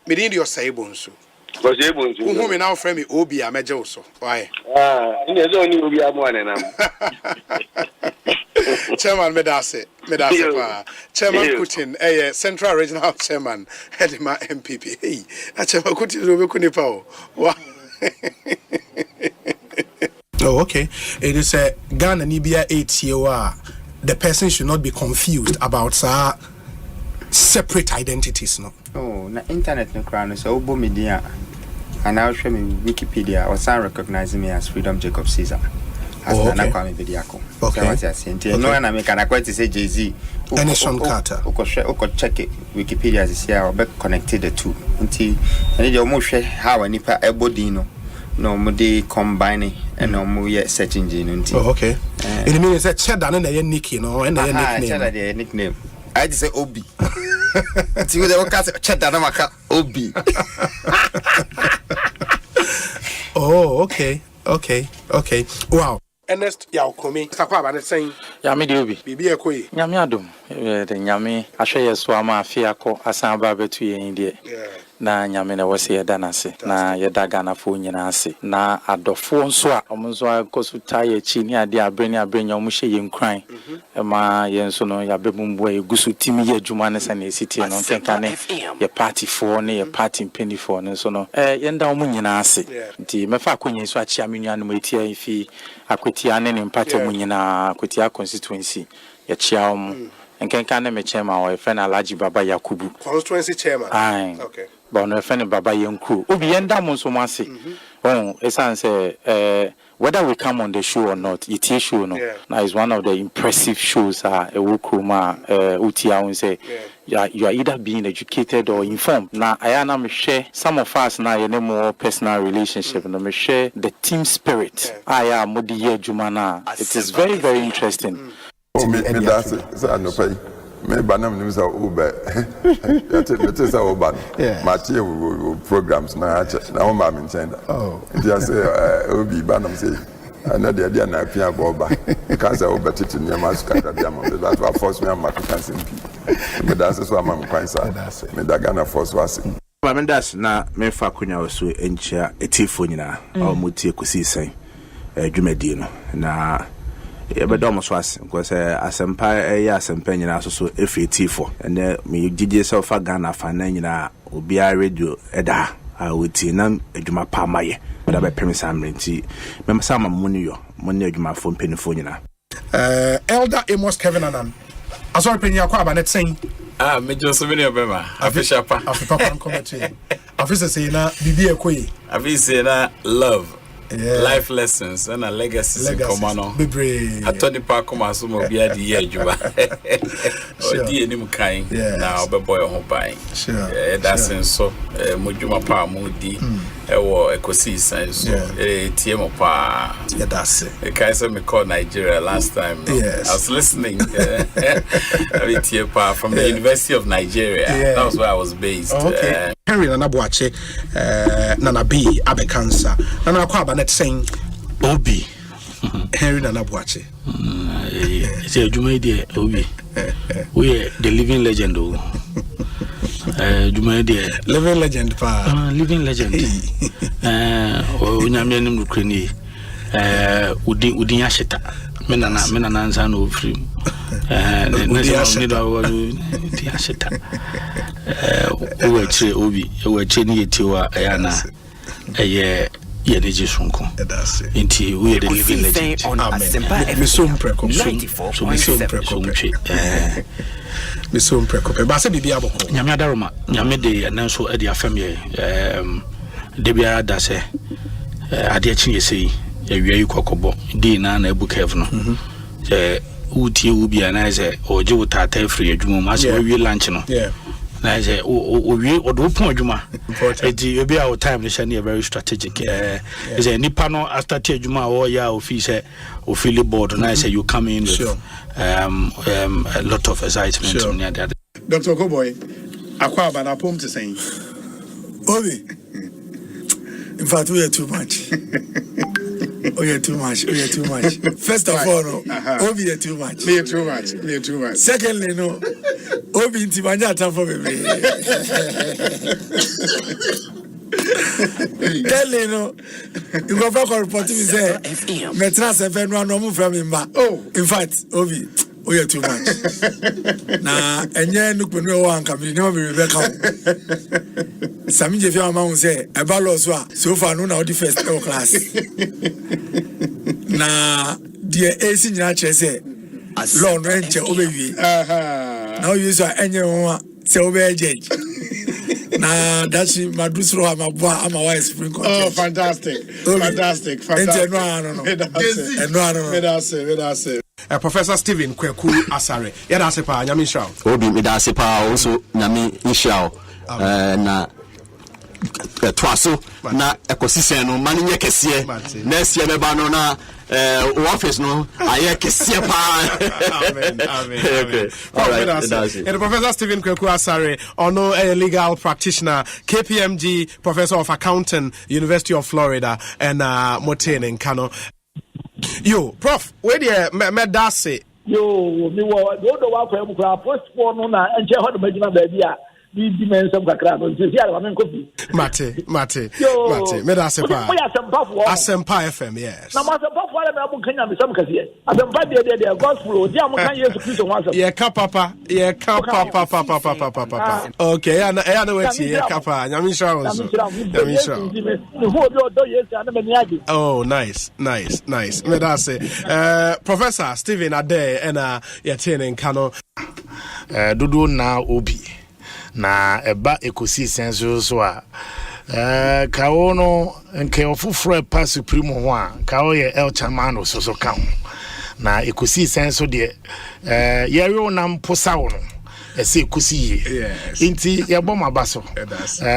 me didn't your say Bonsu. Was able to. Who me now friend me Obi a major so. Why? In his own you will be a one and Chairman Medase. Chairman Putin, Central Regional Chairman, Hedima MPP. Hey, Chairman Putin will be Kunipao. Wow. Oh, okay. It is a Ghana Nibia 8 year. The person should not be confused about separate identities, no. Oh, na internet no crown so obo media. And now show me Wikipedia or some recognize me as Freedom Jacob Caesar. As okay. Okay. No, and I make an acquaintance say Jay-Z. Anderson Carter. Check it. Wikipedia is here or be connected the two. Until I need almost share how I nipa ebodino. No more combining and no more yet search engine. Oh, okay. In a minute, it's cheddar and a nick, you know, and a nickname. I just say Obi. See what they will cast cheddar Obi. Oh, okay. Wow. Ernest Yaokomi, Sakwa, and saying, Yami Dubi, Bibi Ekoi, Yamiadum, the Yami, I show you Swama, Fiaco, Asempa between India. Na Yamina was here danasi, na Yadagana Funyanasi, na Adofon Swa, Omuzwa Kosutai, Chinia, dia bring your mushi in crying. Ma Yensono, Yabumwe, Gusu Timi, Jumanes and the city, and on Tenkane, your party for near party in penny for, and so no. Yenda Munyanasi, the Mefakuni Swachi Aminian Metia, if he Aquitian and Pato Munina, Aquitia constituency, Yachiam, and Kankane me chairman or a friend Alaji Baba Yakubu. Constituency chairman. Aye. Okay. But no friend Baba Yanku. Obi Yenda Monsomasi. Oh, Esan say, whether we come on the show or not, it is show no. Now it's one of the impressive shows. Ewukuma, Utia, say, you are either being educated or informed. Now I am share some of us now any more personal relationship. And me share the team spirit. I am Modiye Jumana. It is very, very interesting. Oh, me that's it. No pay. Me banam news are Uber. It is our bad. Matthew programs now. Now I'm in China. Oh, just say Obi banam say. I know the idea na pia boba. Because I over to near Mascata Diamond. That's what force me on my cancer. Me that's what I'm quite sad. Me that Ghana force was. Mendas na me fa kunya oso enchia etifo nyina. Mutie Ekosiisen dwumadi no na Ebedom Swas, because Asempa Asempa nyina so F84 and me DJ so fa Ghana fa na nyina obia radio eda a woti na adwuma pa maye but be premisa amrenti mem sama muni adwuma fo mpenifo nyina Elder Amos Kevin Anan asori penya kwa ba net saying me just many obema afisha pa papa commentary afisa say na bibi ekoyi afisa na love. Life lessons and a legacies in Komano. I told the park come as some of the idea, Juba. Or dear Nimukai, now, but boy, I hope I. That's so. Mujuma Pa Moody, or Ekosiisen, so TM Pa. That's it. The Kaiser me called Nigeria last time. Yes, I was listening. Pa from the University of Nigeria. That was where I was based. Okay. Henry Nanabuache, Nana B, Abekansa, Nana Kwaba net saying Obi Henry Nanabuache. It's a Jumedia Obi. We are the living legend. Jumedia living legend, pa living legend. Unyamian Ukraine, Udinyashita, Menana San of Free. Obi, we cheni etiwa ayana eye yeneje sunko. Inti we the living legend. Me so mpreko. Me so mpreko. Ba se bibia boko. Nyame adaroma, nyame de ananso e de afam ye de bia da se ade achi sei awia yikokobo di na na ebuka ev no. Uti ubi anaze oje utata efri adwuma ma se we lunch no. Na say we odo pon adwuma edi obi our time no share very strategic is a nipa no after ti adwuma o ya office o feel board na say you come in with a lot of excitement near that. Dr. Koboy akwa ba na pom to saying Obi in fact we are too much. Oh, you're too much. First of all, no, Obi, you're too much. Me too much. Secondly, no, Obi intimanya for me. Tell you no, you go for report to me say, Metra seven no from him back. Oh, in fact, Obi, oh yeah too much. Na enye nukwe no one come, no be Rebecca. Sami je fi ama say, e ba lo so far no na the first class. Na the AC nyina che say, law no enche obewi. Now you say enye one say obe judge. Nah, that's my dusro my wife spring contest. Oh, fantastic. Fantastic. Professor Stephen Kweku Asare. Yeah, that's a pa nyami shao. Obi me that's a pa also nyami shao. Na twaso na ekosisen no mani nye kese. Na sie me ba no na office no aye kese pa. Amen. Okay. All right. And Professor Stephen Kweku Asare, ono a legal practitioner, KPMG professor of accounting, University of Florida, and Moten in Kano. Yo, Prof, where the medase? Yo, me wo do wa kwa mu kwa post for no na enche ho do magina ba bia bi di men sam kakra no se sia ba men kofi. Mate. Medase pa. Asempa FM, yes. Na Asempa for na mu kanya me sam kase. Asempa de gospel di am kan Yesu Kristo ho asem. Ye ka papa. Okay, ya na weti ye ka pa. Nyami insurance. Oh, nice. Medase. Professor Stephen Ade and Yatene Kano. Dudu na obi. Na eba Ekosiisen so a kawo no nke ofufro pa supreme ho a kawo ye el chamano so ka ho na Ekosiisen so de ye na mposa wo no ese Ekosi inti ye bom abaso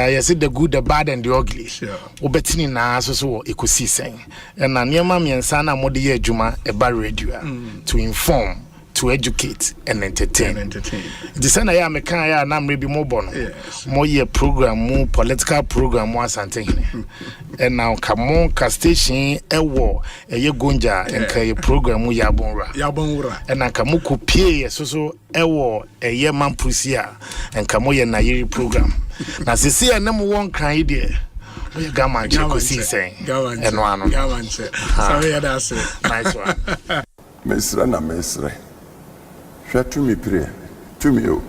ye say the good, the bad and the ugly obetini na so Ekosiisen na niema miensa na mode ye adwuma eba radio to inform, to educate and entertain. The sana ya meka ya na mrebi mo bono. Mo ye program, mo political program mo asante. And now come ka station ewo ye gonja enka ye program mo yabonra. And now come ko pie so ewo ye mampusia enka mo ye na yiri program. Na sisi na mo won kan ide. We gamanche Ekosiisen. Eno ano. Gamanche. Sorry that's it. Nice one. Mesra. Hwɛ tumi pire tumi o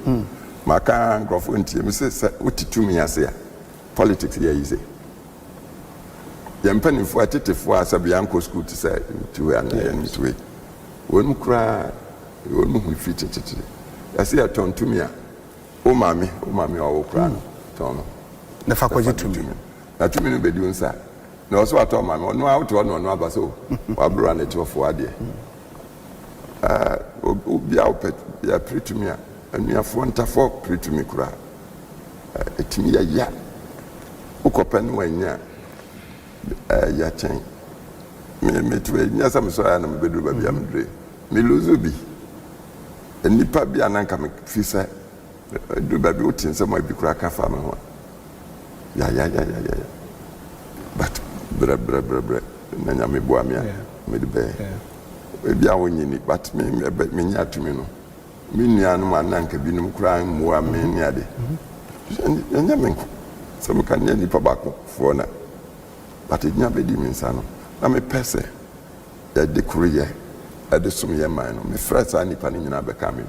maka nkrofo ntie me se uti tumi ase a politics ya yize yempanifo atetefo asabe anko school to say to we and to we wonu kra wonu hu fit tete ase ya ton tumi a o mami o kra no ton no na fa kwaje tumi na tumi no bedi unsa na oso ato mami onu a to no abaso wa bro na tofo ade obia opet ya pritumia anuafo ntafo pritumi kura etimi ya ukopen wanya ya chen me tuwe nyasa mso ya na mbedu babi amdre me lozo bi enipa bi ananka me fisa du babi utinse mo bi kura kafa me ho ya but bre na nya me boa me me de be ebi a wonyini but me nya atumi no me nuanu mananka binum kura mmoa me niade nya menko so me kan ni pabako fo na but nya bedi me nsa no na me pese ya de kuriye ya de sum ye man no me frasa ni pa ni nyina be ka me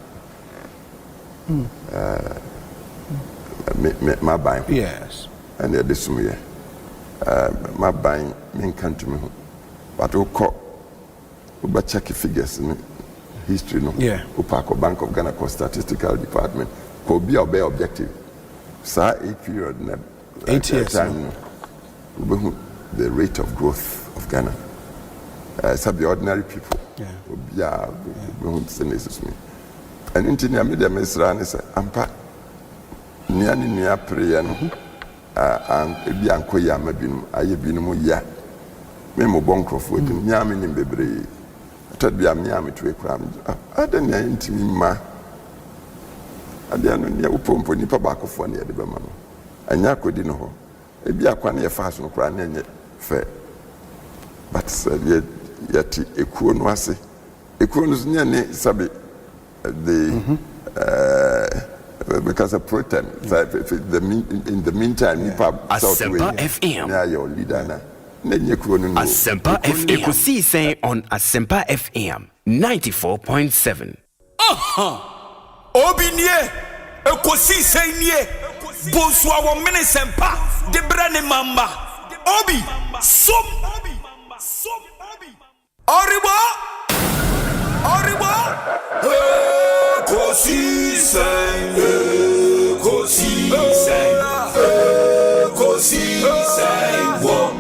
my buying yes and ya de sum ye my buying me kan to me ho but o ko we check figures in history no upako Bank of Ghana statistical department ko be objective sa a period na 8 years time the rate of growth of Ghana some the ordinary people we senses me and engineer me the mesra ne say ampa nia prayer no and ebi ankoya mabinum aye binum ya me mo bonkrofo dim nya me nim bebre tadbia me am to ekura adan ya ntimi ma adiano ne upompo ni pa bakofo ne de bema no anya kodi no ho ebi akwa ne fa so kura na enye fe but yet ekuo no ase ekuo no nya ne sabe the because of protest. In the meantime, Asempa FM. Yeah, your leader now. Asempa FM. Ekosiisen On Asempa FM 94.7. Obinye Ekosiisen nie Bonsu awo minisempa de brane mamba Obi som Oribo Ekosiisen wo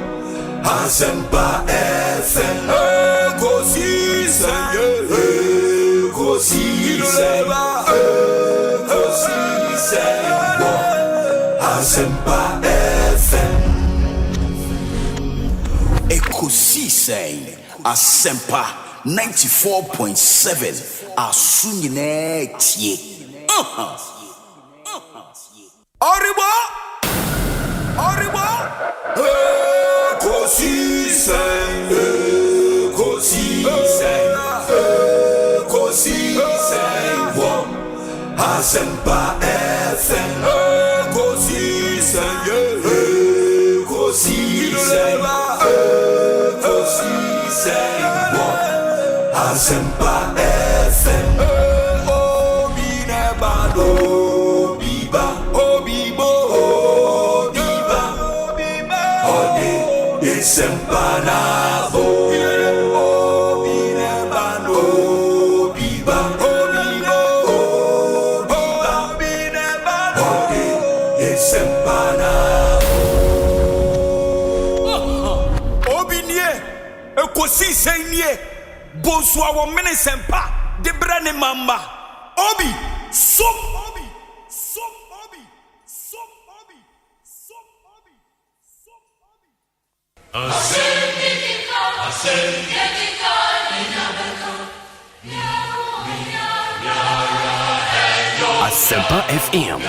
Asempa FM Ekosiisen wo Asempa FM Ekosiisen Asempa 94.7 Asunyine tie Oribo Ekosiisen wo Asempa FM Ekosiisen wo Asempa FM Sempanabo Ekosiisen nie Bonsu awo minisempa de brane mamba Obi som Asempa FM.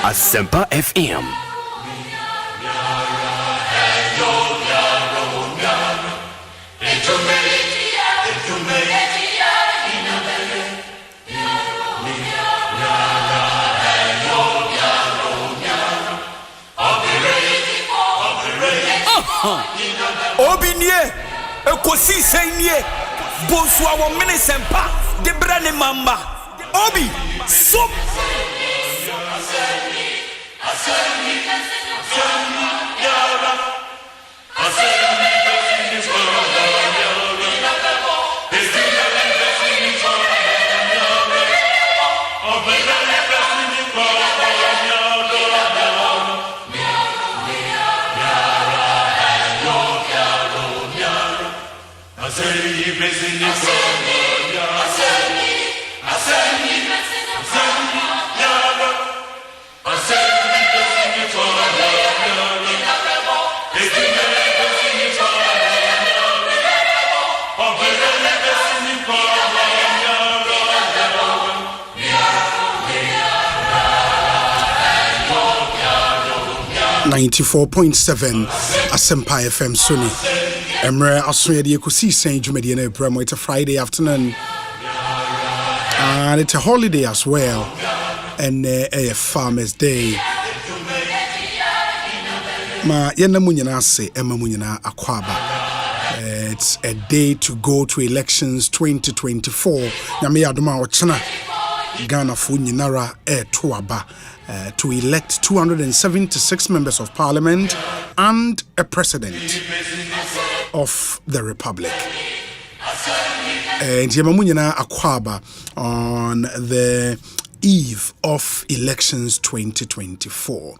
Asempa FM. Obinye Ekosiisen nie Bonsu awo minisempa de brane mamba Obi som .7 Asempa FM Sony. Emre Asoya the Ekosiisen Jumedi na It's a Friday afternoon. And it's a holiday as well. and a Farmers Day. Ma yena munyina se ema munyina akwaba. It's a day to go to elections 2024. Nyame adoma ochana Ghana fu nyinara toaba to elect 276 members of parliament and a president of the republic. And yema munyina akwaba on the eve of elections 2024.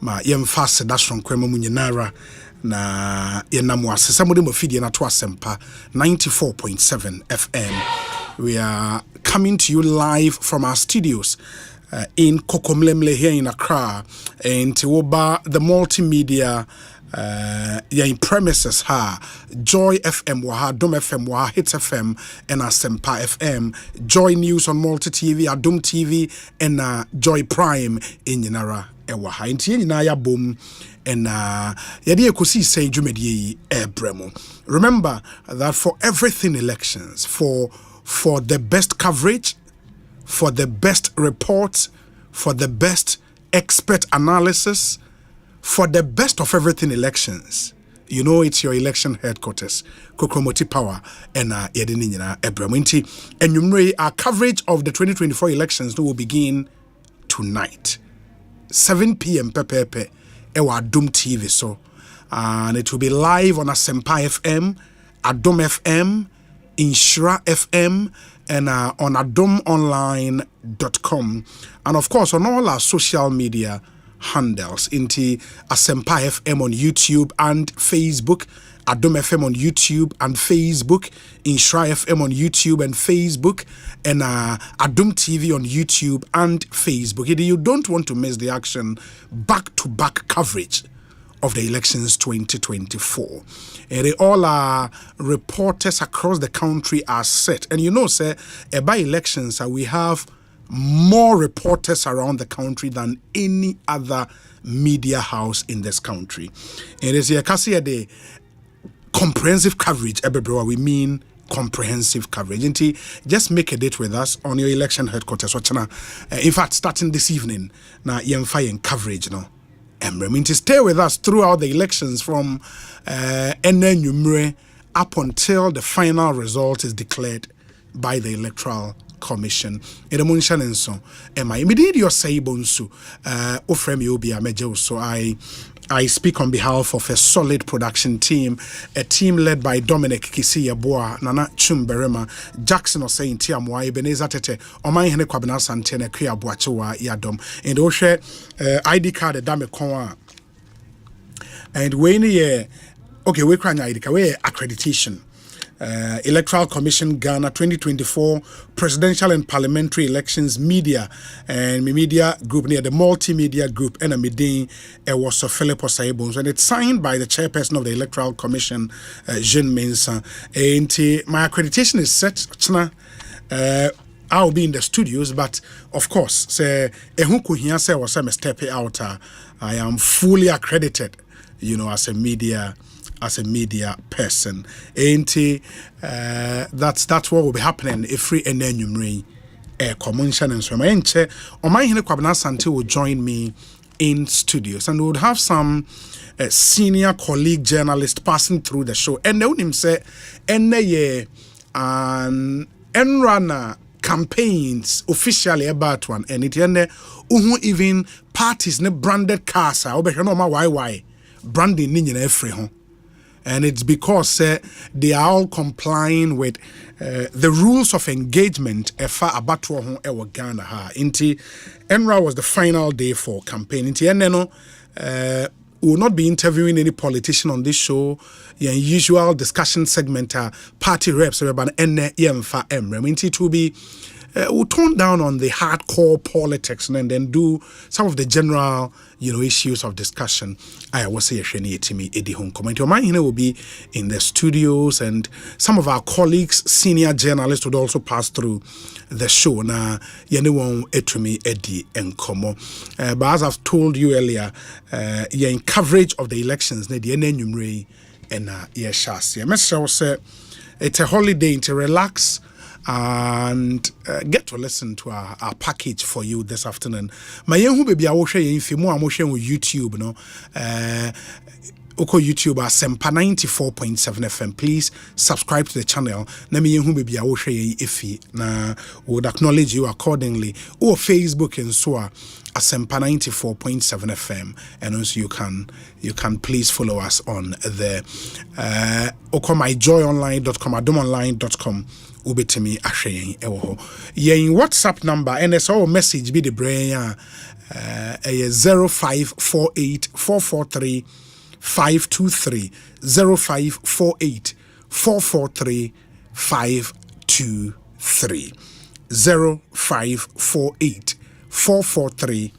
Ma yemfase dasron kwema munyinara na yenamu asesa mode mofidi na to Asempa 94.7 FM. We are coming to you live from our studios in Kokomlemle here in Accra, and Tiwoba the multimedia in premises ha Joy FM waha, Dom FM waha, Hits FM and Asempa FM, Joy News on Multi TV, Adum TV and Joy Prime in Yenara ewaha. Inti nyina ya bom and yadi Ekosiisen dwumadi ebremo. Remember that for everything elections, for the best coverage, for the best reports, for the best expert analysis, for the best of everything elections, you know it's your election headquarters, Kokromoti Power, and yadini nyina ebremo. Inti enyumre our coverage of the 2024 elections will begin tonight, 7 p.m. pepepe. Ewa Adum TV so and it will be live on Asempa FM, Adum FM, Inshra FM and on adumonline.com and of course on all our social media handles into Asempa FM on YouTube and Facebook, Adum FM on YouTube and Facebook, Inshra FM on YouTube and Facebook, and Adum TV on YouTube and Facebook. If you don't want to miss the action, back-to-back coverage of the elections 2024. And all our reporters across the country are set. And you know, sir, by elections, we have more reporters around the country than any other media house in this country. And as you can see, the comprehensive coverage, we mean comprehensive coverage. And just make a date with us on your election headquarters. In fact, starting this evening, now you're coverage, no. And stay with us throughout the elections from NNUMRE up until the final result is declared by the Electoral Commission. So Bonsu so I speak on behalf of a solid production team, a team led by Dominic Kisiyaboa, Nana Chumberema, Jackson Osei Tiamwa, Ebenezer Tete, Oman Hene Kwabena Santene, Kuya Boachewa Yadom, and Oshe ID card Dame Konwa. And when okay, we cry ID card, we accreditation. Electoral Commission Ghana 2024 presidential and parliamentary elections media and media group near the multimedia group and a meeting was Philip Osei Bonsu, and it's signed by the chairperson of the Electoral Commission, Jean Mensah. And my accreditation is set. I'll be in the studios, but of course, say was step out. I am fully accredited, you know, as a media person. That's what will be happening if free and then you convention and so my Hene Kwabena Sante will join me in studios, and we would have some senior colleague journalists passing through the show, and they would say and runner campaigns officially about one, and it even parties ne branded cars why branding ni nyina free ho. And it's because they are all complying with the rules of engagement efa abatwa ho ewo Ghana ha. Inti Enra was the final day for campaign. Inti eneno we will not be interviewing any politician on this show. Your usual discussion segment party reps everybody enne yemfa emre. Inti to be we'll tone down on the hardcore politics and then do some of the general, you know, issues of discussion. I was say Eddie Home comment. Your mind will be in the studios, and some of our colleagues, senior journalists, would also pass through the show. Na yene etumi Eddie and Komo. But as I've told you earlier, you're in coverage of the elections. Ne the NNUMRE and shasi. Message was it's a holiday to relax. and get to listen to our package for you this afternoon. My young baby, I will share if you more on YouTube, no. Oko YouTube Asempa 94.7 FM. Please subscribe to the channel. Na me yehu baby awo hwe efi na would acknowledge you accordingly. Or Facebook and so Asempa 94.7 FM, and also you can please follow us on there. Oko myjoyonline.com, adomonline.com. Ubetimi ahwe ewo ho. Yen WhatsApp number and it's all message be the brain 0548 443 523 0548 443 523 0548 443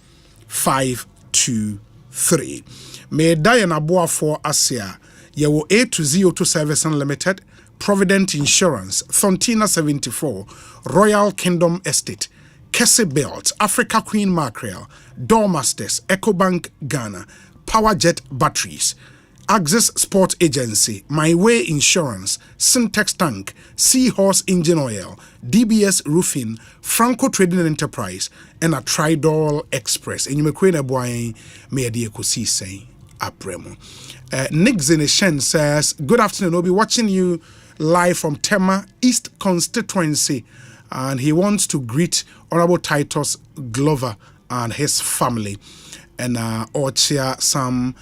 523. Me Diana Boa for Asia. Yewo A to Z02 Service Unlimited, Provident Insurance, Thontina 74, Royal Kingdom Estate, Kesse Belt, Africa Queen Mackerel, Doormasters, EcoBank Ghana, Powerjet Batteries, Axis Sport Agency, My Way Insurance, Syntex Tank, Seahorse Engine Oil, DBS Roofing, Franco Trading Enterprise, and a Tridol Express. And you may queen a boy, may a Ekosiisen Apremo. Nick Zinishen says, good afternoon. I'll be watching you live from Tema East Constituency, and he wants to greet Honorable Titus Glover and his family, and or cheer some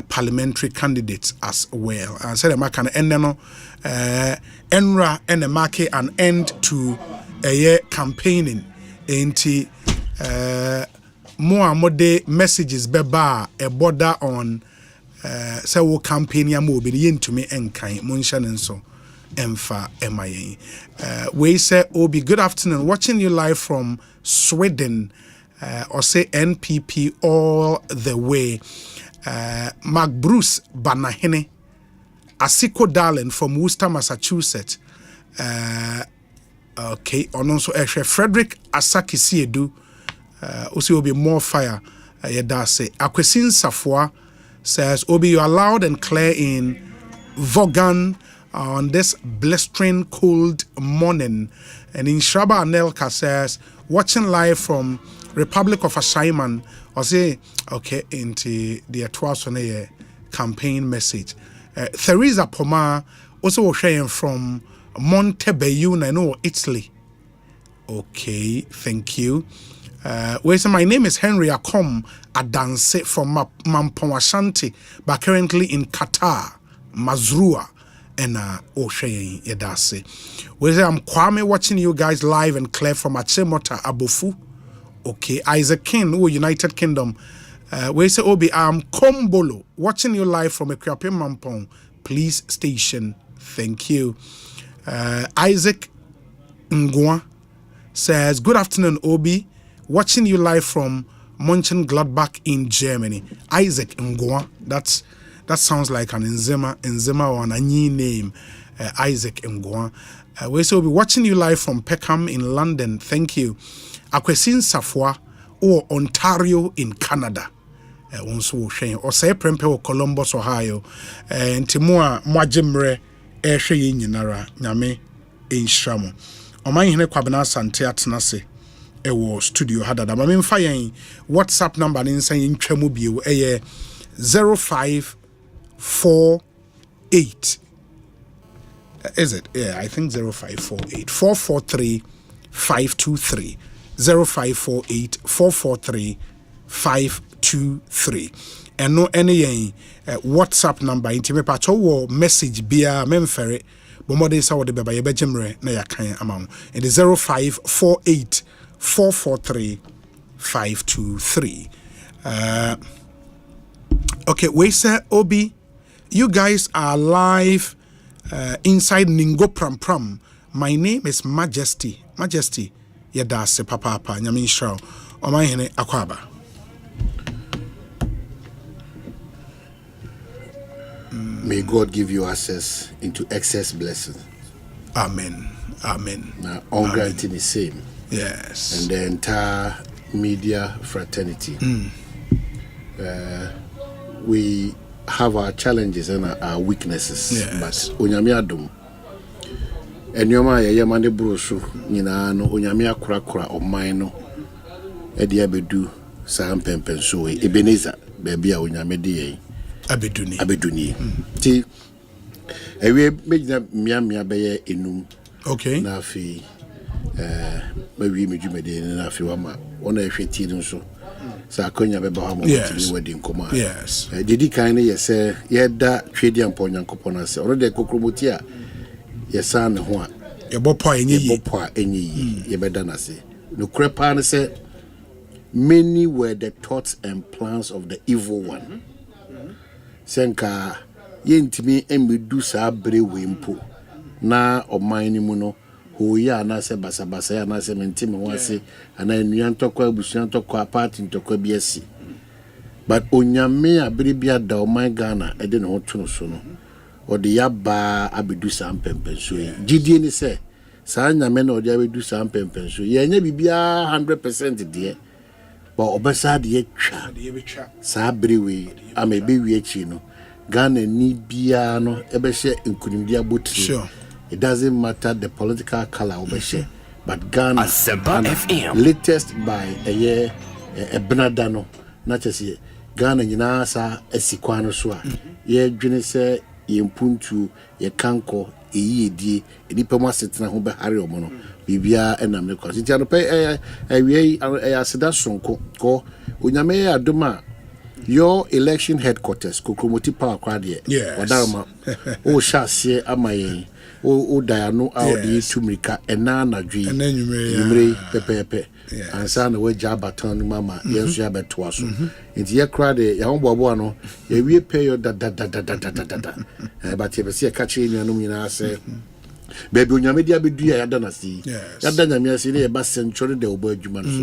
parliamentary candidates as well. And said I can end Enra and mark an end to a year campaigning into more messages beba a border on so campaign ya mo be yin to me enkan munshan nso emfa emaye. We say Obi, good afternoon, watching you live from Sweden. Osei NPP all the way. Mark Bruce Banahene, Asiko Darling from Worcester, Massachusetts. Okay, and also Frederick Asaki Siedu. Also will be more fire. Yedase Akwesin Safwa says, Obi, you are loud and clear in Vaughan on this blistering cold morning. And in Shraba Anelka says, watching live from Republic of Ashaiman, or say, okay, into the Atwasone campaign message. Theresa Pomar also sharing from Montebello, I know, Italy. Okay, thank you. Where say my name is Henry Akom Adanse from Mampawashanti, but currently in Qatar, Mazrua, and Osei Yedase. Where say I'm Kwame watching you guys live and clear from Achemota Abofu. Okay, Isaac King, United Kingdom. We say Obi, I'm Kombolo, watching you live from Ekwape Mampong Police Station. Thank you. Isaac Ngwa says, good afternoon, Obi, watching you live from Mönchengladbach in Germany. Isaac Ngwa, that sounds like an Nzema or an Anyi name. Isaac Ngwa. We say Obi, watching you live from Peckham in London. Thank you. Akwesin Safwa or Ontario in Canada. Also shame or say Prempe or Columbus, Ohio. And Timua Mwajimre Eshe Yinara Name in Shramo. O my hine kwabena sante atnase ewo studio hadada. Ma memfa yen WhatsApp number in saying twemu bio 0548. Is it? Yeah, I think 0548 443 523. 0548 443 523. And no any WhatsApp number intime pacho wo message bia memfere bo mode sa wo de beba ye bejemre na yakan amount. It is 0548 443 523. Okay, we say Obi, you guys are live inside Ningo Pram Pram. My name is Majesty. Yedase papa nyame shao omahene akwaba. May God give you access into excess blessing. Amen. All granting the same. Yes. And the entire media fraternity. We have our challenges and our weaknesses. Yes. But onyame adom, Enyoma ye mande brusu nyina no onyame akora oman no e de abedu saa mpempenso e Ebenezer baabi a onyame de ye abeduni ti ewe mejina miamia beye enum okay na afi mawi medwumede na afi wama ona ehweti nso sa akonya beba ha mo timi wedding koma yes didi kan ne yese yeda twedi ampo nyankopon ase oro de kokromoti a yesa ne ho a yebopo enyi yebeda na se no krepa ne se many were the thoughts and plans of the evil one senka yentimi embedu saa brewe mpo na oman ni mu no hoya na se basabasa ya na se mentime wase ana enuan tokwa abusuan tokwa party tokwa biasi but onyame abribia da oman Ghana ede ne hoto no so no ode ya ba abedu saa mpempenso yi gidie ni se saa nyame na ode abedu saa mpempenso ye nya bibia 100% de ba obesa de twa saa brewe amebe wi achi no Ghana ni bia no ebehye nkunimdia botri sure it doesn't matter the political color obehye but Ghana Asempa FM latest by a year Benadano na chese Ghana nyina sa asikwano so a ye dwene se ye mpuntu ye kanko eyidi enipa mo asetena ho be hare omo no bibia enam ko nti ano pe awie aseda sonko ko onyame adoma your election headquarters kokromoti power kwade wadarma o shase amaye o dayano audi tumrika enana dwi nyumre pepepe ansa na waja batan mama yenso ya beto aso nti ye krade ya hombobo no ye wie pay yo da but ye be se kache nuanom nyina ase baby onyame dia bedu ya da na si ya da nyame ase ne ye ba century de obo adwuma no so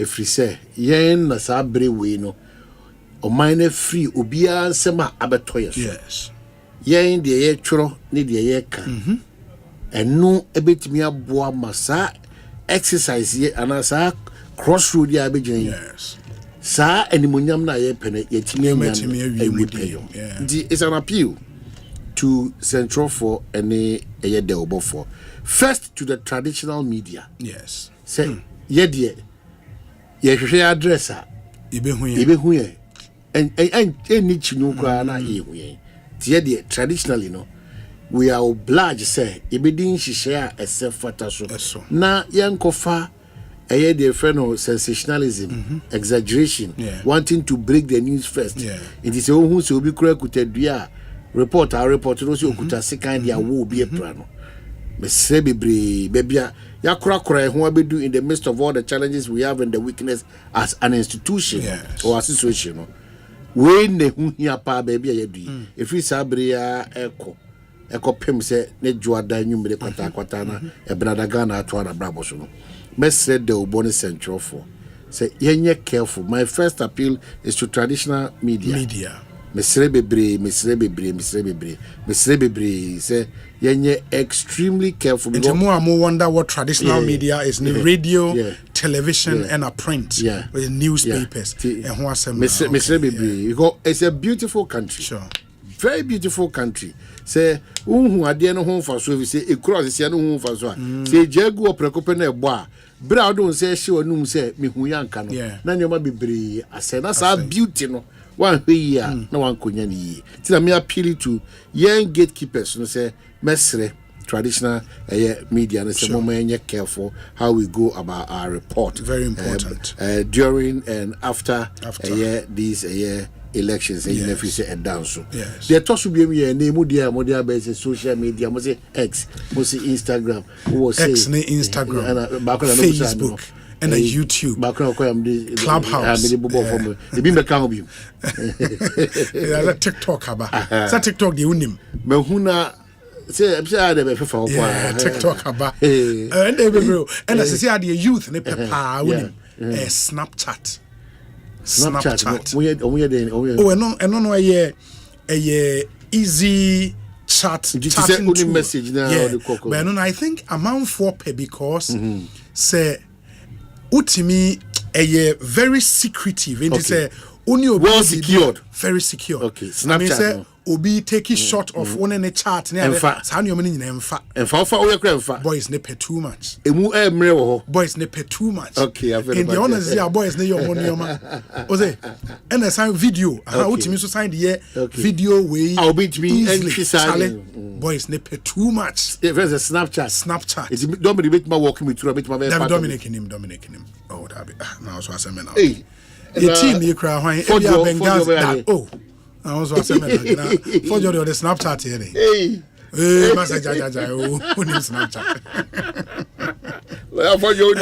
efri se yen na sa brewe no o mine free obia nsema abeto yeso yes yen de ye tworo ne de ye ka enu ebetimi aboa masa exercise ye anasa crossroad ya begin yes sa animonyam na ye pene yetimi awipeyo it's an appeal to Central for any de obo for first to the traditional media yes say ye de ye hwehwe addressa ibehu ye en ni chinu kwa na ye hu ye tie de traditionally no we are obliged say ibedin hihye a esefata so na yankofa eye de friend sensationalism exaggeration wanting to break the news first it is who so obi kura kutadua report no so okuta second dia wo obi epra no mesre bebre bebia yakura ho abedu in the midst of all the challenges we have and the weakness as an institution or association no we ne hu hia pa ba bia yadu efri sabria ekopem se ne juada nwumre kwata na ebrada Ghana ato na brabo so no mesre de obone central for say yenye careful. My first appeal is to traditional media. Mesre bebre say yenye extremely careful. And more wonder what traditional media is radio, television and a print with newspapers. Mesre bebre because it's a beautiful country. Sure. Very beautiful country. Say who ade no ho fa so say e cross say no ho fa so a say jagu oprekope na ebo a bra do say hye onum say mehu yanka no na nyoma bebre ase na sa beauty no one hwe ya na wan konya ni yi ti na me appeal to young gatekeepers no say mesre traditional media no say mo enye careful how we go about our report. Very important during and after these elections and if you say a down so the toss will be a name modia based social media mo say X mo say Instagram mo say X na Instagram Facebook and a YouTube Clubhouse be me can be a TikTok aba sa TikTok de unim mahuna say dey be for TikTok aba and dey bro and as say the youth ne papa unim Snapchat. No easy chat message now but no I think amount for pay because say utimi very secretive and say only well secured, very secure. Okay, Snapchat. Obi take a shot of one in a chart. Boys ne pay too much. Boys ne pay too much. Okay, I've in the honest, boys ne your money. Osei, and I sign video. How to me to sign the video way. I'll be to me easily. Boys ne pay too much. If there's a Snapchat. It's Dominic my walking me through a bit my Dominic him. Oh, that be now so I say man. Hey, the team you cry why? Oh. I also say me for you the Snapchat here. Hey, message who needs Snapchat? Well, for you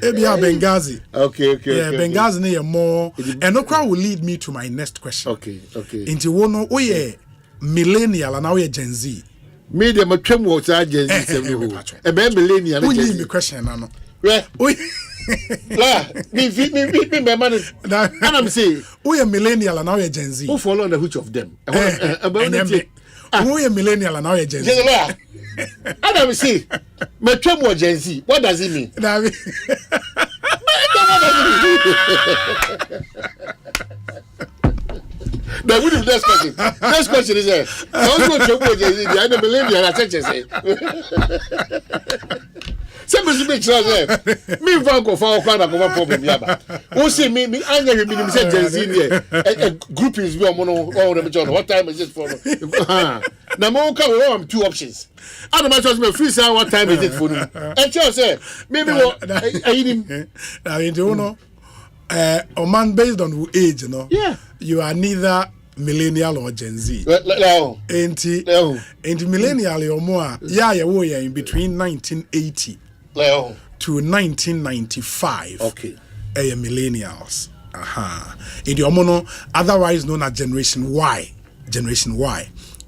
Benghazi. Okay. Yeah, Benghazi near more. And no crowd will lead me to my next question. Okay. Into one oh yeah, millennial and now you're Gen Z. Media my trim was Gen Z. A millennial. Who need me question now? Yeah. Me man. And I'm saying, we are millennial and now you're Gen Z. Who follow on the which of them? We are millennial and now you're Gen Z. And I'm saying, my term was Gen Z. What does it mean? Now, what is the next question? Next question is I was going to go Gen Z. I don't believe you. I say. Somebody make sure that me vanko for problem yaba. Who say me anya me say Gen Z here. A group is we all the what time is it for? Now mo come we have two options. And my choice me free say what time is it for? And choice say maybe what I mean you know a man based on age, Yeah. You are neither millennial or Gen Z. Ain't millennial or more. Yeah, in between 1980 to 1995. Okay. Millennials. In the Omono, otherwise known as Generation Y.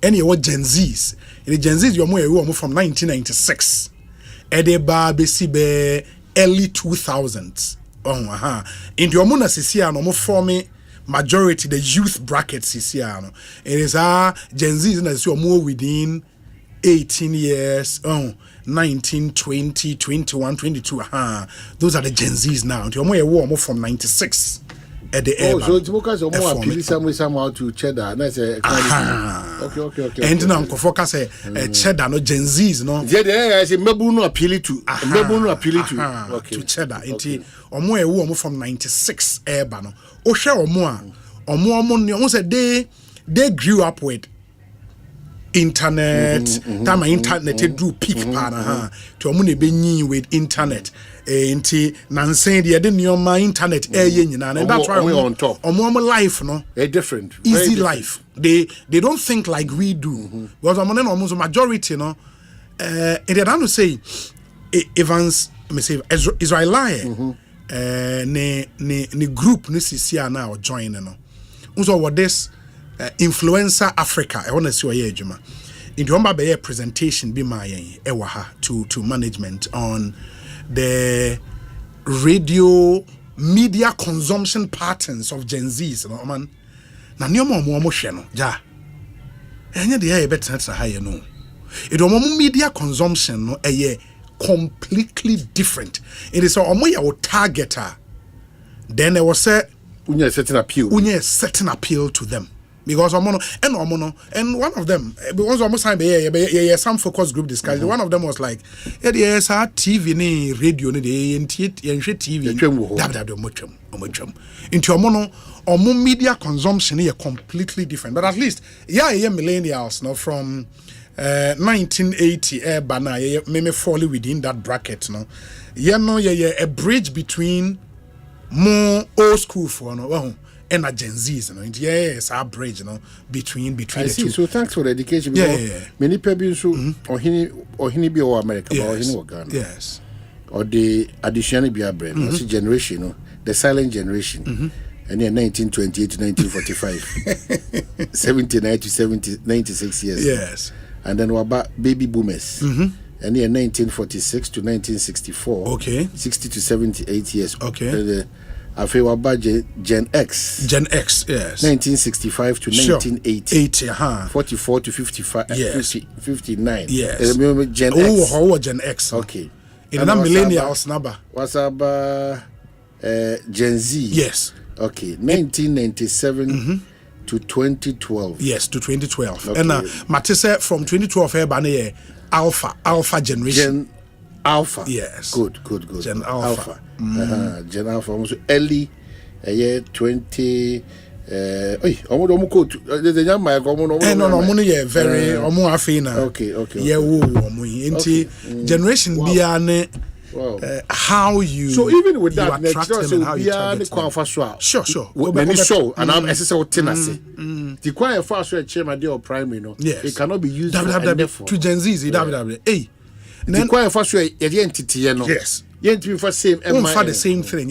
Any what Gen Zs. In the Gen Zs, you're more from 1996. Edeba Besibe early 2000s. In the Omona Sisiano, more forming majority the youth bracket Sisiano. It is Gen Zs that you are more within 18 years, 19, 20, 21, 22. Those are the Gen Zs now. You're more from 96 at the end. So it's because of more appealing somehow to cheddar. That's a okay. And now focus cheddar, no Gen Zs, no. Yeah, I say maybe no appeal to. Okay. To cheddar. Into more from 96 urban. Osha or more say they grew up with internet. Time internet do peak pana to omune be with internet. Inti nansen de dey near my internet and that's why we on top. Omo life no a different easy life. They don't think like we do. Because omo almost majority no they don't say Evans me say Israeli ne group ni sisi now join no. So what this Influencer Africa I want to see why adwuma. In the omba be presentation be my to management on the radio media consumption patterns of Gen Zs, no man. Na nyoma mo hwe no, ja. Enye de ya better high no. It media consumption no completely different. It is omo ya targeter. Then there was a certain appeal to them. Because and one of them because almost time some focus group discussion. One of them was like TV ni radio ni TV into omo media consumption is completely different, but at least millennials no from 1980 maybe fall within that bracket no a bridge between more old school for no and a Gen Zs, yes, our bridge, between the two. So thanks for the education. Yeah. Many people so or he be America, or he Ghana. Yes. Or the additional be a brand, generation, the silent generation. And then 1928 to 1945, 79 to 96 years. Yes. And then we're about baby boomers. And then 1946 to 1964. Okay. 60 to 78 years. Okay. I feel about Gen X. Gen X, yes. 1965 to 1980. 44 to 55. Yes. 59. Yes. Gen X. Oh, Gen X. Okay. In that millennials number. What's about Gen Z? Yes. Okay, 1997 to 2012. Yes, to 2012. Okay. And Matisse from 2012 Alpha generation. Alpha. Yes. Good. Gen Alpha. Gen Alpha almost early year 20 omo quote the young my very omo afina. Okay. Yeah, into generation biane. Wow. How you so even with that next so how you target sure many show and I'm necessary tenancy the quiet fast chairman day or primary no it cannot be used to Gen Z hey the quiet fast identity no yes for same for the same thing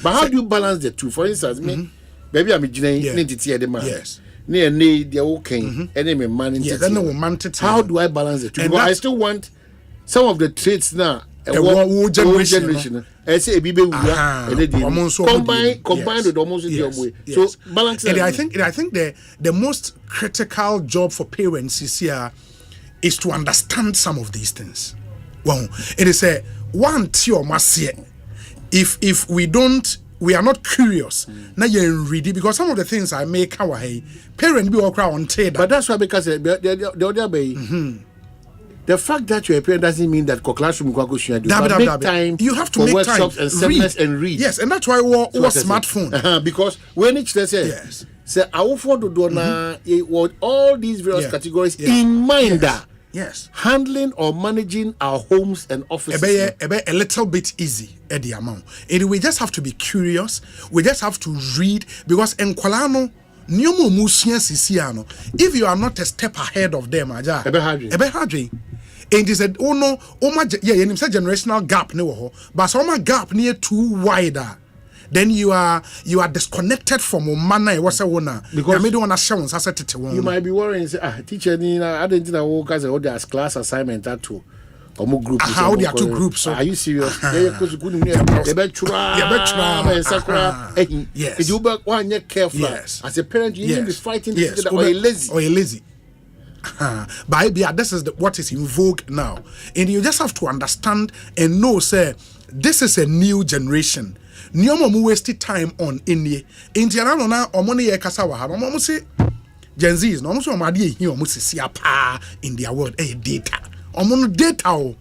but how do you balance the two? For instance me baby I'm identity the man yes near need the okay enemy man how do I balance the two? Because I still want some of the traits now old generation. I say combine with almost the way. So balance. And I think the most critical job for parents is to understand some of these things. Well, it is a one tier must if we are not curious. Now you're ready because some of the things I make our parents be all crowd on trade. But that's why because the other way. The fact that you're a parent doesn't mean that classroom make time. You have to for make workshops time and seminars and read. Yes, and that's why we smartphone. Because when each say yes, say I will follow all these various categories in mind. Yes, handling or managing our homes and offices. A little bit easy at the amount. And we just have to be curious. We just have to read because in Kwalano. If you are not a step ahead of them, and he said, "Oh no, you say generational gap but some gap near too wider. Then you are disconnected from manner because you might be worrying, teacher, I didn't know because there's class assignment that too. Group how there are two groups. Are you serious? Yes. If you back one you're careful. Yes. As a parent, you need to be fighting this or you're lazy. But this is what is in vogue now. And you just have to understand and know, sir, this is a new generation. Nyomo wasted time on India. Indiana na omoni ye kasa wa ha. Omo say Gen Z is no omo so omade hi omo sisi apa in their world data. Omo data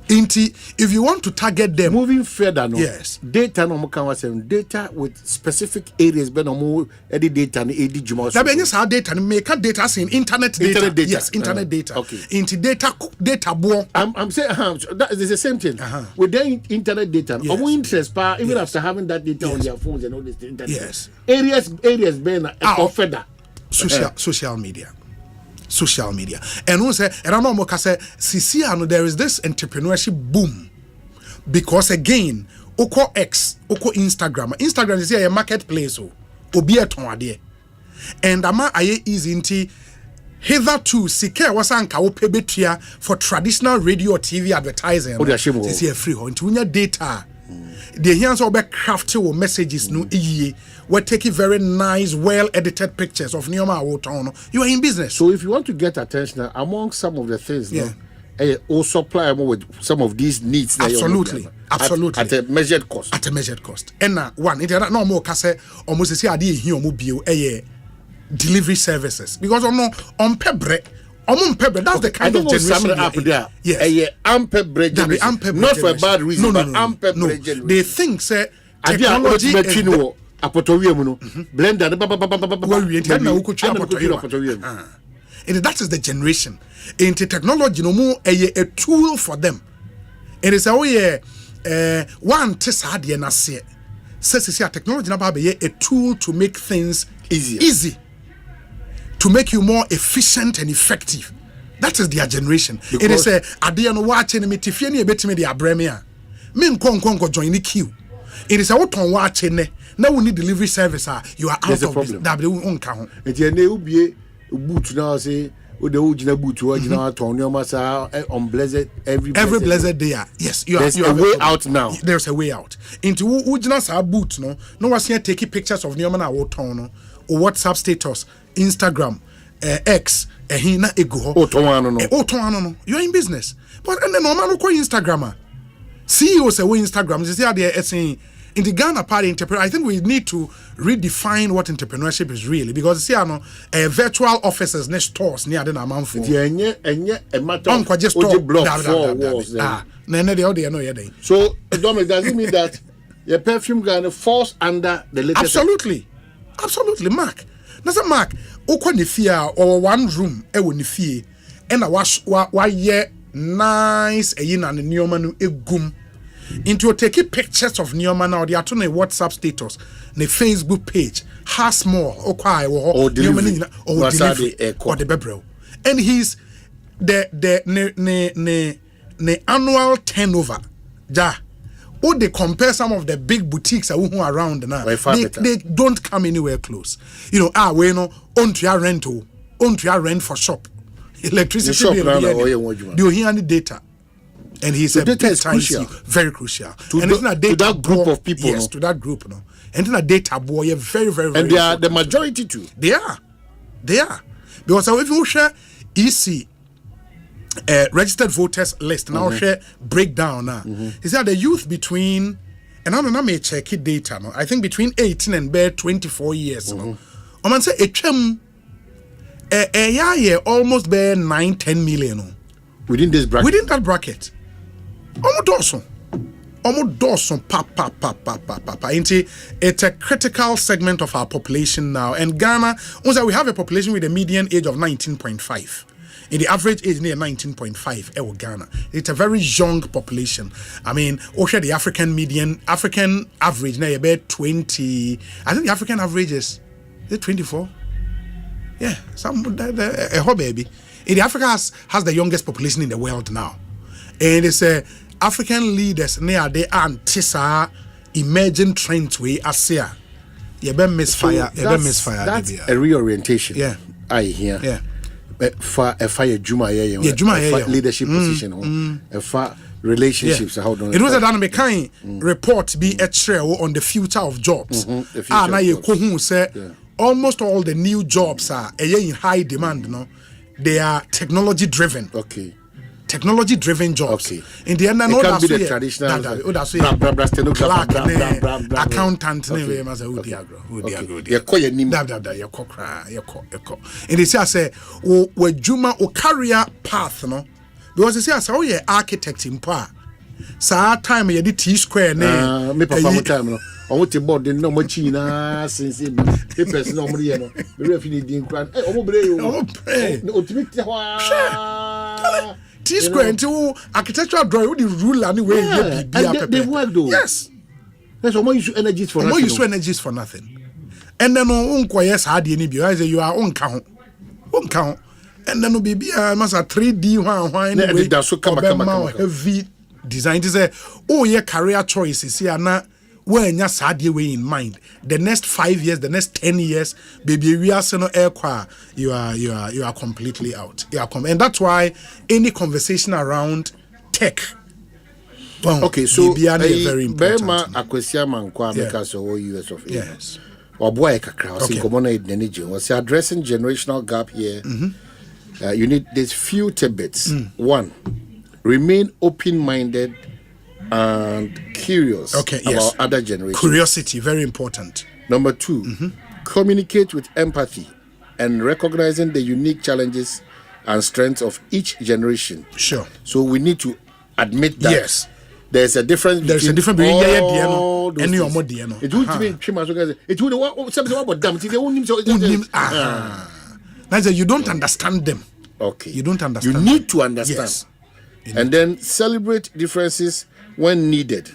if you want to target them moving further yes data no can was data with specific areas but no edit data and edi juma that means how data make data as in internet data yes internet data okay into data bo I'm saying that is the same thing with the internet data omo interest pa even after having that data on their phones and all this internet yes areas ben further social media and who say and I know there is this entrepreneurship boom because again oko X oko Instagram is a marketplace obi eton ade and ama aye easy nti hitherto sika wasanka wo pebetua for traditional radio or TV advertising is here free ho nti unya data the hands of craft your messages no we take very nice well edited pictures of Neoma Wotono. You are in business. So if you want to get attention among some of the things or supply with some of these needs absolutely at a measured cost and one it no more kase almost say ade hi omo bio delivery services because on pebre that's the kind of generation up there. Yes. Not for a bad reason, but they think say technology blender and that is the generation. Into technology no more a tool for them. It is one test hard na say technology na be a tool to make things easy. To make you more efficient and effective. That is their generation. Because it is ade no watching me tifie na ebetime dey abreme a. Me nkonkonko join the queue. It is a woton watching ne. Now we need delivery service you are out of that be unka ho. Enti na ubie boot now say o de ujina boot o jina ton no masa on blessed every blessed day. Yes, you there's are a way out now. There's a way out. Into ujina sa boot no was here taking pictures of Neoma na woton no or WhatsApp status, Instagram, X, hina ego. No. You are in business. But and then no man ko Instagrammer. CEO say we Instagram. They say they saying in the Ghana party I think we need to redefine what entrepreneurship is really, because see virtual offices next stores near the amount for a matter of just block 4 walls. So Dominic, does it mean that your perfume Ghana falls under the latest? Absolutely, Mark. That's a Mark. Okwa or one room nifie and a wa ye nice and neomanu egum into take pictures of neoma now they are to a WhatsApp status the Facebook page has more or delivery or the bebrel, and he's the annual turnover they compare some of the big boutiques around now. They don't come anywhere close. We know on rent for shop. Electricity bill. He any data. And he said data is crucial. Very crucial. To that group of people. Yes, to that group. And then a data boy very, very, very. And they are the majority too. They are. Because if you share EC registered voters list now share breakdown now. He said the youth between, and I don't know, may check it data no. I think between 18 and 24 years no. Man say almost bear 9-10 million no. Within that bracket. Almost Dawson papa. It's a critical segment of our population now. And Ghana, we have a population with a median age of 19.5. In the average age near 19.5 Ghana. It's a very young population. I mean, the African average now about 20. I think the African average is 24. Yeah, a whole baby. In Africa has the youngest population in the world now. And it's African leaders near they antisa emerging trends way Asia. You better misfire. That's a reorientation. Yeah. I hear. Yeah. For a fire Juma leadership position for relationships. How do it was a dynamic report be a trail on the future of jobs. Now you say almost all the new jobs are in high demand. No, they are technology driven. Okay. Technology driven jobs. Okay. In the end, it can't be the traditional accountant. And they say, "Oh, Juma or career path, no." Because they say, "Oh, yeah, architect in pa." So time you did T-square name. Me papa time no. I want to board the no much since papers no money no. We refuse the incline. Eh, omo bre yo. No T-square into architectural drawing with the ruler anyway. And they work though. Yes. There's more use energies for nothing. And then on yes hard any be I say you are on count. And then be must a 3D one anyway. That's so come heavy design to say your career choices here now when you sad way in mind. The next 5 years, the next 10 years, baby, we are no air you are completely out. And that's why any conversation around tech. Okay, so very important. Akwesiam Mankwa because of US of A. Yes. Or boy kakra was in common was addressing generational gap here. You need these few tidbits. 1, remain open-minded and curious about other generations. Curiosity, very important. Number 2, communicate with empathy and recognizing the unique challenges and strengths of each generation. Sure. So we need to admit that. Yes. There's a difference between all those things. It would be it would something about them. You don't understand them. Okay. You don't understand. You need to understand. Yes. And then celebrate differences when needed.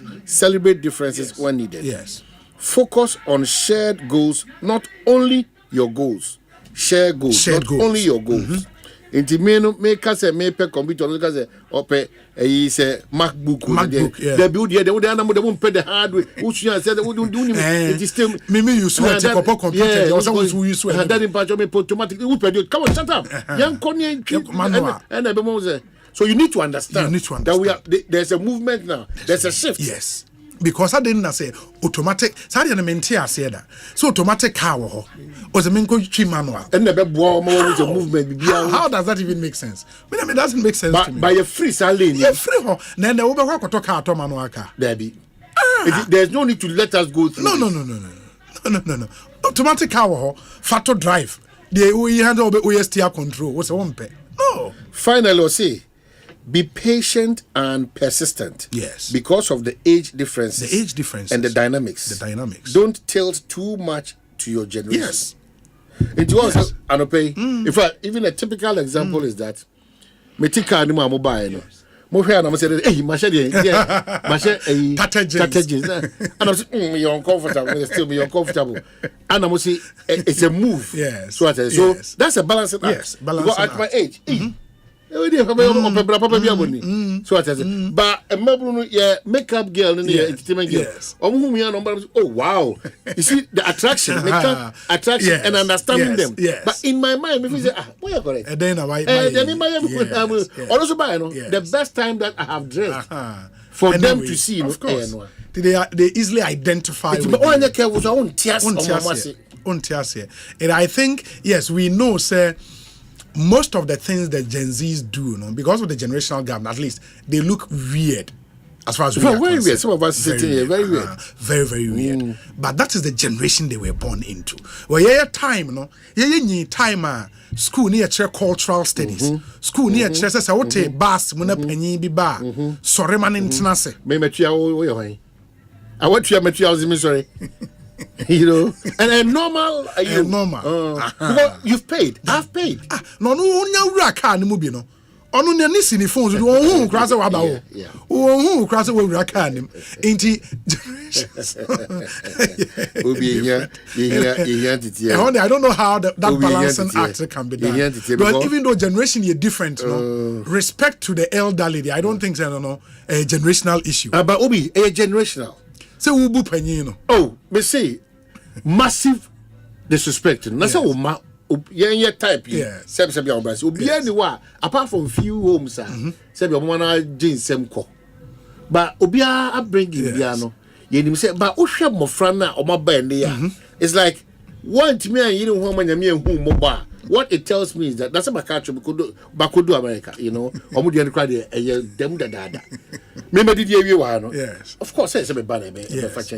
When needed. Yes. Focus on shared goals, not only your goals. Share goals, only your goals. Inti make us a computer because is a MacBook. They build here, they won't pay the hardware. Which you said they wouldn't do it. Is still maybe you swear take up a computer. There was someone who you swear. That in part of me automatically. Come on, shut up. Young Connie and so you need to understand. That there's a movement now. There's a shift. Yes. Because I didn't say automatic. So I didn't maintain I said that. So automatic car was a manual. And the movement. How does that even make sense? It doesn't make sense to me. By a free salary. Yeah, free. Then the over talk car to manual car. Debbie. There's no need to let us go through. No. Automatic car, factor drive. The we handle OSTR control. What's a one pay? No. Finally, say, be patient and persistent. Yes. Because of the age differences. And the dynamics. Don't tilt too much to your generation. Yes. It was in fact, even a typical example is that Metika ni mobile. And I'm saying, hey, my and I'm saying, you're uncomfortable, still be uncomfortable. And I'm saying, it's a move. Yes. So that's a balancing act. Yes, balancing act. At my age, so I said, but a makeup girl and entertainment girl. Oh wow! You see the attraction, attraction, and understanding them. Yes. But in my mind, if you say, we are correct. The best time that I have dressed for them to see, of course, they easily identify. And I think yes, we know, sir. Most of the things that Gen Zs do, because of the generational gap, at least they look weird. As far as we are very weird. Some of us sitting here, very weird. Very, very weird. But that is the generation they were born into. Well, time, school near cultural studies. School near says, I would take bus, penny be bar. Sorry, man, in Tenase. I want to have materials, sorry. And normal. Because you've paid. I've paid. No, can't move, you know. On the Nissini phones, who cross a wabao. Who cross a wabao. Ain't he? I don't know how that balancing act can be done. But even though generation is different, respect to the elderly, I don't think it's a generational issue. But Obi, a generational. So Ubu Penino. Oh, but say massive disrespect. That's how yeah type. Apart from few homes, but Obia upbringing piano. You say, but Usha Mofrana or my band it's like one to me and you don't want me and whom mobile. What it tells me is that that's a country Bakudu America, Omudian cry them the dada. Remember did you yes. Of course, it's a bad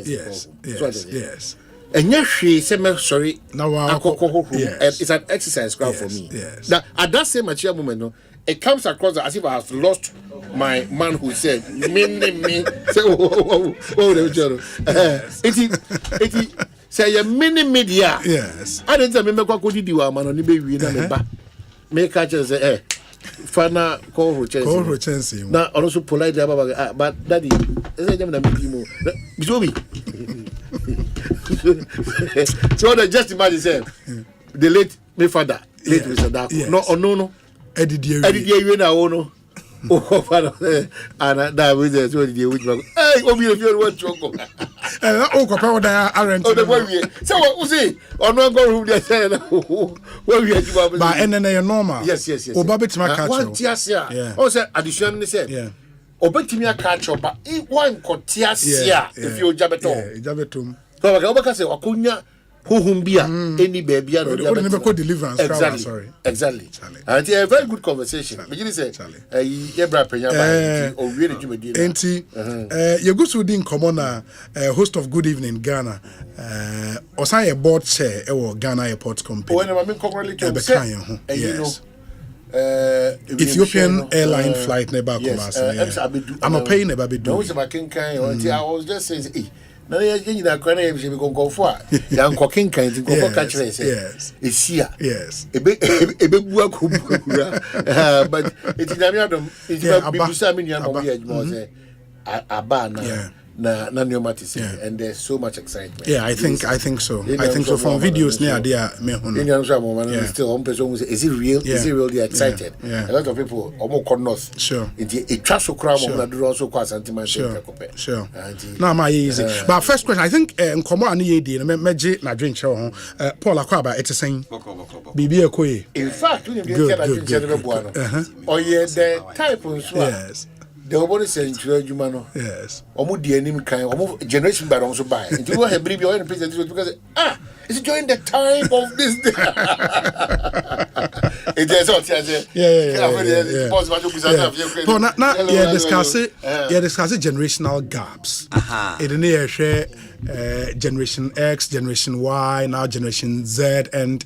yes. And yes, she said, sorry, now it's an exercise ground for me. Yes. Now, at that same mature moment, it comes across as if I have lost my man who said, me, say a mini media. Yes. I didn't remember what could you man on the baby make catches Fana call who chance. Now also polite but daddy is a so just imagine say the late my father late Mr. Dako no Editorial no oh father and that with the so the which hey obi if you want to go oh compare with aren't oh the boy so what say on no go room there say where we are but and normal yes obabetima catch one tiasia oh say addition ni say obetimi catch but one kotiasia if you jabetom so obaka say wakunya Humbia, any baby, deliverance. Exactly. And a very good conversation. Begin to say, Yebra Penya, or really Jimmy. You go to the common host of Good Evening Ghana. Osei a board chair or Ghana Airport Company. When I'm congratulating yes. Ethiopian airline flight never comes. I'm not paying never be doing. I was just saying, na you na kwana e be gongo fo a ya nkoken kan ti gongo ka kire se esia ebe bu akubura but it is na me adom it be bisa me nua no we adwuma se aba na neomati say and there's so much excitement. I think so. I think so from videos near there me hono. Still one person say is it real? Is it really excited? A lot of people almost north. Sure. It trust so crowd mo na do also kwa sentiment Sure. Now my easy. But first question I think nkomo ani ye di meje na drink show ho Paul Akwaba it is saying Bibi Ekoye. In fact when you get na drink show bo ano. Oh yeah the type of yes. The nobody saying to you, yes. Omo di anim kan, omo generation by also buy. And you have believe your president because it's during the time of this. It is not. Yeah. But now you're discussing generational gaps. It near share Generation X, Generation Y, now Generation Z, and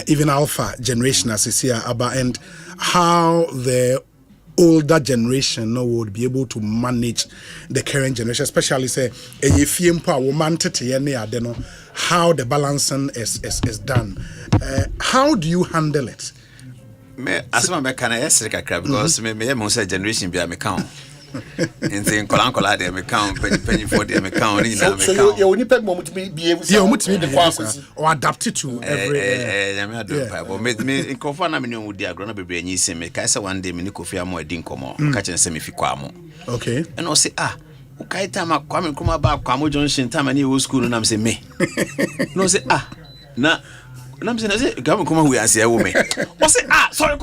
even Alpha generation as you see about, and how the older generation would be able to manage the current generation, especially say if you woman how the balancing is done. How do you handle it? Me asema me kana yesre kakra because me say generation bia me count. In kola de me count penny for de me count ni na me count. So you only peg moment be able to or adapt it to every me do but me in kofa na me no di agro na bebre anyi se me kai say one day me ni kofi amo edi nkomo ka chen say me fi kwa amo. Okay. And I say ukai time Kwame Nkrumah ba Kwamo Junction time ani wo school no am say me. No say na I'm saying, come we are saying, woman. Sorry,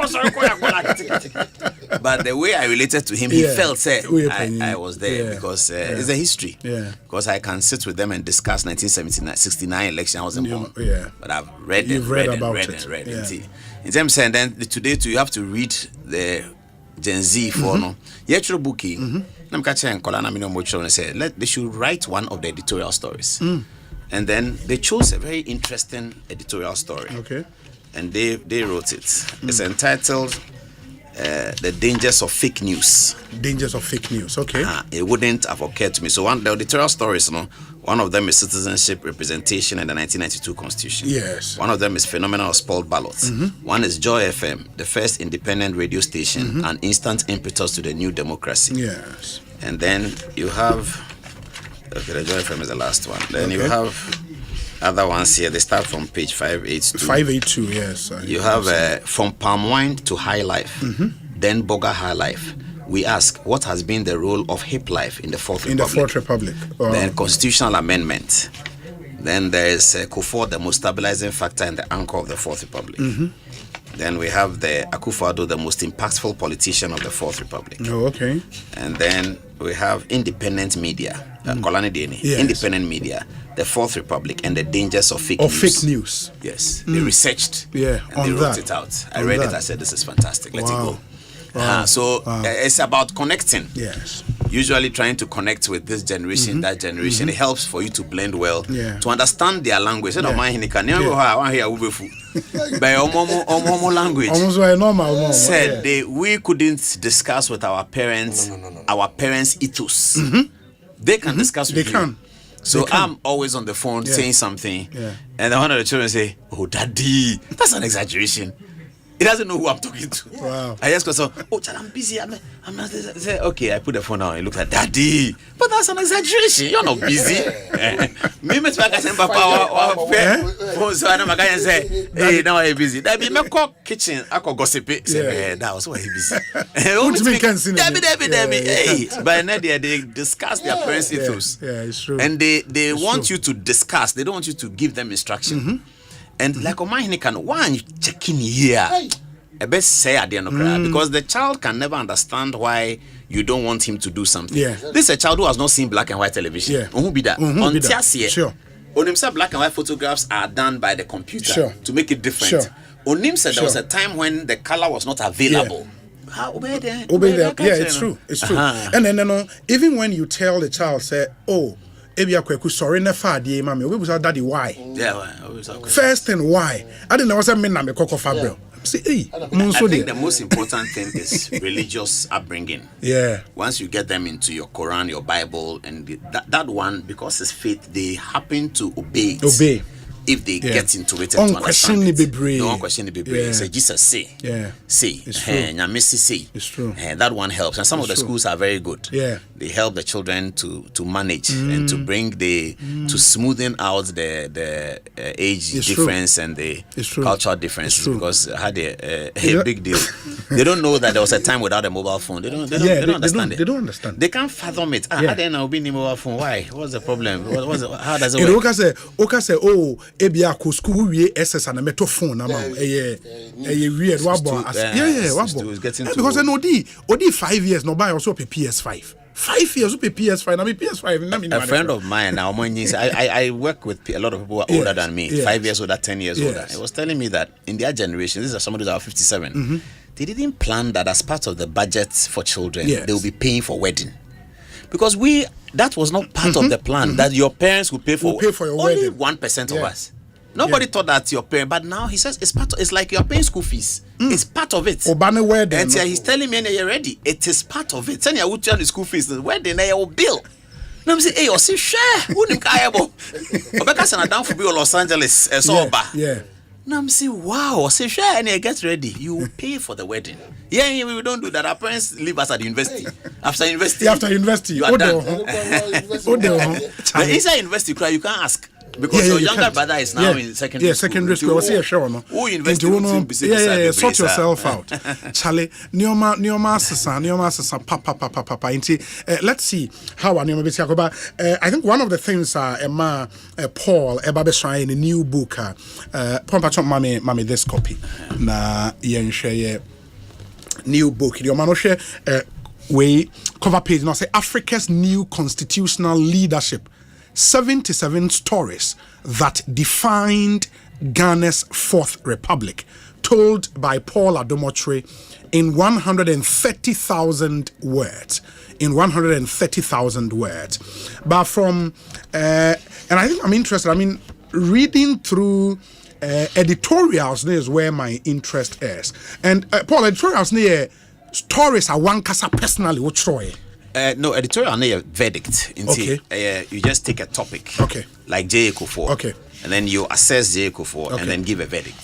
but the way I related to him, he felt I was there because it's a history. Yeah. Because I can sit with them and discuss 1969 election. I wasn't born. Yeah. But I've read it. In terms of then today too, you have to read the Gen Z for no. Yet bookie. I'm catching Kolana Mino Mocho and say they should write one of the editorial stories. And then they chose a very interesting editorial story. Okay. And they wrote it. It's entitled The Dangers of Fake News. Dangers of Fake News, okay. It wouldn't have occurred to me. So the editorial stories, one of them is citizenship representation in the 1992 Constitution. Yes. One of them is phenomenon of spoiled ballots. One is Joy FM, the first independent radio station, and instant impetus to the new democracy. Yes. And then you have... Okay, the Joy FM is the last one. Then you have other ones here. They start from page 582. 582, yes. You have From Palm Wine to High Life, then Boga High Life. We ask, what has been the role of hip life in the Fourth Republic? In the Fourth Republic. Then Constitutional Amendment. Then there is Kufuor, the most stabilizing factor and the anchor of the Fourth Republic. Then we have the Akufo-Addo, the most impactful politician of the Fourth Republic. Oh, okay. And then we have independent media. Independent media, the Fourth Republic, and the dangers of fake news. Fake news. Yes, they researched. Yeah, and they wrote it out. I read it. I said, "This is fantastic. Let it go." It's about connecting. Yes. Usually trying to connect with this generation, that generation. It helps for you to blend well, to understand their language. I don't mind language. Said we couldn't discuss with our parents, our parents' ethos. They can discuss with you. So I'm always on the phone saying something, and one of the children say, "Oh, daddy, that's an exaggeration." He doesn't know who I'm talking to. Wow. I just go, Chad, I'm busy. I'm not. Say, okay, I put the phone down. He looks at daddy, but that's an exaggeration. You're not busy. Me, Miss Asempa, so I know my guy and say, hey, now I'm busy. That be my cook kitchen. I could gossip it. Say, that was why he busy. Hey, but now they discuss their parents' ethos. Yeah, it's true. And they want you to discuss. They don't want you to give them instruction. And like Omahini can one check in here. I best say at the end of because the child can never understand why you don't want him to do something. Yeah. This is a child who has not seen black and white television. Yeah. Who be that? Sure. On himself, black and white photographs are done by the computer to make it different. Sure. On himself, there was a time when the color was not available. Obey them. Yeah, it's true. It's true. And then even when you tell the child, say, oh, sorry, daddy, why? First thing, why? I didn't know what's a minute cocoa fabric. I think the most important thing is religious upbringing. Yeah. Once you get them into your Quran, your Bible, and that one, because it's faith, they happen to obey it. Obey. If they get into it and to understand it. Don't question the Bible. Say Jesus say. Yeah. Say. It's true. Say. It's true. And that one helps. And some of the schools are very good. Yeah. They help the children to manage and to bring to smoothen out the age difference and the cultural differences because it had a big deal. They don't know that there was a time without a mobile phone. They don't understand it. They don't understand. They can't fathom it. How then I'll be in a mobile phone? Why? What's the problem? How does it work? Oka say, oh, ebia ko school we SS and meto phone na ma weird wabo because I know odi 5 years no buy also PS5 5 years, we pay PS5. I mean PS5. A friend of mine now, I work with a lot of people who are older than me, 5 years older, 10 years older. He was telling me that in their generation, these are somebody who's 57. They didn't plan that as part of the budget for children, they will be paying for wedding. Because that was not part of the plan, that your parents will pay for your only wedding. 1% of us. Nobody thought that your parent, but now he says it's like you're paying school fees. It's part of it. And he's telling me, you're ready. It is part of it. Send your the school fees, the wedding, they will bill. No, I'm saying, hey, you see, share. Who didn't care about? Because I'm down for Los Angeles, yeah. No, I'm saying, wow, say share and get ready. You will pay for the wedding. Yeah, we don't do that. Our parents leave us at the university. After university, you are done. But inside university, you can't ask. Because your younger brother is now in secondary school. Secondary school. What's your show, no? Who invested sort yourself out. Charlie, Nioma Sasa, Papa. Let's see how Nioma Bisiakoba. I think one of the things Emma Paul Ebabesha in a new book, Pompachon Mami this copy. Na Yenshare new book. Yomanoshe we cover page now say Africa's new constitutional leadership. 77 stories that defined Ghana's Fourth Republic, told by Paul Adomotri in 130,000 words. But from, and I think I'm interested, reading through editorials is where my interest is. And Paul, editorials near stories are one casa personally, what Troy? No, editorial need a verdict. You just take a topic, like J. Kufuor, and then you assess J. Kufuor, and then give a verdict.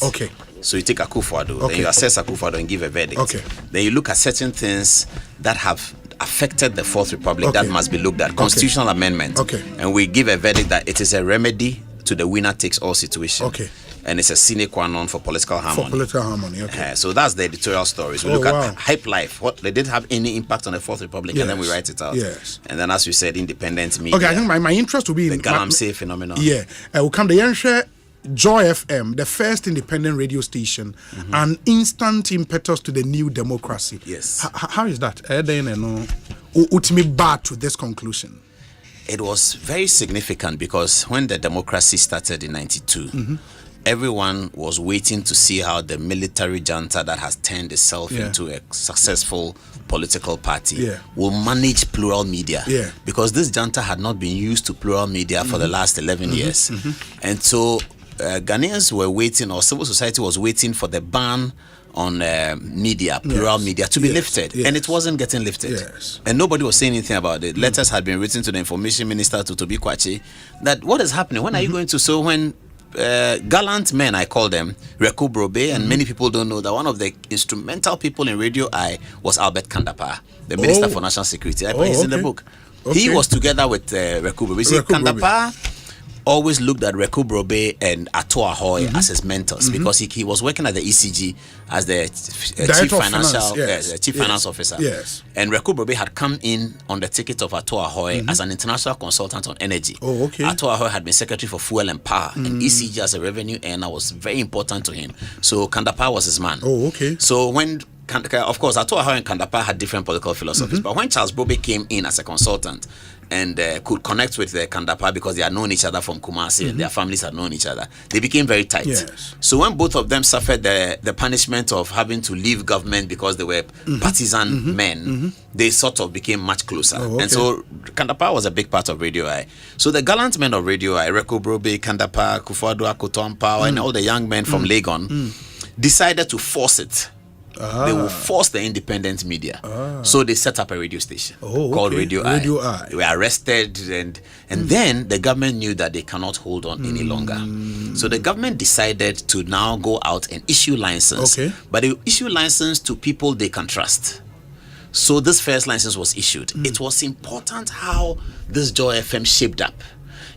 So you take a Kufuor, then you assess a Kufuor and give a verdict. Then you look at certain things that have affected the Fourth Republic that must be looked at, constitutional amendment, and we give a verdict that it is a remedy to the winner takes all situation. And it's a sine qua non for political harmony. So that's the editorial stories. We look at Hype Life, what they didn't have any impact on the Fourth Republic, and then we write it out. And then, as you said, independent media. I think my interest will be in the galamsey phenomenon. We'll come the Yanshe Joy FM, the first independent radio station, an instant impetus to the new democracy. How is that? Ultimately back to this conclusion. It was very significant because when the democracy started in 92, everyone was waiting to see how the military junta that has turned itself into a successful political party will manage plural media. Because this junta had not been used to plural media for the last 11 years. And so Ghanaians were waiting, or civil society was waiting for the ban on media, plural media, to be lifted. And it wasn't getting lifted. And nobody was saying anything about it. Letters had been written to the information minister, to Tobi Kwachi, that what is happening? When are you going to? So when gallant men, I call them, Reku Brobe, and many people don't know that one of the instrumental people in Radio I was Albert Kandapa, the Minister for National Security. He's in the book. He was together with Reku Brobe. See, Kandapa always looked at Reku Brobe and Ato Ahoy as his mentors because he was working at the ECG as the chief finance officer. And Reku Brobe had come in on the ticket of Ato Ahoy as an international consultant on energy. Ato Ahoy had been secretary for fuel and power, and ECG as a revenue earner was very important to him. So Kandapa was his man. So when of course, Ato Ahoy and Kandapa had different political philosophies, but when Charles Brobe came in as a consultant and could connect with Kandapa because they had known each other from Kumasi and their families had known each other, they became very tight. So when both of them suffered the punishment of having to leave government because they were partisan men, they sort of became much closer. And so Kandapa was a big part of Radio I. So the gallant men of Radio I, Reku Brobe, Kandapa, Kufuor, Akoto and all the young men from Legon decided to force it. They will force the independent media. So they set up a radio station called Radio I. They were arrested and then the government knew that they cannot hold on any longer. So the government decided to now go out and issue license. But they issue license to people they can trust. So this first license was issued. It was important how this Joy FM shaped up.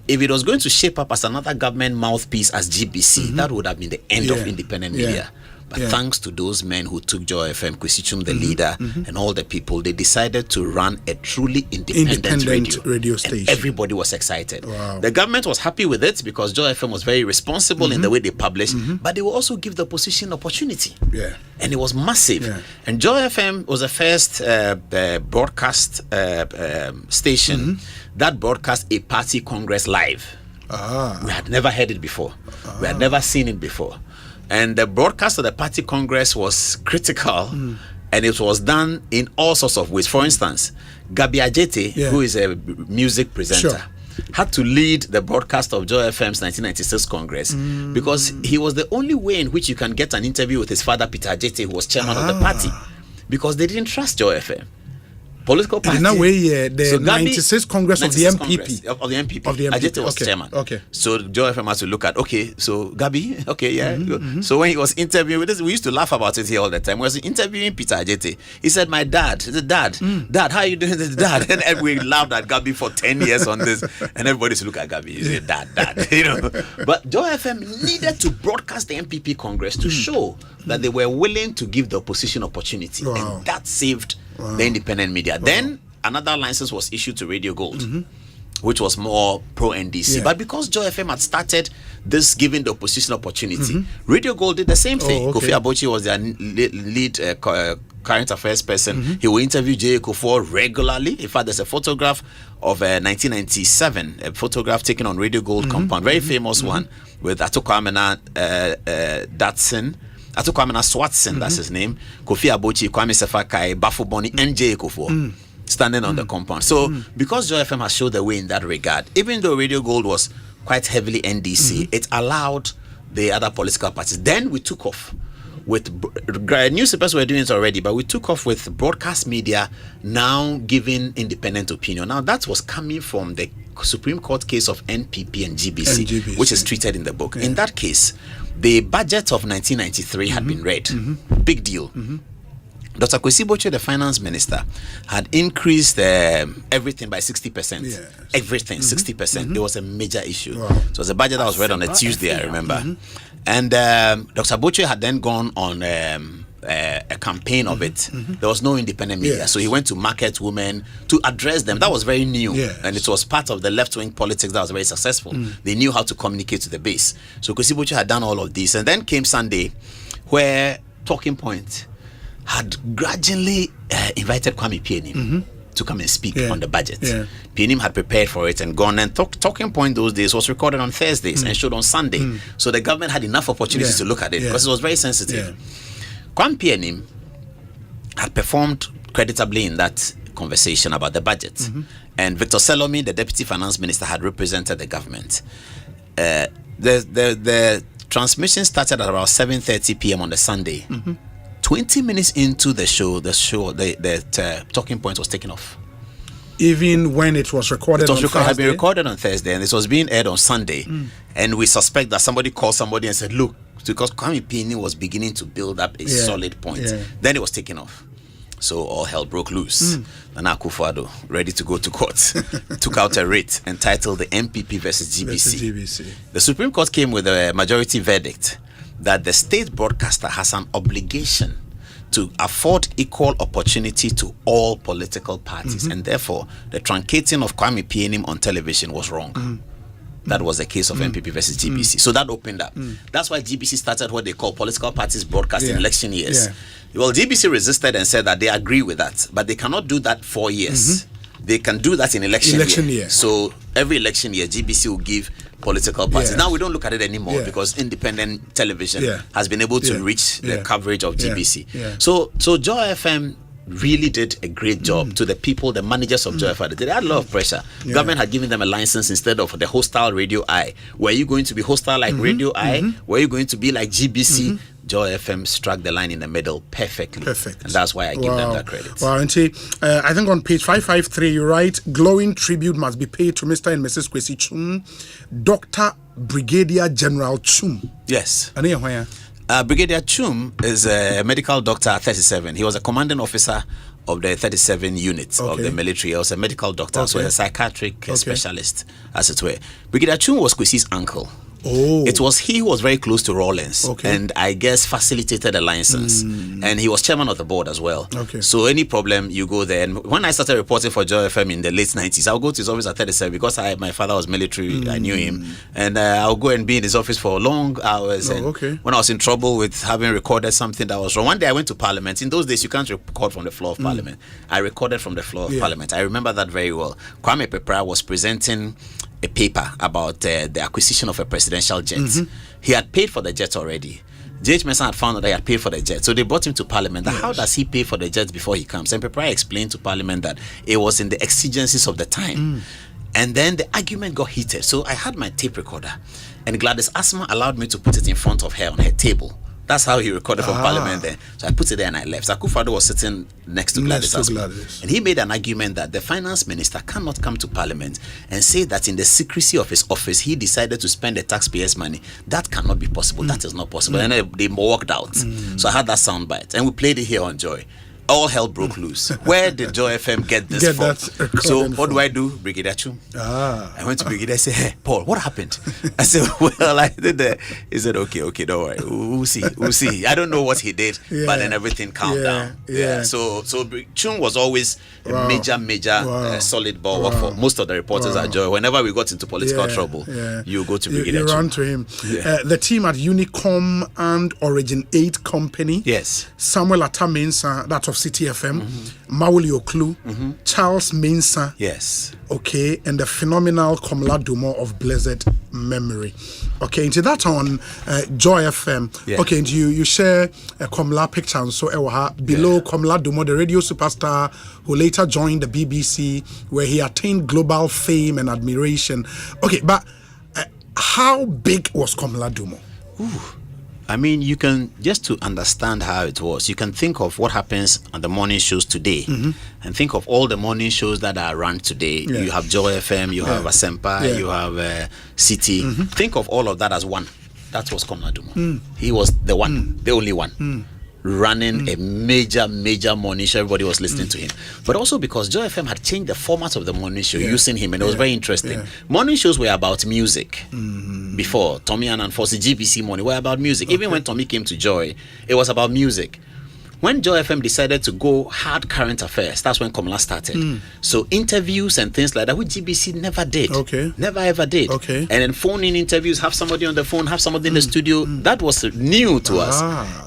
If it was going to shape up as another government mouthpiece as GBC, that would have been the end of independent media. But thanks to those men who took Joy FM, Kwesi Chum, the leader, and all the people, they decided to run a truly independent radio station. And everybody was excited. Wow. The government was happy with it because Joy FM was very responsible in the way they published, but they will also give the opposition opportunity. Yeah. And it was massive. Yeah. And Joy FM was the first broadcast station that broadcast a party congress live. We had never heard it before. We had never seen it before. And the broadcast of the party congress was critical, and it was done in all sorts of ways. For instance, Gabi Ajete, who is a music presenter, had to lead the broadcast of Joy FM's 1996 Congress because he was the only way in which you can get an interview with his father, Peter Ajete, who was chairman of the party, because they didn't trust Joy FM. Political party. In a way, the 96th Congress of the MPP. Of the MPP. Ajete was chairman. Okay. So Joy FM has to look at, so Gabi, So when he was interviewing with this, we used to laugh about it here all the time. When he was interviewing Peter Ajete, he said, my dad. He said, Dad, how are you doing this, Dad? And we laughed at Gabi for 10 years on this. And everybody used to look at Gabi. He said, Dad. But Joy FM needed to broadcast the MPP Congress to show that they were willing to give the opposition opportunity. Wow. And that saved the independent media. Then another license was issued to Radio Gold, which was more pro-NDC. But because Joy FM had started this giving the opposition opportunity, Radio Gold did the same thing. Kofi Abochi was their lead current affairs person. He will interview J. Kufuor regularly. In fact, there's a photograph of 1997, a photograph taken on Radio Gold compound, very famous one, with Atokwamena Datsun. Atokwamena Swatson, that's his name. Kofi Abochi, Kwame Sefakai, Bafuboni, and J. Kufuor standing on the compound. So, because Joy FM has showed the way in that regard, even though Radio Gold was quite heavily NDC, it allowed the other political parties. Then we took off with newspapers were doing it already, but we took off with broadcast media now giving independent opinion. Now that was coming from the Supreme Court case of NPP and GBC, which is treated in the book. In that case, the budget of 1993 had been read. Big deal. Dr. Kwesi Boche, the finance minister, had increased everythth by 60%. Yes. Everything, 60%. It was a major issue. Wow. So it was a budget that was read on a Tuesday, I remember. And Dr. Boche had then gone on a campaign of it. There was no independent media. So he went to market women to address them. That was very new. And it was part of the left-wing politics that was very successful. They knew how to communicate to the base. So Kwesi Boche had done all of this. And then came Sunday, where Talking Point had gradually invited Kwame Pienim to come and speak on the budget. Pienim had prepared for it and gone, and Talking Point those days was recorded on Thursdays and showed on Sunday. So the government had enough opportunities to look at it because it was very sensitive. Kwame Pienim had performed creditably in that conversation about the budget. And Victor Selomi, the deputy finance minister, had represented the government. The transmission started at about 7:30 p.m. on the Sunday. 20 minutes into the show, the Talking Point was taken off. Even when it was recorded on Thursday? It had been recorded on Thursday, and it was being aired on Sunday. And we suspect that somebody called somebody and said, look, because Kwame Pienim was beginning to build up a solid point. Then it was taken off. So all hell broke loose. Nana Akufo-Addo, ready to go to court, took out a writ entitled the MPP versus GBC. The Supreme Court came with a majority verdict that the state broadcaster has an obligation to afford equal opportunity to all political parties, and therefore the truncating of Kwame Pienim on television was wrong. That was the case of MPP versus GBC. So that opened up. That's why GBC started what they call political parties broadcasting election years. Well, GBC resisted and said that they agree with that, but they cannot do that 4 years. They can do that in election year. So every election year, GBC will give political parties. Now we don't look at it anymore because independent television has been able to reach the coverage of GBC. So Joy FM really did a great job to the people, the managers of Joy FM. They had a lot of pressure. Government had given them a license instead of the hostile Radio I. Were you going to be hostile like Radio I? Were you going to be like GBC? Joy FM struck the line in the middle perfectly. And that's why I give them that credit. Wow, Auntie, I think on page 553 you write, glowing tribute must be paid to Mr. and Mrs. Kwesi Chum, Dr. Brigadier General Chum. Yes. Where? Brigadier Chum is a medical doctor at 37. He was a commanding officer of the 37 units of the military. He was a medical doctor, so a psychiatric specialist, as it were. Brigadier Chum was Kwesi's uncle. It was he who was very close to Rawlings, and I guess facilitated the license. And he was chairman of the board as well. So any problem, you go there. And when I started reporting for Joy FM in the late 90s, I'll go to his office at 37 because my father was military. I knew him, and I'll go and be in his office for long hours. When I was in trouble with having recorded something that was wrong, one day I went to Parliament. In those days, you can't record from the floor of Parliament. I recorded from the floor of Parliament. I remember that very well. Kwame Pepra was presenting a paper about the acquisition of a presidential jet. He had paid for the jet already. J.H. Mason had found out that he had paid for the jet. So they brought him to Parliament. How does he pay for the jet before he comes? And Pepra explained to Parliament that it was in the exigencies of the time. And then the argument got heated. So I had my tape recorder. And Gladys Asma allowed me to put it in front of her on her table. That's how he recorded from Parliament there. So I put it there and I left. Akufo-Addo was sitting next to Gladys Asma. And he made an argument that the finance minister cannot come to Parliament and say that in the secrecy of his office, he decided to spend the taxpayers' money. That cannot be possible. That is not possible. And they walked out. So I had that soundbite. And we played it here on Joy. All hell broke loose. Where did Joy FM get this from? So what do I do? Brigadier Chum. I went to Brigadier. I said, hey, Paul, what happened? I said, well, I did that. He said, okay, don't worry. We'll see. I don't know what he did, but then everything calmed down. So Chum was always a major solid bulwark for most of the reporters at Joy. Whenever we got into political trouble, you go to Brigadier Chum. You run to him. The team at Unicom and Origin 8 Company. Yes. Samuel Atamensa, that of City FM, Mawuli Oklu, Charles Mensah, and the phenomenal Komla Dumo of blessed memory. Into that on Joy FM. And you share a Komla picture and so below Komla Dumo, the radio superstar who later joined the BBC, where he attained global fame and admiration. But how big was Komla Dumo? I mean, you can, just to understand how it was, you can think of what happens on the morning shows today and think of all the morning shows that are run today. You have Joy FM, you have Asempa, you have City. Think of all of that as one. That was Komla Dumo. He was the one, the only one. Running a major morning show. Everybody was listening to him. But also because Joy FM had changed the format of the morning show using him, and it was very interesting. Morning shows were about music. Before, Tommy and Fossey, GBC Morning were about music. Even when Tommy came to Joy, it was about music. When Joy FM decided to go hard current affairs, that's when Komla started. So interviews and things like that, which GBC never did. Never ever did. And then phone-in interviews, have somebody on the phone, have somebody in the studio. That was new to us.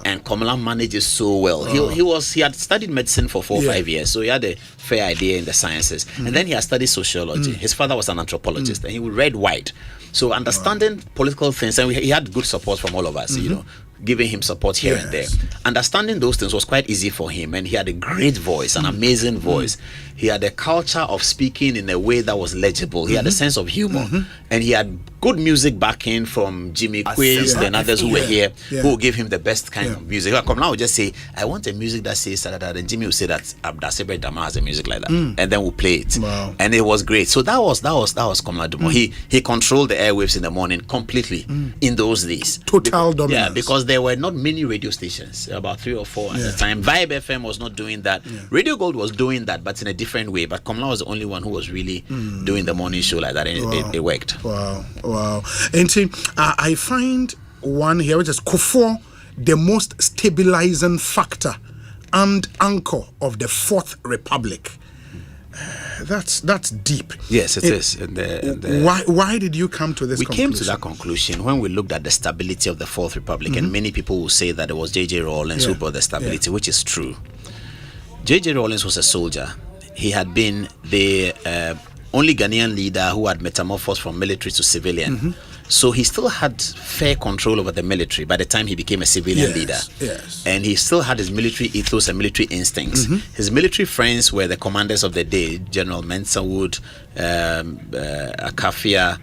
And Komla manages so well. He had studied medicine for 4 or 5 years, so he had a fair idea in the sciences. And then he had studied sociology. His father was an anthropologist, and he read wide. So understanding political things, and he had good support from all of us, you know, giving him support here and there. Understanding those things was quite easy for him, and he had a great voice, an amazing voice. He had a culture of speaking in a way that was legible. He had a sense of humor, and he had good music backing from Jimmy Quist and others who were here, who would give him the best kind of music. Like, Komla would just say, I want a music that says that, and Jimmy would say that Abdasebe Dama has a music like that, and then we'll play it. And it was great. So that was Komla Dumo. He controlled the airwaves in the morning completely in those days. Total dominance. Yeah, because there were not many radio stations, about 3 or 4 at the time. Vibe FM was not doing that. Radio Gold was doing that, but in a different way. But Komla was the only one who was really doing the morning show like that, and it worked. Wow. And I find one here, which is Kufuor, the most stabilizing factor and anchor of the Fourth Republic. That's deep. Yes, it is. Why did you come to this conclusion? We came to that conclusion when we looked at the stability of the Fourth Republic, and many people will say that it was J.J. Rawlings who brought the stability, which is true. J.J. Rawlings was a soldier. He had been the only Ghanaian leader who had metamorphosed from military to civilian. So he still had fair control over the military by the time he became a civilian leader. And he still had his military ethos and military instincts. His military friends were the commanders of the day, General Mensah-Wood, Akafia,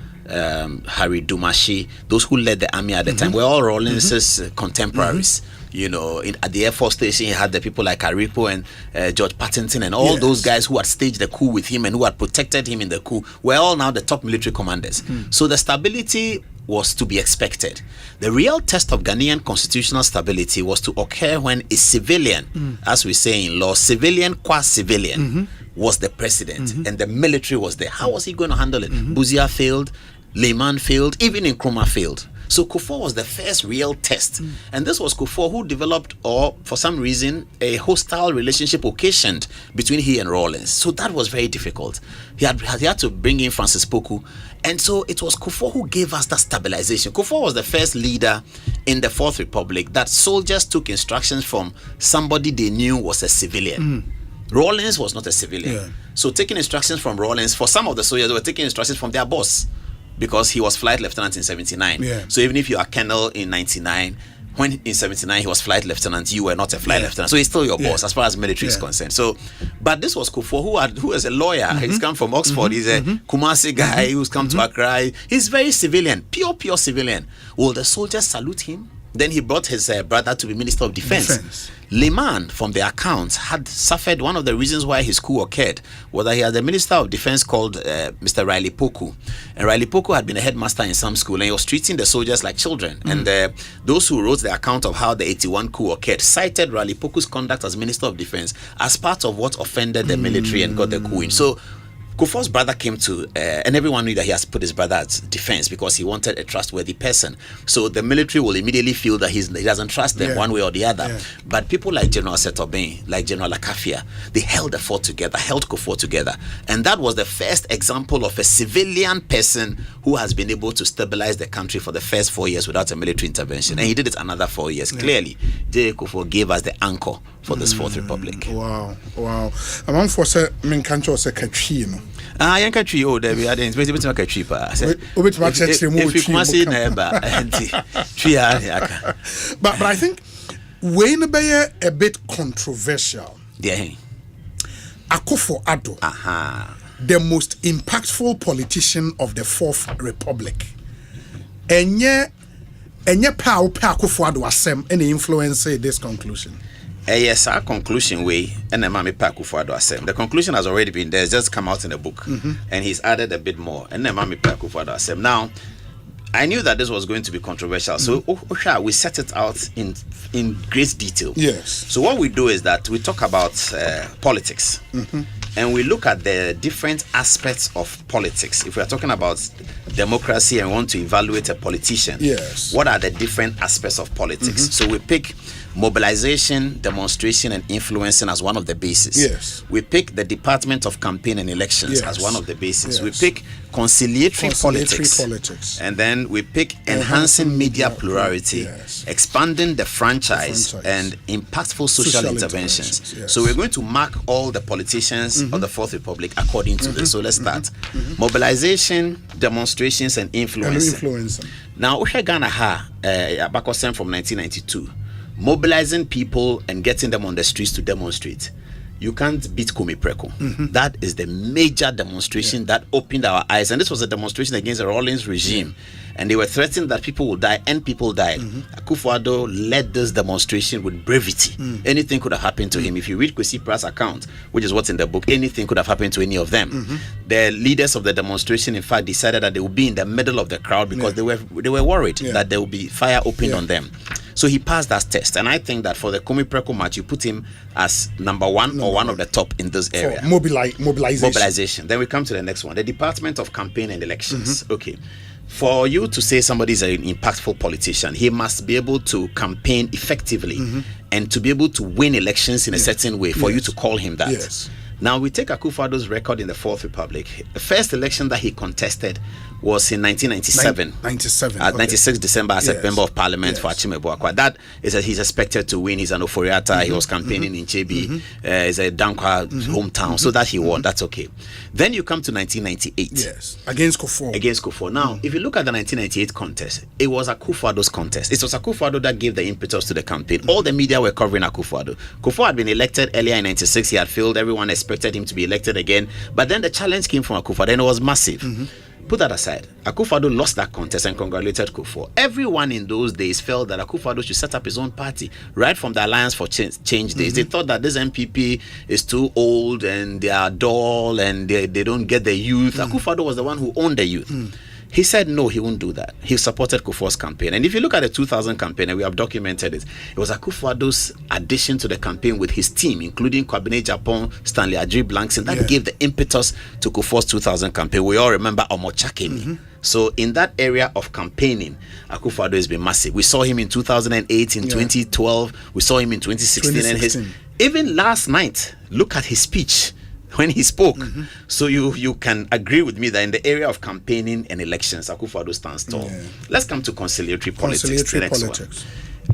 Harry Dumashi, those who led the army at the time were all Rawlings' contemporaries. You know, at the Air Force Station, he had the people like Aripo and George Patterson and all those guys who had staged the coup with him and who had protected him in the coup were all now the top military commanders. So the stability was to be expected. The real test of Ghanaian constitutional stability was to occur when a civilian, as we say in law, civilian qua civilian, was the president and the military was there. How was he going to handle it? Buzia failed. Lehman failed, even Nkrumah failed. So Kufuor was the first real test. And this was Kufuor who developed, or for some reason, a hostile relationship occasioned between he and Rawlings. So that was very difficult. He had to bring in Francis Poku. And so it was Kufuor who gave us that stabilization. Kufuor was the first leader in the Fourth Republic that soldiers took instructions from somebody they knew was a civilian. Rawlings was not a civilian. So taking instructions from Rawlings, for some of the soldiers, they were taking instructions from their boss, because he was flight lieutenant in 79. So even if you are colonel in 99, when in 79 he was flight lieutenant, you were not a flight lieutenant. So he's still your boss as far as military is concerned. So, but this was Kufuor, who is a lawyer. He's come from Oxford. He's a Kumasi guy who's come to Accra. He's very civilian, pure civilian. Will the soldiers salute him? Then he brought his brother to be Minister of Defense. Lehman, from the accounts, had suffered. One of the reasons why his coup occurred was that he had a Minister of Defense called Mr. Riley Poku. And Riley Poku had been a headmaster in some school, and he was treating the soldiers like children. And those who wrote the account of how the 81 coup occurred cited Riley Poku's conduct as Minister of Defense as part of what offended the military and got the coup in. So Kufuor's brother came to, and everyone knew that he has put his brother at defense because he wanted a trustworthy person. So the military will immediately feel that he doesn't trust them one way or the other. But people like General Setobin, like General Akafia, they held the fort together, held Kufuor together. And that was the first example of a civilian person who has been able to stabilize the country for the first 4 years without a military intervention. And he did it another 4 years. Clearly, J. Kufuor gave us the anchor for this Fourth Republic. Wow. Among for say, Minkancho secretary, no. Yanka tree, oh, there we are. It's basically a tree. But I think when a bit controversial. Akufo-Addo, the most impactful politician of the Fourth Republic. Enye pa Akufo-Addo asem any influence this conclusion. Yes, our conclusion way, and Mami Akufo-Addo asem. The conclusion has already been there, it's just come out in the book, and he's added a bit more. And Mami Akufo-Addo asem. Now, I knew that this was going to be controversial, so we set it out in great detail. Yes. So what we do is that we talk about politics, and we look at the different aspects of politics. If we are talking about democracy and want to evaluate a politician, yes, what are the different aspects of politics? So we pick mobilization, demonstration, and influencing as one of the bases. Yes. We pick the Department of Campaign and Elections as one of the bases. Yes. We pick conciliatory politics. And then we pick enhancing media plurality, expanding the franchise, and impactful social interventions. Yes. So we're going to mark all the politicians of the Fourth Republic according to this. So let's start. Mobilization, demonstrations, and influencing. Now, Ghana Bakosem from 1992. Mobilizing people and getting them on the streets to demonstrate. You can't beat Kumi Preko. That is the major demonstration that opened our eyes. And this was a demonstration against the Rawlings regime. And they were threatening that people would die, and people died. Akufo-Addo led this demonstration with brevity. Anything could have happened to him. If you read Kwesi Pratt's account, which is what's in the book, anything could have happened to any of them. The leaders of the demonstration, in fact, decided that they would be in the middle of the crowd because they were worried that there would be fire opened on them. So he passed that test, and I think that for the Kumi Preko match, you put him as number one or one of the top in this area. Mobilization. Then we come to the next one, the Department of Campaign and Elections. Okay. For you to say somebody is an impactful politician, he must be able to campaign effectively and to be able to win elections in a certain way for you to call him that. Yes. Now, we take Akufo-Addo's record in the Fourth Republic. The first election that he contested was in 1997. 96 December as a member of parliament for Achimeboakwa. That is that he's expected to win. He's an Oforiata. He was campaigning in Chebi. It's a Dankwa hometown. So that he won. That's okay. Then you come to 1998. Yes. Against Kufuor. Now, if you look at the 1998 contest, it was Akufo-Addo's contest. It was Akufo-Addo that gave the impetus to the campaign. All the media were covering Akufo-Addo. Kufuor had been elected earlier in 96. He had failed. Everyone expected him to be elected again. But then the challenge came from Akufo-Addo, and it was massive. Put that aside. Akufo-Addo lost that contest and congratulated Kufuor. Everyone in those days felt that Akufo-Addo should set up his own party. Right from the Alliance for Change days, they thought that this MPP is too old and they are dull and they don't get the youth. Akufo-Addo was the one who owned the youth. He said no, he won't do that. He supported Kufuor's campaign. And if you look at the 2000 campaign, and we have documented it, it was Akufo-Addo's addition to the campaign with his team, including Kwabena Japan, Stanley Adjei Blankson, that gave the impetus to Kufuor's 2000 campaign. We all remember Omochakemi. So in that area of campaigning, Akufo-Addo has been massive. We saw him in 2008, in 2012, we saw him in 2016. And even last night, look at his speech when he spoke. So you can agree with me that in the area of campaigning and elections, Akufo-Addo stands tall. Let's come to conciliatory politics. The next one.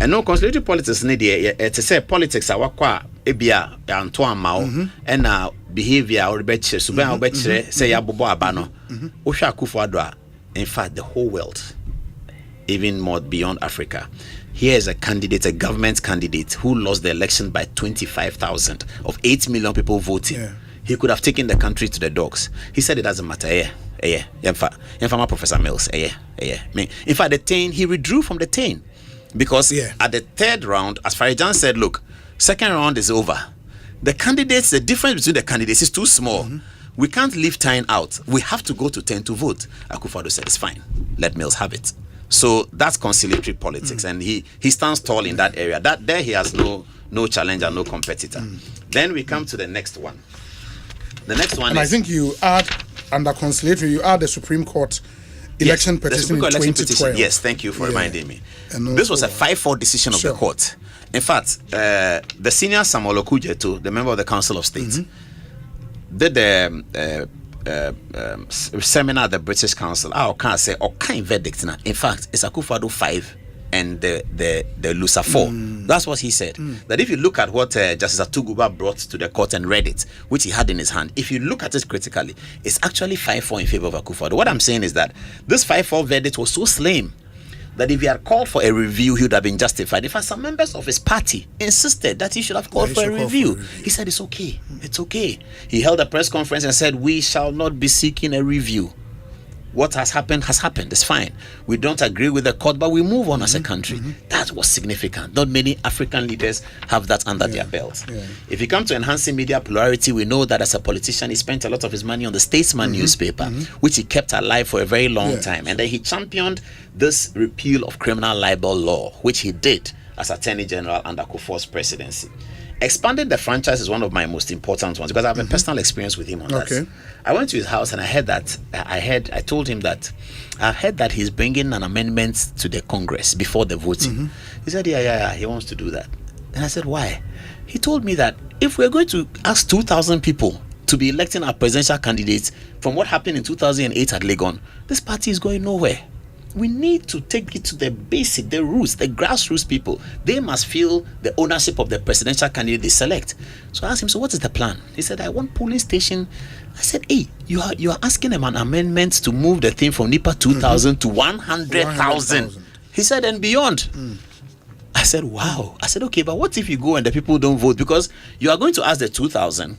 And no, conciliatory politics to say politics are wakwa ebia Antoine Mao and behavior or beche suba beche say yabobo abano. Osha Akufo-Addo, in fact, the whole world, even more beyond Africa. Here is a candidate, a government candidate, who lost the election by 25,000 of 8 million people voting. He could have taken the country to the dogs. He said it doesn't matter. In fact, Professor Mills. In fact, the Tain, he withdrew from the Tain because at the third round, as Farijan said, look, second round is over. The candidates, the difference between the candidates is too small. We can't leave Tain out. We have to go to 10 to vote. Akufo-Addo said, it's fine. Let Mills have it. So that's conciliatory politics, and he stands tall in that area. That there he has no challenger, no competitor. Then we come to the next one. The next one, and I think you add under conciliatory, you add the Supreme Court election petition in 2012. Yes, thank you for reminding me. This was a 5-4 decision of the court. In fact, the senior Samuel Okujeto, the member of the Council of State, did the seminar at the British Council. I can't say kind verdict now. In fact, it's Akufo-Addo 5 and the Lusa 4. That's what he said. That if you look at what Justice Atuguba brought to the court and read it, which he had in his hand, if you look at it critically, it's actually 5-4 in favor of Akufo-Addo. What I'm saying is that this 5-4 verdict was so slim that if he had called for a review, he would have been justified. In fact, some members of his party insisted that he should have called for a review. He said, it's okay. It's okay. He held a press conference and said, we shall not be seeking a review. What has happened has happened. It's fine. We don't agree with the court, but we move on as a country. That was significant. Not many African leaders have that under their belt. If you come to enhancing media plurality, we know that as a politician, he spent a lot of his money on the Statesman newspaper, which he kept alive for a very long time. And then he championed this repeal of criminal libel law, which he did as Attorney General under Kufuor's presidency. Expanding the franchise is one of my most important ones because I have a personal experience with him on that. I went to his house and I told him that I heard that he's bringing an amendment to the Congress before the voting. He said, yeah, he wants to do that. And I said, why? He told me that if we're going to ask 2,000 people to be electing our presidential candidates from what happened in 2008 at Legon, this party is going nowhere. We need to take it to the basic, the roots, the grassroots people. They must feel the ownership of the presidential candidate they select. So I asked him, so what is the plan? He said, I want polling station. I said, hey, you are asking him an amendment to move the thing from NIPA 2,000 to 100,000. He said, and beyond. I said, wow. I said, okay, but what if you go and the people don't vote? Because you are going to ask the 2,000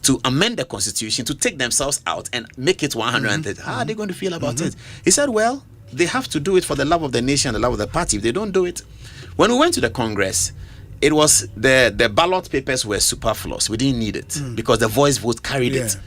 to amend the constitution, to take themselves out and make it 130. How are they going to feel about it? He said, well, they have to do it for the love of the nation, the love of the party. If they don't do it, when we went to the Congress, it was the ballot papers were superfluous. We didn't need it because the voice vote carried it.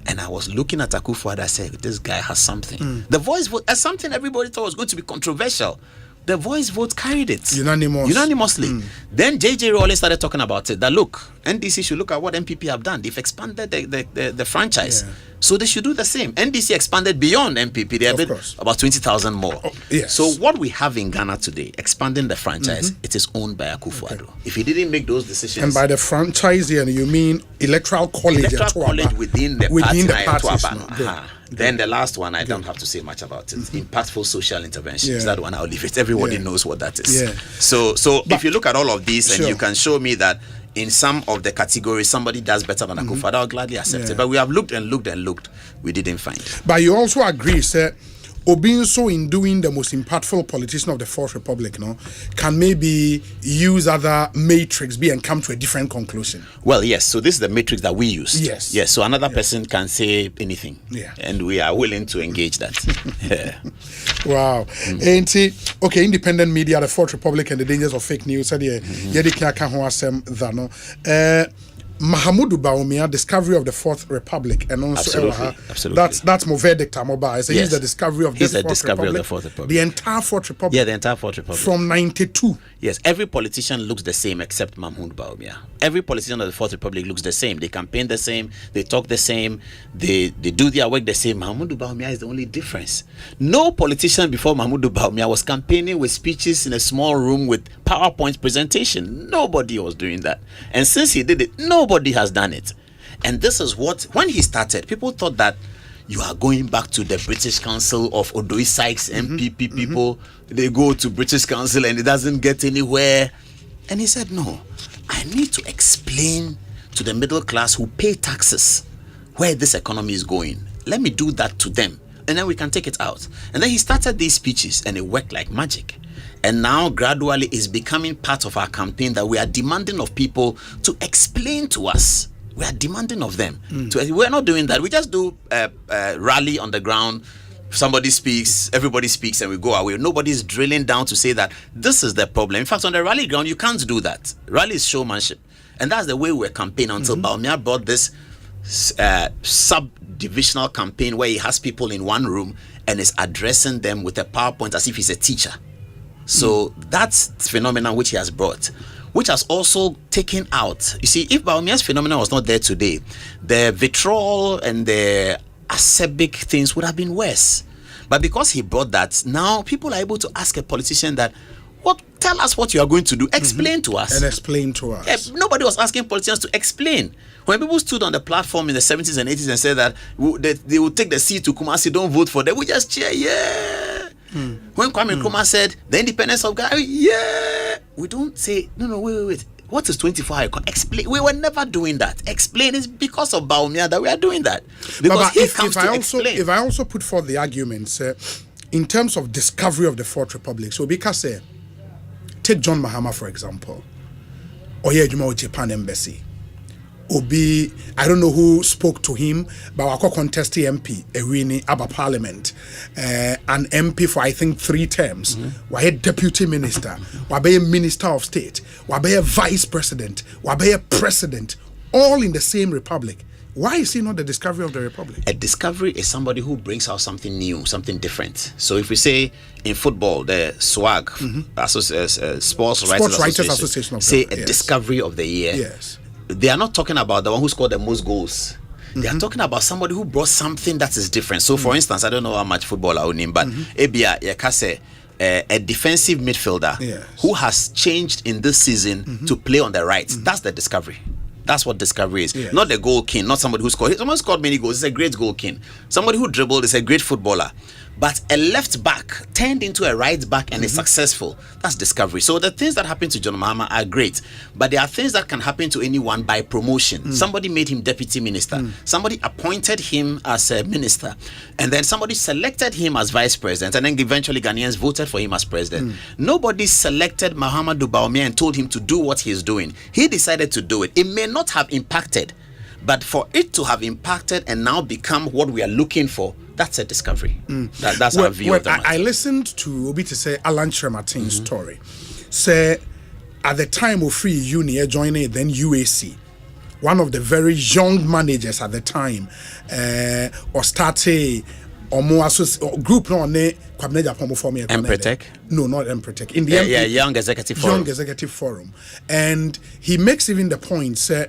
And I was looking at Akufo-Addo. I said, this guy has something. The voice vote as something everybody thought was going to be controversial. The voice vote carried it unanimously. Then JJ Rowley started talking about it. That look, NDC should look at what MPP have done. They've expanded the franchise, so they should do the same. NDC expanded beyond MPP. They have about 20,000 more. So what we have in Ghana today, expanding the franchise, it is owned by Akufo-Addo. If he didn't make those decisions, and by the franchise here, you mean electoral college within the party. Then the last one, I don't have to say much about it. Impactful social interventions. That one, I'll leave it. Everybody knows what that is. So if you look at all of these and you can show me that in some of the categories somebody does better than Akufo-Addo, I'll gladly accept it. But we have looked and looked and looked. We didn't find. But you also agree, sir, Obinso, in doing the most impactful politician of the Fourth Republic, can maybe use other matrix and come to a different conclusion. Well, yes. So this is the matrix that we use. Yes. So another person can say anything. And we are willing to engage that. Wow. Okay, independent media, the Fourth Republic, and the dangers of fake news. Mahamudu Bawumia, discovery of the Fourth Republic, and also absolutely. That's more verdict. So he's the discovery of the Fourth Republic. The entire Fourth Republic. Yeah, the entire Fourth Republic. From 92. Yes, every politician looks the same except Mahamudu Bawumia. Every politician of the Fourth Republic looks the same. They campaign the same. They talk the same. They do their work the same. Mahamudu Bawumia is the only difference. No politician before Mahamudu Bawumia was campaigning with speeches in a small room with PowerPoint presentation. Nobody was doing that. And since he did it, nobody has done it. And this is what, when he started, people thought that you are going back to the British Council of Odoi Sykes, MPP people. They go to British Council and it doesn't get anywhere. And he said, no, I need to explain to the middle class who pay taxes where this economy is going. Let me do that to them. And then we can take it out. And then he started these speeches and it worked like magic. And now gradually it's becoming part of our campaign that we are demanding of people to explain to us. We are demanding of them. We're not doing that. We just do rally on the ground. Somebody speaks, everybody speaks, and we go away. Nobody's drilling down to say that this is the problem. In fact, on the rally ground, you can't do that. Rally is showmanship. And that's the way we're campaigning until Bawumia brought this sub-divisional campaign where he has people in one room and is addressing them with a PowerPoint as if he's a teacher. So that's the phenomenon which he has brought, which has also taken out. You see, if Bawumia's phenomenon was not there today, the vitriol and the acerbic things would have been worse. But because he brought that, now people are able to ask a politician that, tell us what you are going to do. Explain to us. And explain to us. Nobody was asking politicians to explain. When people stood on the platform in the 70s and 80s and said that they would take the seat to Kumasi, don't vote for them, we just cheer, yeah. When Kwame Nkrumah said the independence of Ghana, yeah, we don't say no, wait. What is 24 hours? Explain. We were never doing that. Explain. It's because of Bawumia that we are doing that. Because if I also put forth the arguments in terms of discovery of the Fourth Republic, so because take John Mahama for example, or Japan Embassy. Obi, I don't know who spoke to him, but I contest MP, Ewini, Aba Parliament, an MP for I think 3 terms. Wahe Deputy Minister, Wabe Minister of State, Wabe Vice President, Wabe President, all in the same republic. Why is he not the discovery of the republic? A discovery is somebody who brings out something new, something different. So if we say in football, the SWAG, Sports Writers Association say a discovery of the year. Yes. They are not talking about the one who scored the most goals. They are talking about somebody who brought something that is different. So, for instance, I don't know how much football I own him, but Ebia Yakase, a defensive midfielder who has changed in this season to play on the right. That's the discovery. That's what discovery is. Yes. Not the goal king, not somebody who scored. Someone scored many goals. It's a great goal king. Somebody who dribbled is a great footballer. But a left back turned into a right back and is successful. That's discovery. So the things that happen to John Mahama are great. But there are things that can happen to anyone by promotion. Somebody made him deputy minister. Somebody appointed him as a minister. And then somebody selected him as vice president. And then eventually Ghanaians voted for him as president. Nobody selected Mahamudu Bawumia and told him to do what he's doing. He decided to do it. It may not have impacted. But for it to have impacted and now become what we are looking for, that's a discovery. That's our view of the matter. I listened to Obi to say Alan Shermatin's story. Say at the time of Free Uni joining then UAC, one of the very young managers at the time, or started or more group no ne Kwabena Japan for me. Empretech? No, not Empretech. In the Young Executive Forum. Young Executive Forum, and he makes even the point say.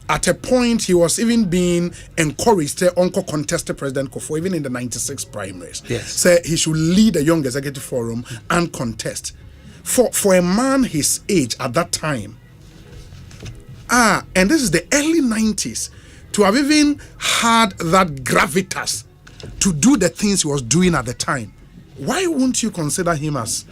At a point, he was even being encouraged to contest President Kofo, even in the 96 primaries. Yes. Say he should lead a Young Executive Forum and contest. For a man his age at that time, and this is the early 90s, to have even had that gravitas to do the things he was doing at the time, why wouldn't you consider him as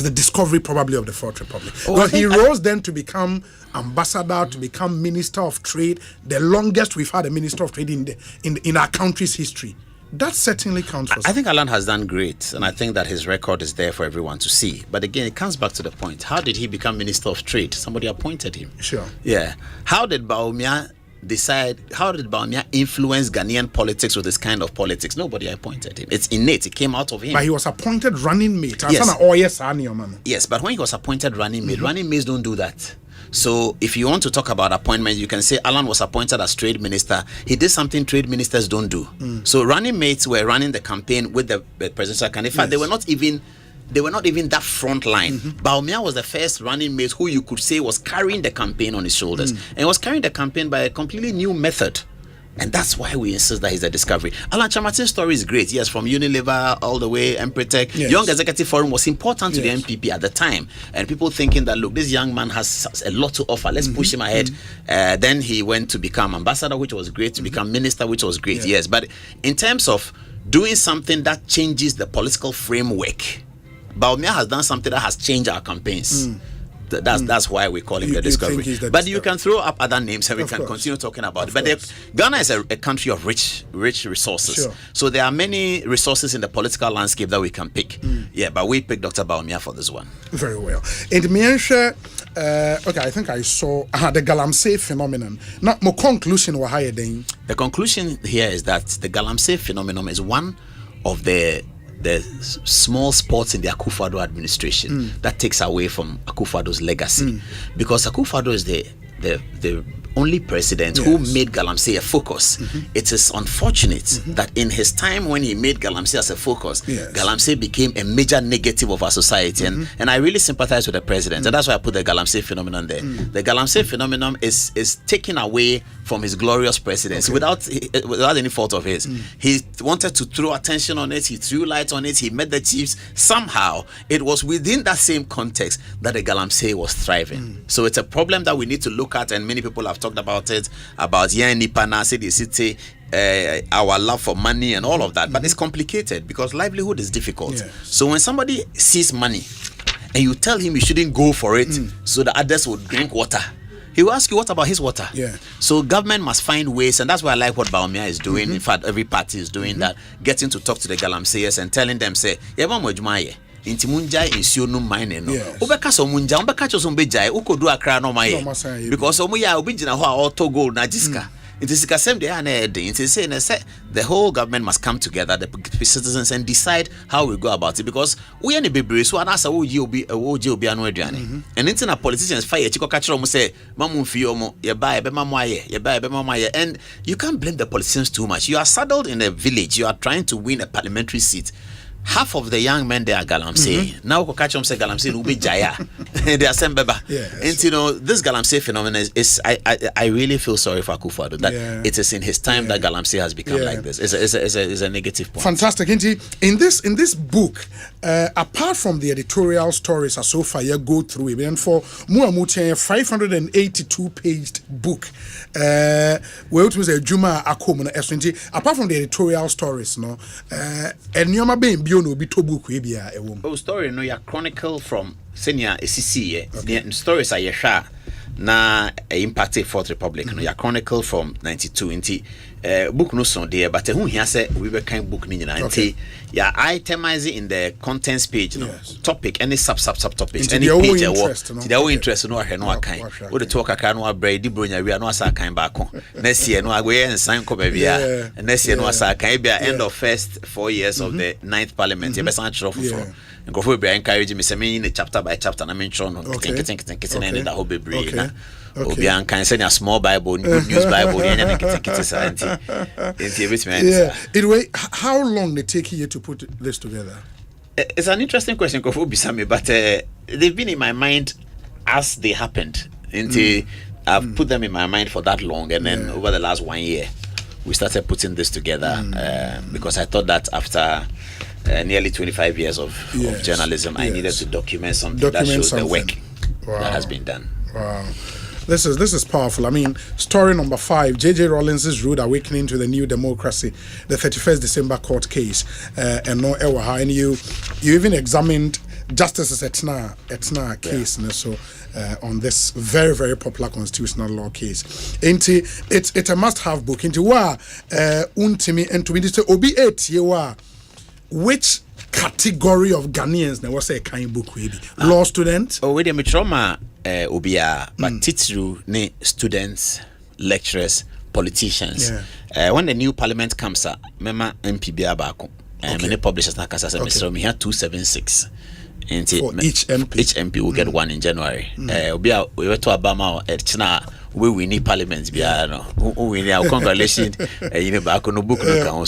the discovery probably of the Fourth Republic? Because he rose then to become ambassador, to become Minister of Trade, the longest we've had a Minister of Trade in our country's history. That certainly counts for something. I think Alan has done great, and I think that his record is there for everyone to see. But again, it comes back to the point. How did he become Minister of Trade? Somebody appointed him. Sure. Yeah. How did Bawumia decide? How did Bawumia influence Ghanaian politics with this kind of politics? Nobody appointed him. It's innate. It came out of him. But he was appointed running mate. Yes, but when he was appointed running mate, running mates don't do that. So if you want to talk about appointments, you can say Alan was appointed as trade minister. He did something trade ministers don't do. So running mates were running the campaign with the presidential candidate. In fact, they were not even that front line. Bawumia was the first running mate who you could say was carrying the campaign on his shoulders. And he was carrying the campaign by a completely new method. And that's why we insist that he's a discovery. Alan Chamatin's story is great. Yes, from Unilever all the way, Empretech. Young Executive Forum was important to the MPP at the time. And people thinking that, look, this young man has a lot to offer. Let's push him ahead. Then he went to become ambassador, which was great, to become minister, which was great. Yes, but in terms of doing something that changes the political framework, Bawumia has done something that has changed our campaigns. That's why we call him the discovery. But you can throw up other names and we can continue talking about it. But Ghana is a country of rich resources. So there are many resources in the political landscape that we can pick. But we picked Dr. Bawumia for this one. Very well. And okay, I think I saw the galamsey phenomenon. Now, my conclusion was higher than. The conclusion here is that the galamsey phenomenon is one of the small spots in the Akufo-Addo administration that takes away from Akufo-Addo's legacy, because Akufo-Addo is the only president who made galamsey a focus. It is unfortunate that in his time when he made galamsey as a focus, galamsey became a major negative of our society. And I really sympathize with the president, and that's why I put the galamsey phenomenon there. The galamsey phenomenon is taken away from his glorious presidency without any fault of his. He wanted to throw attention on it, he threw light on it, he met the chiefs. Somehow it was within that same context that the galamsey was thriving. So it's a problem that we need to look at, and many people have talked about it, about Nipana, the city, our love for money and all of that. But it's complicated because livelihood is difficult. So when somebody sees money and you tell him you shouldn't go for it so the others will drink water, he will ask you, what about his water? So government must find ways, and that's why I like what Bawumia is doing. In fact, every party is doing that, getting to talk to the galamseyers and telling them, say, inti munjai insuo no mine no obeka so munja obeka cho so mbejai ukodu akra no maye because omu ya obi gina ho a auto gold na jiska it is the same day and it is saying the whole government must come together, the citizens, and decide how we go about it, because we are the so and asa oji obi anu aduane and into na politicians fire chiko ka kire say mamu fi omo ye ba be mamu and you can't blame the politicians too much. You are saddled in a village, you are trying to win a parliamentary seat. Half of the young men there are galamsey. Now ko catch them say galamsey will be jaya. They are same beba. And this galamsey phenomenon is I really feel sorry for Akufo-Addo that it is in his time that galamsey has become like this. It's a negative point. Fantastic. In this book, apart from the editorial stories as so far you go through it, and for Muamuche 582 paged book, where it was a Juma Akomo S20, apart from the editorial stories, no, and you be no be to book we be a story no ya chronicle from senior ACC the stories are yesha na impacted Fourth Republic no ya chronicle from 92 inti book no so there but who here say we be kind book ni nyina inti ya itemize in the contents page no topic any sub topics any page their own interest no ahwe no akan we the talk aka no abra di bronya wi no asa kan ba ko next year no agwe ensan ko ba bia next year no asa kan bia end of first 4 years of the 9th parliament e be san chiro for nkofo be encourage me say me in chapter by chapter na me chiro no keten and that hope be na obian kan say na small bible news bible nya keten santi anyway, how long did it take you to put this together? It's an interesting question, Kofu Bisame, but they've been in my mind as they happened. I've put them in my mind for that long, and then over the last 1 year, we started putting this together because I thought that after nearly 25 years of journalism, I needed to document something that shows the work that has been done. Wow. This is powerful. I mean, story number 5, J.J. Rawlins's Rude Awakening to the New Democracy, the 31st December court case, and no ewa. And you even examined Justice's Etna case, so on this very, very popular constitutional law case. It's a must-have book. Into untimi and to be obi 8 yewa which category of Ghanaians there was a kind book maybe law student we the trauma obia but titru ne students lecturers, politicians. When the new parliament comes up, Mema MP Biabako, many publishers na kasa say Mr. We had 276. For each MP will get one in January. We were to Obama China. We need parliament. We need our congratulations.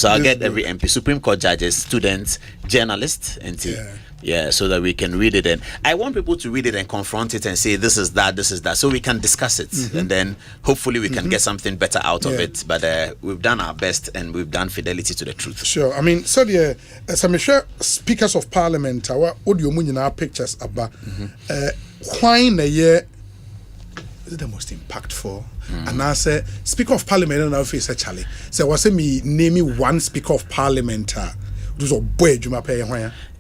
So I'll get every MP, Supreme Court judges, students, journalists, and so that we can read it. And I want people to read it and confront it and say this is that, so we can discuss it, and then hopefully we can get something better out of it. But we've done our best and we've done fidelity to the truth. Sure. I mean, so the some speakers of parliament, our audio munina pictures about why a year. Is the most impactful? And I say, Speaker of Parliament, and I face a Charlie. So, was me naming one Speaker of Parliament? Those are boy, Juma pay.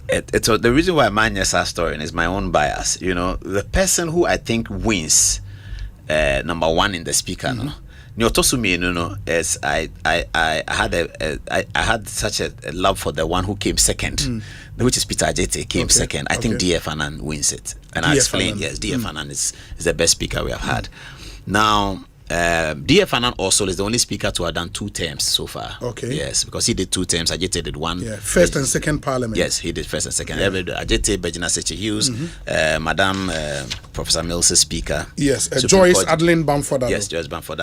It's the reason why mine is a story is my own bias. You know, the person who I think wins, number one in the speaker, is I had such a love for the one who came second, which is Peter Ajete came second. I think D.F. Annan wins it, and I explained D.F. Annan is the best speaker we have had. Now, D.F. Annan also is the only speaker to have done 2 terms so far. Yes, because he did 2 terms. Ajete did 1. First and second parliament. Yes, he did first and second. Ajete, Bejina Seche Hughes, Madam Professor Mills' speaker. Yes, Joyce Adeline Bamford. Yes, Joyce Bamford.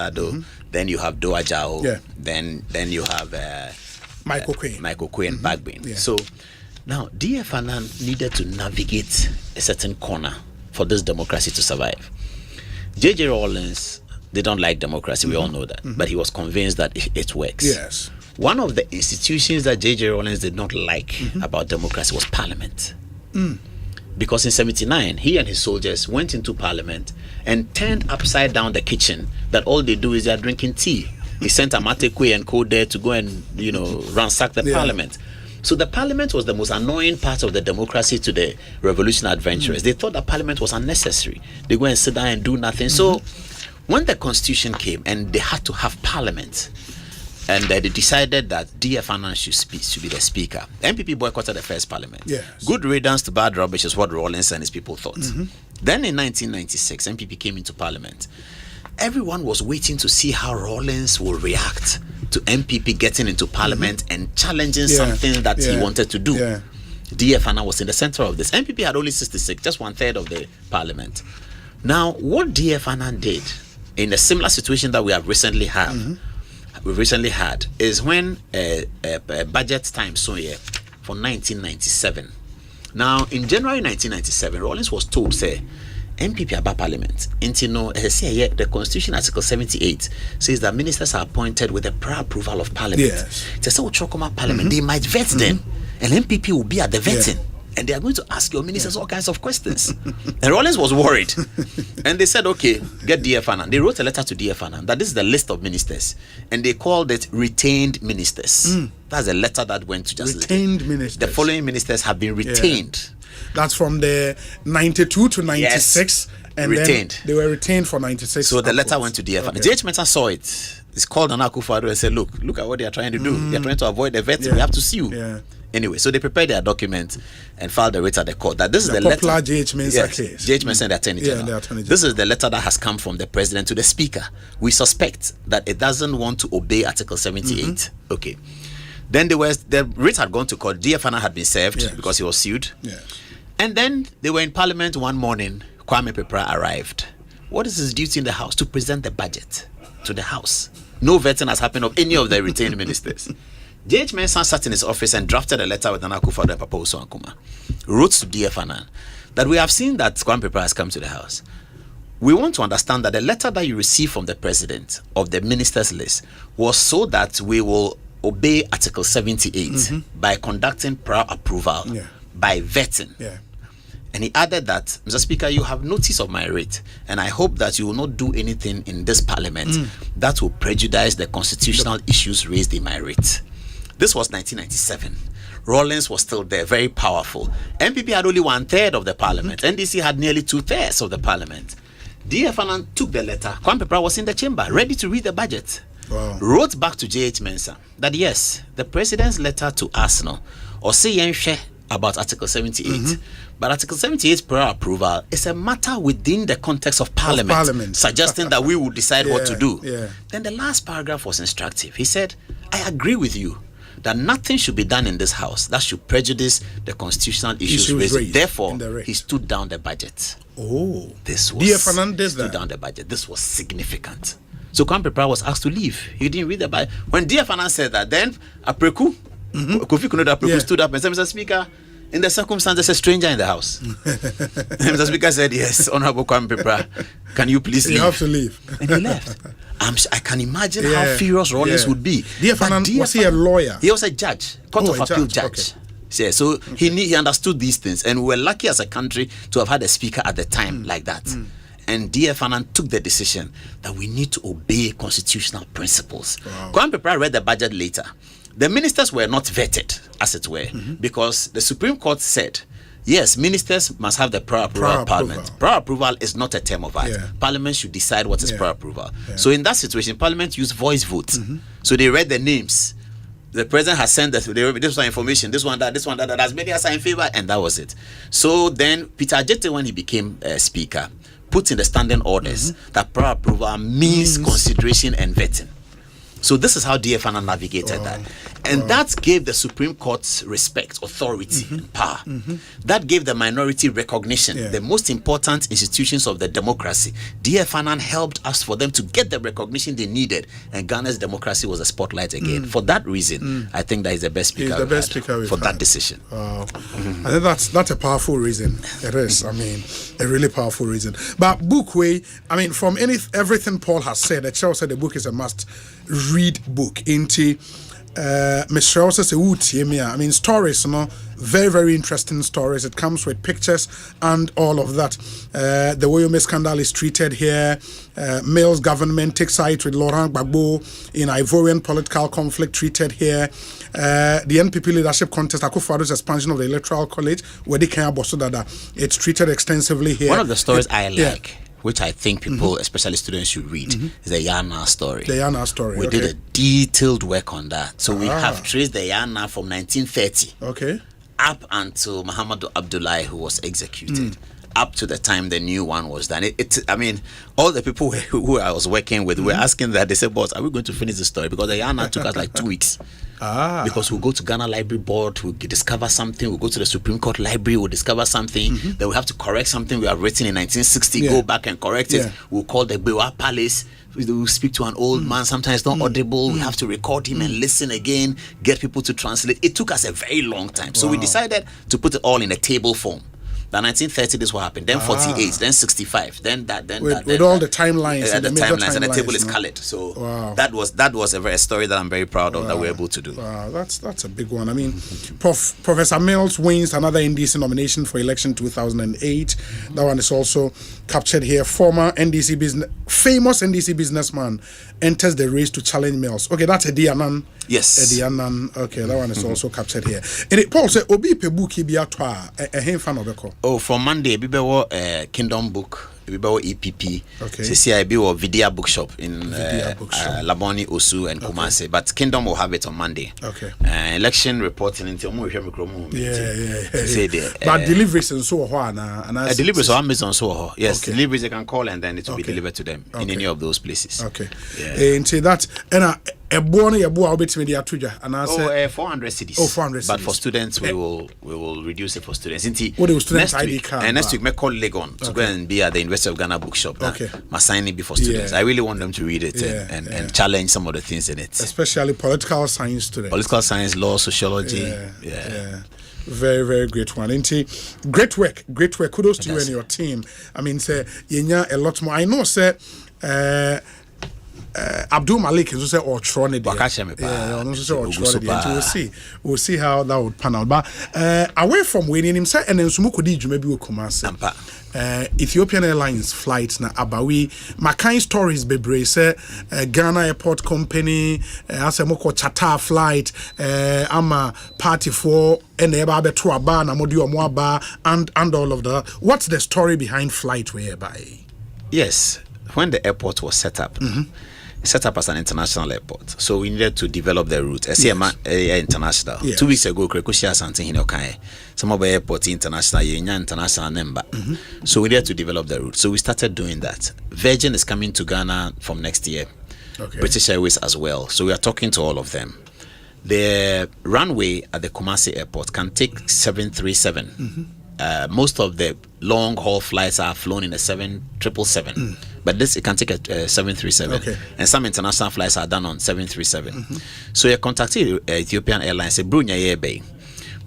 Then you have Doa Jao. Then you have Michael Quinn. Bagbin. So now D.F. Annan needed to navigate a certain corner for this democracy to survive. J.J. Rawlings, they don't like democracy, we all know that, but he was convinced that it works. Yes. One of the institutions that J.J. Rawlings did not like about democracy was Parliament. Because in 1979, he and his soldiers went into Parliament and turned upside down the kitchen, that all they do is they're drinking tea. He sent Amatekwe and Co there to go and, ransack the Parliament. So the Parliament was the most annoying part of the democracy to the revolutionary adventurers. They thought that Parliament was unnecessary. They go and sit down and do nothing. So when the Constitution came and they had to have Parliament, and they decided that D.F. Annan should be the speaker, MPP boycotted the first Parliament. Yes. Good riddance to bad rubbish is what Rawlings and his people thought. Then in 1996, MPP came into Parliament. Everyone was waiting to see how Rawlings will react to MPP getting into Parliament and challenging something that he wanted to do. D.F. Annan was in the center of this. MPP had only 66, just 1/3 of the Parliament. Now, what D.F. Annan did in a similar situation that we have recently had, is when a budget time for 1997. Now, in January 1997, Rawlings was told, say, MPP about Parliament. The Constitution Article 78 says that ministers are appointed with the prior approval of Parliament. Parliament, they might vet them, and MPP will be at the vetting. And they are going to ask your ministers all kinds of questions. And Rawlings was worried. And they said, okay, get D.F. Annan. They wrote a letter to D.F. Annan that this is the list of ministers. And they called it retained ministers. That's a letter that went to just retained ministers. The following ministers have been retained. That's from the 92 to 96. And retained. Then they were retained for 96. So the letter went to D.F. Annan. J.H. Mensah saw it. He's called Nana Akufo-Addo and said, look at what they are trying to do. They're trying to avoid the vetting. We have to sue. Anyway, so they prepared their document and filed the writ at the court. That this is the popular letter. J.H. Mensah case. J.H. Mensah, the Attorney General. This is the letter that has come from the President to the Speaker. We suspect that it doesn't want to obey Article 78. Okay. Then the writ had gone to court. D.F. Annan had been served because he was sued. And then they were in Parliament one morning. Kwame Pepra arrived. What is his duty in the House? To present the budget to the House. No vetting has happened of any of the retained ministers. J.H. Mensah sat in his office and drafted a letter with Nana Akufo-Addo and Papa Osu Ankuma. Wrote to D.F. Annan that we have seen that Kwame Pepra has come to the House. We want to understand that the letter that you received from the President of the ministers list was so that we will obey Article 78 by conducting prior approval, by vetting. And he added that, Mr. Speaker, you have notice of my writ, and I hope that you will not do anything in this Parliament that will prejudice the constitutional issues raised in my writ. This was 1997. Rawlings was still there, very powerful. MPP had only 1/3 of the Parliament. NDC had nearly 2/3 of the Parliament. D.F. Annan took the letter. Kwame Pepra was in the chamber, ready to read the budget. Wrote back to J.H. Mensah that yes, the President's letter to us, Osei about Article 78. But Article 78 prior approval is a matter within the context of Parliament. Suggesting that we would decide what to do. Then the last paragraph was instructive. He said, I agree with you that nothing should be done in this house that should prejudice the constitutional issues raised. Therefore, he stood down the budget. This was stood down the budget. This was significant. So Kwame Prah was asked to leave. He didn't read the budget. When D.F. Fanan said that, then Apreku, Kofi Kunoda Apreku stood up and said, Mr. Speaker, in the circumstance, there's a stranger in the house. Mr. Speaker said, yes, Honorable Kwame Prah, can you please leave? You have to leave. And he left. I can imagine how furious Rawlings would be. D.F. Fanan, was he a lawyer? He was a judge, Court of Appeal judge. Okay. Yeah, so he understood these things, and we were lucky as a country to have had a speaker at the time like that. And D.F. Fanan took the decision that we need to obey constitutional principles. Kwame Prah read the budget later. The ministers were not vetted, as it were, because the Supreme Court said, yes, ministers must have the prior approval of Parliament. Prior approval is not a term of art. Parliament should decide what is prior approval. So in that situation, Parliament used voice votes. So they read the names. The president has sent this one information, this one, that, as many as are in favor, and that was it. So then Peter Adjete, when he became speaker, put in the standing orders that prior approval means consideration and vetting. So this is how D.F. Fanan navigated that. And that gave the Supreme Court respect, authority, and power. That gave the minority recognition, the most important institutions of the democracy. D.F. Fanan helped us for them to get the recognition they needed, and Ghana's democracy was a spotlight again. For that reason, I think that is the best speaker for that decision. I think that's a powerful reason. It is. I mean, a really powerful reason. But book way, I mean, from everything Paul has said, the chair said the book is a must-read book. Into Mr. Also say, I mean, stories, very, very interesting stories. It comes with pictures and all of that. The Bawumia scandal is treated here. Males government takes side with Laurent Gbagbo in Ivorian political conflict treated here. The NPP leadership contest, Akufo-Addo's expansion of the Electoral College, where they can it's treated extensively here. One of the stories I like, which I think people, especially students, should read, is the Yana story. The Yana story. We did a detailed work on that. So we have traced the Yana from 1930 up until Muhammadu Abdullahi, who was executed, up to the time the new one was done. I mean, all the people who I was working with were asking that. They said, boss, are we going to finish the story? Because the Yana took us like 2 weeks. Because we'll go to Ghana Library Board, we'll discover something, we'll go to the Supreme Court Library, we'll discover something, then we have to correct something we have written in 1960, go back and correct it. We'll call the Bewa Palace, we'll speak to an old man, sometimes not audible, we have to record him and listen again, get people to translate. It took us a very long time. So we decided to put it all in a table form. Then 1930, this what happened. Then 48, then 65, then that, then that. With all the timelines, and the timelines, and the table is colored. So that was a story that I'm very proud of that we're able to do. Wow, that's a big one. I mean, Professor Mills wins another NDC nomination for election 2008. That one is also captured here. Famous NDC businessman enters the race to challenge Mills. Okay, that's Eddie Anan. Yes. Eddie Anan. Okay, that one is also captured here. And Paul said, Obi Pebuki Biatwa, a fan of the Oh, from Monday, we have Kingdom Book, we have EPP. CCIB or Vidya Bookshop in Laboni, Osu, and Kumasi. But Kingdom will have it on Monday. Election reporting into But deliveries and so on. Deliveries on Amazon, so yes, deliveries they can call and then it will be delivered to them in any of those places. And say that, and a born a boy bit media tuja and I say 400 cities. 400 cities. But for students we will reduce it for students. What is student ID card? And next week me call Legon to go and be at the University of Ghana bookshop. My sign it before students. I really want them to read it and challenge some of the things in it. Especially political science students. Political science, law, sociology. Very, very great one. Great work. Kudos to you and your team. I mean, say a lot more. I know, say Abdul Malik is also or Tronid. We'll see how that would pan out. But away from winning him, say and then Sumukudi maybe will come Ethiopian Airlines flights na abawi makai stories bebre say Ghana Airport Company asemoko charter flight ama party for eba beto aba na modi omo aba and all of that. What's the story behind flight whereby? Yes, when the airport was set up, set up as an international airport. So we needed to develop the route. Asempa international. Yes. 2 weeks ago, Krekushia something in Okai. Some of the airport international, international number. So we needed to develop the route. So we started doing that. Virgin is coming to Ghana from next year. Okay. British Airways as well. So we are talking to all of them. The runway at the Kumasi airport can take 737. Most of the long haul flights are flown in a 777, but this it can take a 737. Okay. And some international flights are done on 737. So you contacted Ethiopian Airlines, say Brunya Yebe,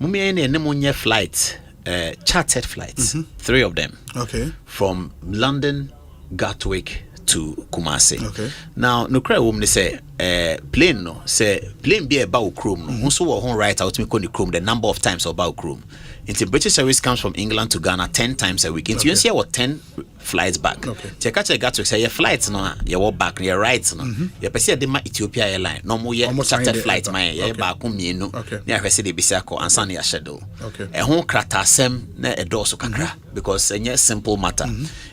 Mumia flight, chartered flights, 3 of them. Okay. From London, Gatwick to Kumasi. Okay. Now, no cry woman say plane no say plane be about chrome no. Also will write out me the chrome the number of times about chrome. Into British Airways comes from England to Ghana 10 times a week. Into you see what 10 flights back. Okay. Check Gatwick say your flights no you walk back your rights no. You person dey ma Ethiopia airline no more your chartered flight my you back mienu. Okay. Na hwese dey bisa ko ansa na ya schedule. Okay. Ho kratasem na edoso kakra because enye simple matter.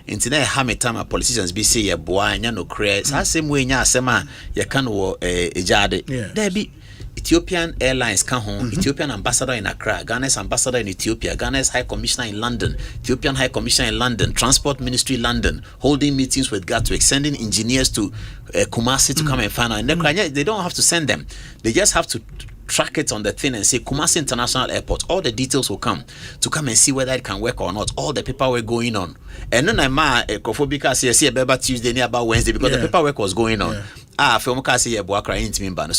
Into na ha metama politicians be say ya boa anya no kre. Sa same way nya asema ya kan wo ejade. There be Ethiopian Airlines can home, Ethiopian ambassador in Accra, Ghana's ambassador in Ethiopia, Ghana's High Commissioner in London, Ethiopian High Commissioner in London, Transport Ministry London, holding meetings with Gatwick, sending engineers to Kumasi to come and find out. And they don't have to send them. They just have to track it on the thing and say Kumasi International Airport. All the details will come to come and see whether it can work or not. All the paperwork going on. And then I'm Kofobika say about Tuesday, near about Wednesday because the paperwork was going on. So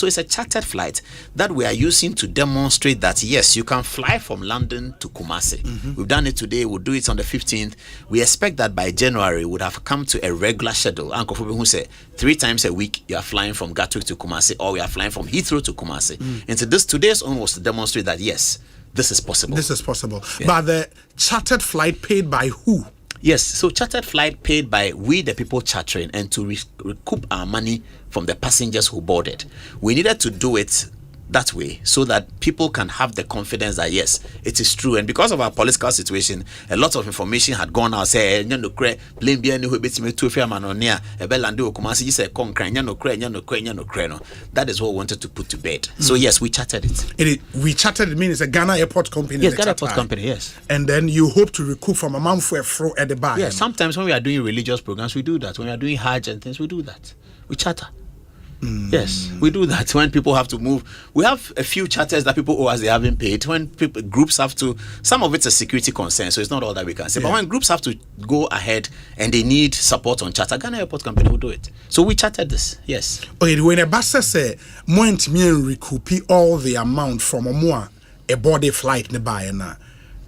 it's a chartered flight that we are using to demonstrate that yes, you can fly from London to Kumasi. We've done it today, we'll do it on the 15th. We expect that by January we would have come to a regular schedule. Uncle Fobi who say 3 times a week you are flying from Gatwick to Kumasi or we are flying from Heathrow to Kumasi. And so today's own was to demonstrate that yes, this is possible. This is possible. But the chartered flight paid by who? Yes, so chartered flight paid by we the people chartering and to recoup our money from the passengers who boarded. We needed to do it that way so that people can have the confidence that yes, it is true. And because of our political situation, a lot of information had gone out. Say, that is what we wanted to put to bed. So yes, we chartered it. We chartered it means it's a Ghana airport company. Yes, Ghana airport company. Yes. And then you hope to recoup from a month for at the back. Yes. Sometimes when we are doing religious programs, we do that. When we are doing Hajj and things, we do that. We charter. Yes, we do that when people have to move. We have a few charters that people owe us they haven't paid. When groups have to, some of it's a security concern, so it's not all that we can say. But when groups have to go ahead and they need support on charter, Ghana Airport Company will do it. So we chartered this, yes. Okay, when a bus say, "Moint me recoup all the amount from a body flight nearby na,"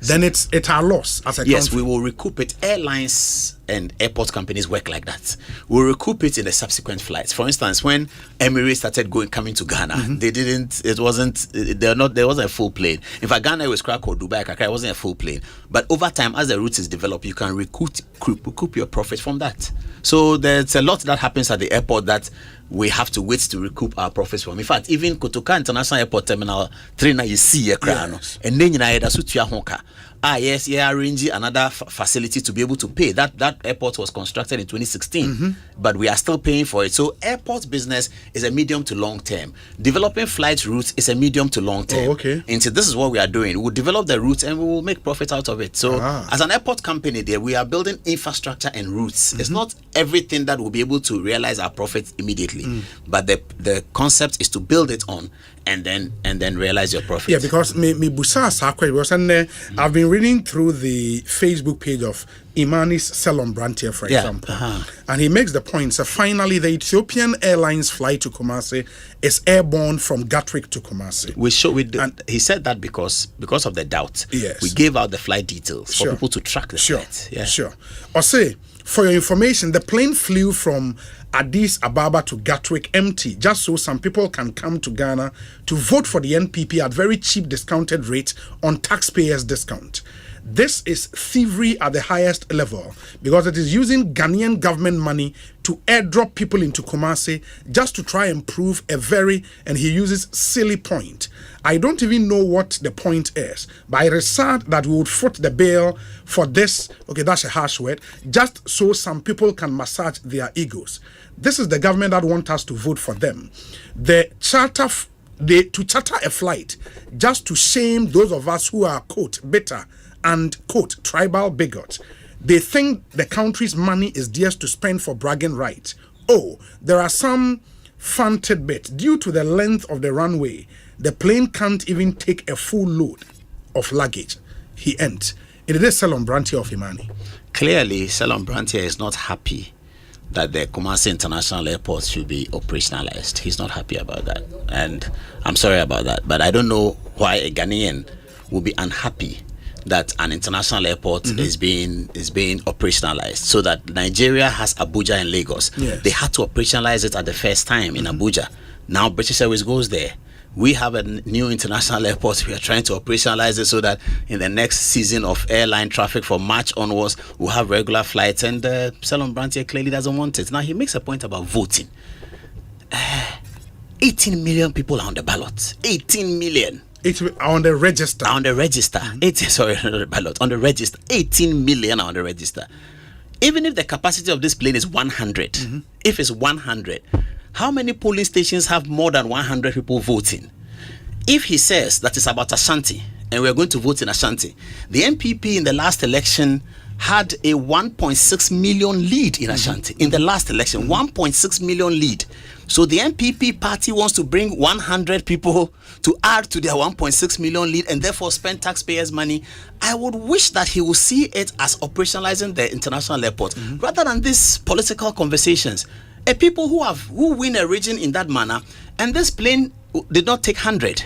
then it's our loss as a yes, country. We will recoup it. Airlines and airport companies work like that. We'll recoup it in the subsequent flights. For instance, when Emirates started coming to Ghana, there wasn't a full plane. In fact, Ghana was crack or Dubai, it wasn't a full plane. But over time, as the route is developed, you can recoup your profit from that. So there's a lot that happens at the airport that we have to wait to recoup our profits from. In fact, even Kotoka International Airport Terminal 3 now you see a crown. And then you know yes, arranging another facility to be able to pay. That airport was constructed in 2016, but we are still paying for it. So airport business is a medium to long term. Developing flight routes is a medium to long term. And so this is what we are doing. We'll develop the routes and we will make profit out of it. So as an airport company there, we are building infrastructure and routes. It's not everything that will be able to realize our profits immediately, but the concept is to build it on and then realize your profit. Yeah, because me busa sakwe was I've been reading through the Facebook page of Imani's Salon Brantier, for example, and he makes the point. So finally, the Ethiopian Airlines flight to Kumasi is airborne from Gatwick to Kumasi. He said that because of the doubt. Yes, we gave out the flight details for people to track the flight. Yeah. Sure. Osei, for your information, the plane flew from Addis Ababa to Gatwick empty, just so some people can come to Ghana to vote for the NPP at very cheap discounted rates on taxpayers' discount. This is thievery at the highest level because it is using Ghanaian government money to airdrop people into Kumasi just to try and prove and he uses silly point. I don't even know what the point is, but it is sad that we would foot the bill for this, okay, that's a harsh word, just so some people can massage their egos. This is the government that want us to vote for them. To charter a flight just to shame those of us who are, quote, bitter and, quote, tribal bigots. They think the country's money is theirs to spend for bragging rights. Oh, there are some fun tidbits. Due to the length of the runway, the plane can't even take a full load of luggage. He ends. It is Selon Brantier of Imani. Clearly, Selon Brantier is not happy that the Kumasi International Airport should be operationalized. He's not happy about that. And I'm sorry about that. But I don't know why a Ghanaian will be unhappy that an international airport is being operationalized, so that Nigeria has Abuja and Lagos. Yes. They had to operationalize it at the first time in Abuja. Now British Airways goes there. We have a new international airport. We are trying to operationalize it so that in the next season of airline traffic from March onwards, we'll have regular flights. And Selon Brantier clearly doesn't want it. Now he makes a point about voting. 18 million people are on the ballot. 18 million. On the register. On the register. On the ballot. On the register. 18 million on the register. Even if the capacity of this plane is 100, if it's 100, how many polling stations have more than 100 people voting? If he says that it's about Ashanti and we're going to vote in Ashanti, the MPP in the last election had a 1.6 million lead in Ashanti. In the last election, 1.6 million lead. So the MPP party wants to bring 100 people to add to their 1.6 million lead and therefore spend taxpayers' money. I would wish that he would see it as operationalizing the international airport rather than these political conversations. People who win a region in that manner, and this plane did not take 100.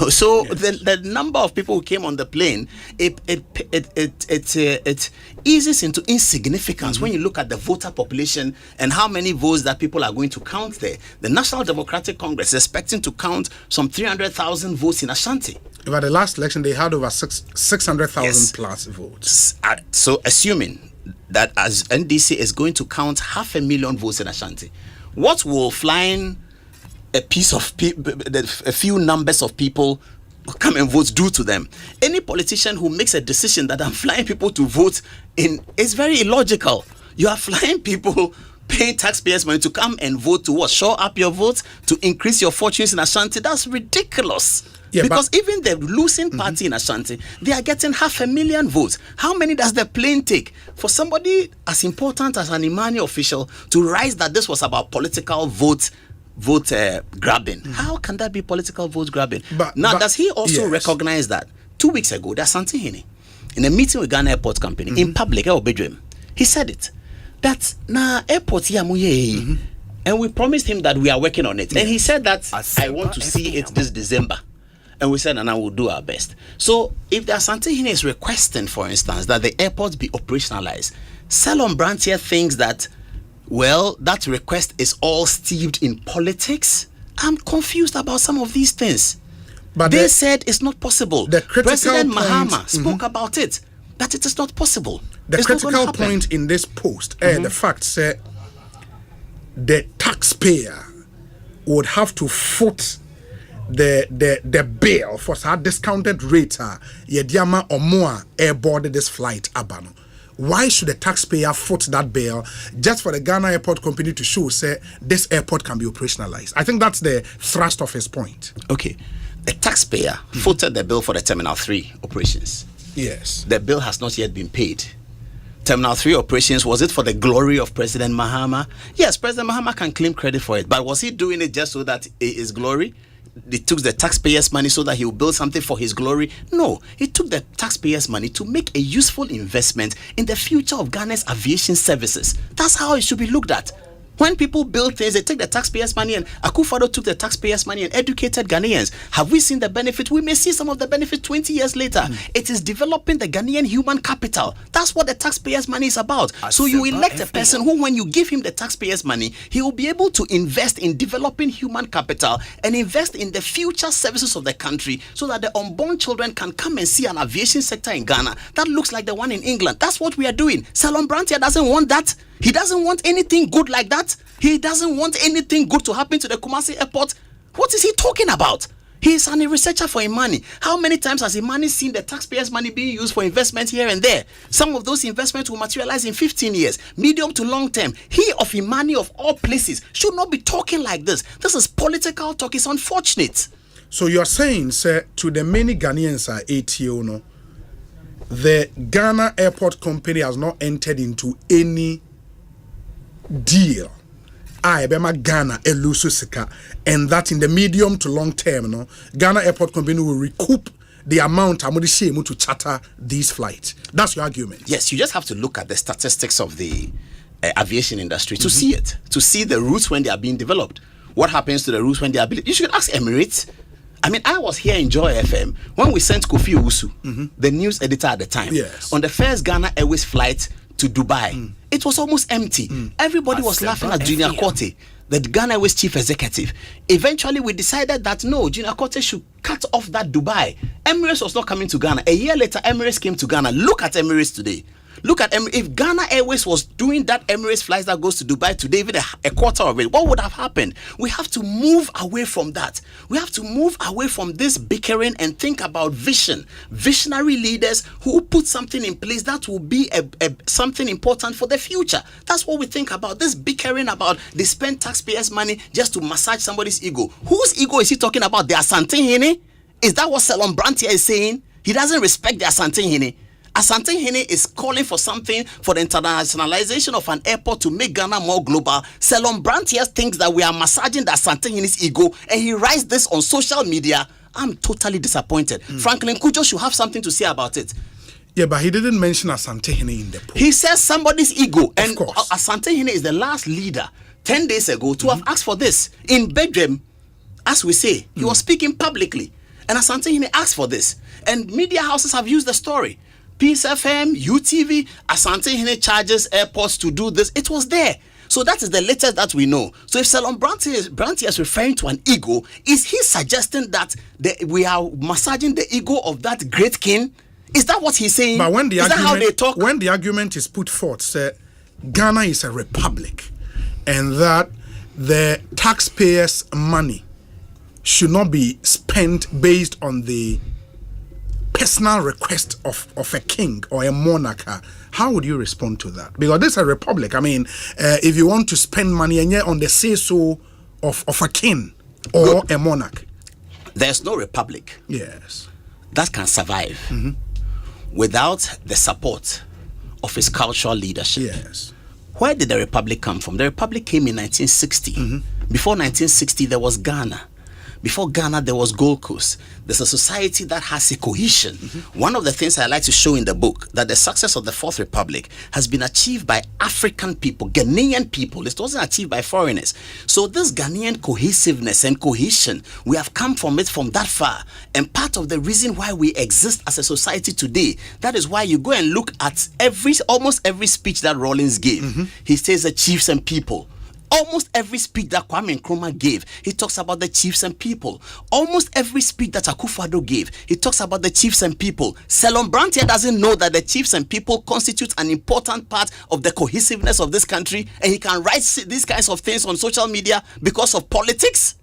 So the number of people who came on the plane, it eases into insignificance when you look at the voter population and how many votes that people are going to count there. The National Democratic Congress is expecting to count some 300,000 votes in Ashanti. About the last election, they had over 600,000 plus votes. So assuming that as NDC is going to count 500,000 votes in Ashanti, what will flying a few numbers of people come and vote do to them? Any politician who makes a decision that I'm flying people to vote in is very illogical. You are flying people, paying taxpayers' money to come and vote to what? Shore up your votes to increase your fortunes in Ashanti? That's ridiculous. Yeah, because even the losing party in Ashanti, they are getting 500,000 votes. How many does the plane take for somebody as important as an Imani official to rise that this was about political vote grabbing? How can that be political vote grabbing? Does he also recognize that 2 weeks ago, that Santihini, in a meeting with Ghana Airport Company, in public, he said it, that airport here, and we promised him that we are working on it. And he said that I want to see it this December. And we said, and I will do our best. So if the Asantehene is requesting, for instance, that the airport be operationalized, Selon Brantier thinks that, well, that request is all steeped in politics. I'm confused about some of these things. But they said it's not possible. President Mahama spoke about it, that it is not possible. The critical point in this post, the fact said the taxpayer would have to foot the bill for that discounted rate yediama or more airboarded this flight abano. Why should the taxpayer foot that bill just for the Ghana Airport Company to show say this airport can be operationalized? I think that's the thrust of his point. Okay, the taxpayer footed the bill for the Terminal 3 operations. Yes, the bill has not yet been paid. Terminal 3 operations, was it for the glory of President Mahama? Yes, President Mahama can claim credit for it, but was he doing it just so that it is glory? He took the taxpayers' money so that he will build something for his glory? No, he took the taxpayers' money to make a useful investment in the future of Ghana's aviation services. That's how it should be looked at. When people build things, they take the taxpayers' money, and Akufo-Addo took the taxpayers' money and educated Ghanaians. Have we seen the benefit? We may see some of the benefit 20 years later. It is developing the Ghanaian human capital. That's what the taxpayers' money is about. So you elect a person who, when you give him the taxpayers' money, he will be able to invest in developing human capital and invest in the future services of the country, so that the unborn children can come and see an aviation sector in Ghana that looks like the one in England. That's what we are doing. Salon Brantia doesn't want that. He doesn't want anything good like that. He doesn't want anything good to happen to the Kumasi airport. What is he talking about? He is a researcher for Imani. How many times has Imani seen the taxpayers' money being used for investment here and there? Some of those investments will materialize in 15 years, medium to long term. He of Imani, of all places, should not be talking like this. This is political talk. It's unfortunate. So you're saying, sir, to the many Ghanaians are ATO, no? The Ghana Airport Company has not entered into any deal. Ghana elususika, and that in the medium to long term, no, Ghana Airport Company will recoup the amount to charter these flights. That's your argument. Yes, you just have to look at the statistics of the aviation industry to see it, to see the routes when they are being developed. What happens to the routes when they are built? You should ask Emirates. I mean, I was here in Joy FM when we sent Kofi Owusu, the news editor at the time, on the first Ghana Airways flight to Dubai. It was almost empty. Everybody was laughing at Junior Korte, the Ghana Airways chief executive. Eventually, we decided that no, Junior Korte should cut off that Dubai. Emirates was not coming to Ghana. A year later, Emirates came to Ghana. Look at Emirates today. Look at if Ghana Airways was doing that Emirates flights that goes to Dubai today, even a quarter of it, what would have happened? We have to move away from that. We have to move away from this bickering and think about vision. Visionary leaders who put something in place that will be something important for the future. That's what we think about. This bickering about they spend taxpayers' money just to massage somebody's ego. Whose ego is he talking about? The Asante Hene? Is that what Salon Brantia is saying? He doesn't respect the Asante Hene. Asante Hene is calling for something for the internationalization of an airport to make Ghana more global. Salon Brantia thinks that we are massaging the Asante Hene's ego, and he writes this on social media. I'm totally disappointed. Franklin Kujo should have something to say about it. Yeah, but he didn't mention Asante Hene in the post. He says somebody's ego. And Asante Hene is the last leader 10 days ago to have asked for this. In Bedroom, as we say, he was speaking publicly. And Asante Hene asked for this. And media houses have used the story. Peace FM, UTV, Asante Hene charges airports to do this. It was there. So that is the latest that we know. So if Salon Brantia is referring to an ego, is he suggesting that we are massaging the ego of that great king? Is that what he's saying? But when the is that how they talk? When the argument is put forth, say, Ghana is a republic, and that the taxpayers' money should not be spent based on the personal request of a king or a monarch, how would you respond to that? Because this is a republic. I mean, if you want to spend money and yet on the say-so of a king or a monarch. There's no republic that can survive without the support of its cultural leadership. Yes. Where did the republic come from? The republic came in 1960. Before 1960, there was Ghana. Before Ghana, there was Gold Coast. There's a society that has a cohesion. One of the things I like to show in the book, that the success of the Fourth Republic has been achieved by African people, Ghanaian people. It wasn't achieved by foreigners. So this Ghanaian cohesiveness and cohesion, we have come from it from that far. And part of the reason why we exist as a society today, that is why you go and look at almost every speech that Rawlings gave. He says the chiefs and people. Almost every speech that Kwame Nkrumah gave, he talks about the chiefs and people. Almost every speech that Akufo-Addo gave, he talks about the chiefs and people. Salon Brantia doesn't know that the chiefs and people constitute an important part of the cohesiveness of this country, and he can write these kinds of things on social media because of politics?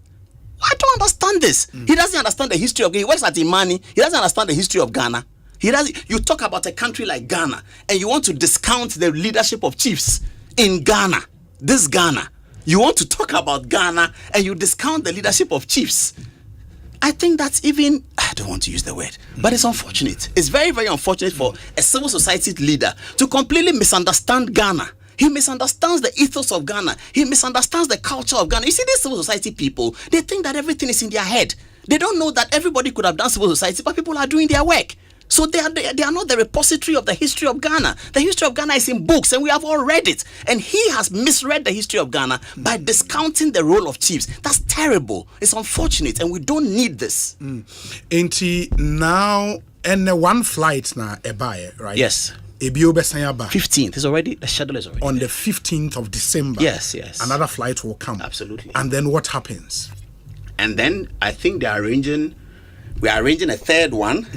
I don't understand this. He doesn't understand the history of Ghana. He works at Imani. He doesn't understand the history of Ghana. You talk about a country like Ghana, and you want to discount the leadership of chiefs in Ghana. This Ghana. You want to talk about Ghana and you discount the leadership of chiefs. I think that's even, I don't want to use the word, but it's unfortunate. It's very, very unfortunate for a civil society leader to completely misunderstand Ghana. He misunderstands the ethos of Ghana. He misunderstands the culture of Ghana. You see, these civil society people, they think that everything is in their head. They don't know that everybody could have done civil society, but people are doing their work. So So they are not the repository of the history of Ghana. The history of Ghana is in books, and we have all read it. And he has misread the history of Ghana by discounting the role of chiefs. That's terrible. It's unfortunate, and we don't need this. Now, and one flight now, right? Yes. 15th is already, the schedule is already on there. the 15th of December. Yes. Another flight will come. Absolutely. And then what happens? And then I think we are arranging a third one,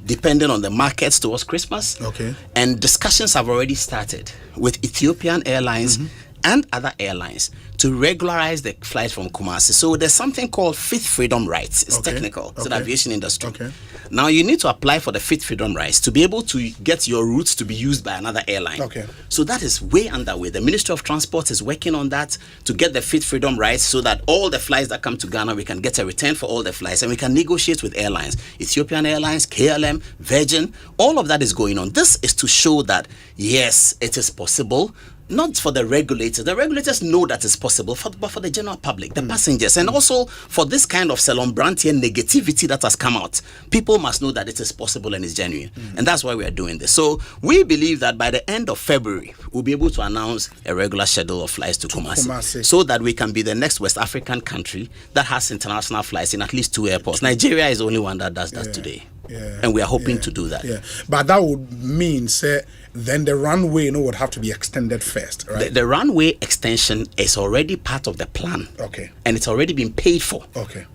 depending on the markets towards Christmas. Okay. And discussions have already started with Ethiopian Airlines and other airlines to regularize the flights from Kumasi. So there's something called Fifth Freedom Rights. It's technical. It's an aviation industry. Okay. Now you need to apply for the Fifth Freedom Rights to be able to get your routes to be used by another airline. Okay. So that is way underway. The Ministry of Transport is working on that to get the Fifth Freedom Rights so that all the flights that come to Ghana, we can get a return for all the flights, and we can negotiate with airlines. Ethiopian Airlines, KLM, Virgin, all of that is going on. This is to show that, yes, it is possible. Not for the regulators. The regulators know that it's possible, but for the general public, the passengers, and also for this kind of Celombrantian negativity that has come out. People must know that it is possible and it's genuine. And that's why we are doing this. So we believe that by the end of February, we'll be able to announce a regular schedule of flights to Kumasi so that we can be the next West African country that has international flights in at least 2 airports. Nigeria is the only one that does that today. And we are hoping to do that. But that would mean, say, then the runway would have to be extended first, right? The runway extension is already part of the plan. Okay. And it's already been paid for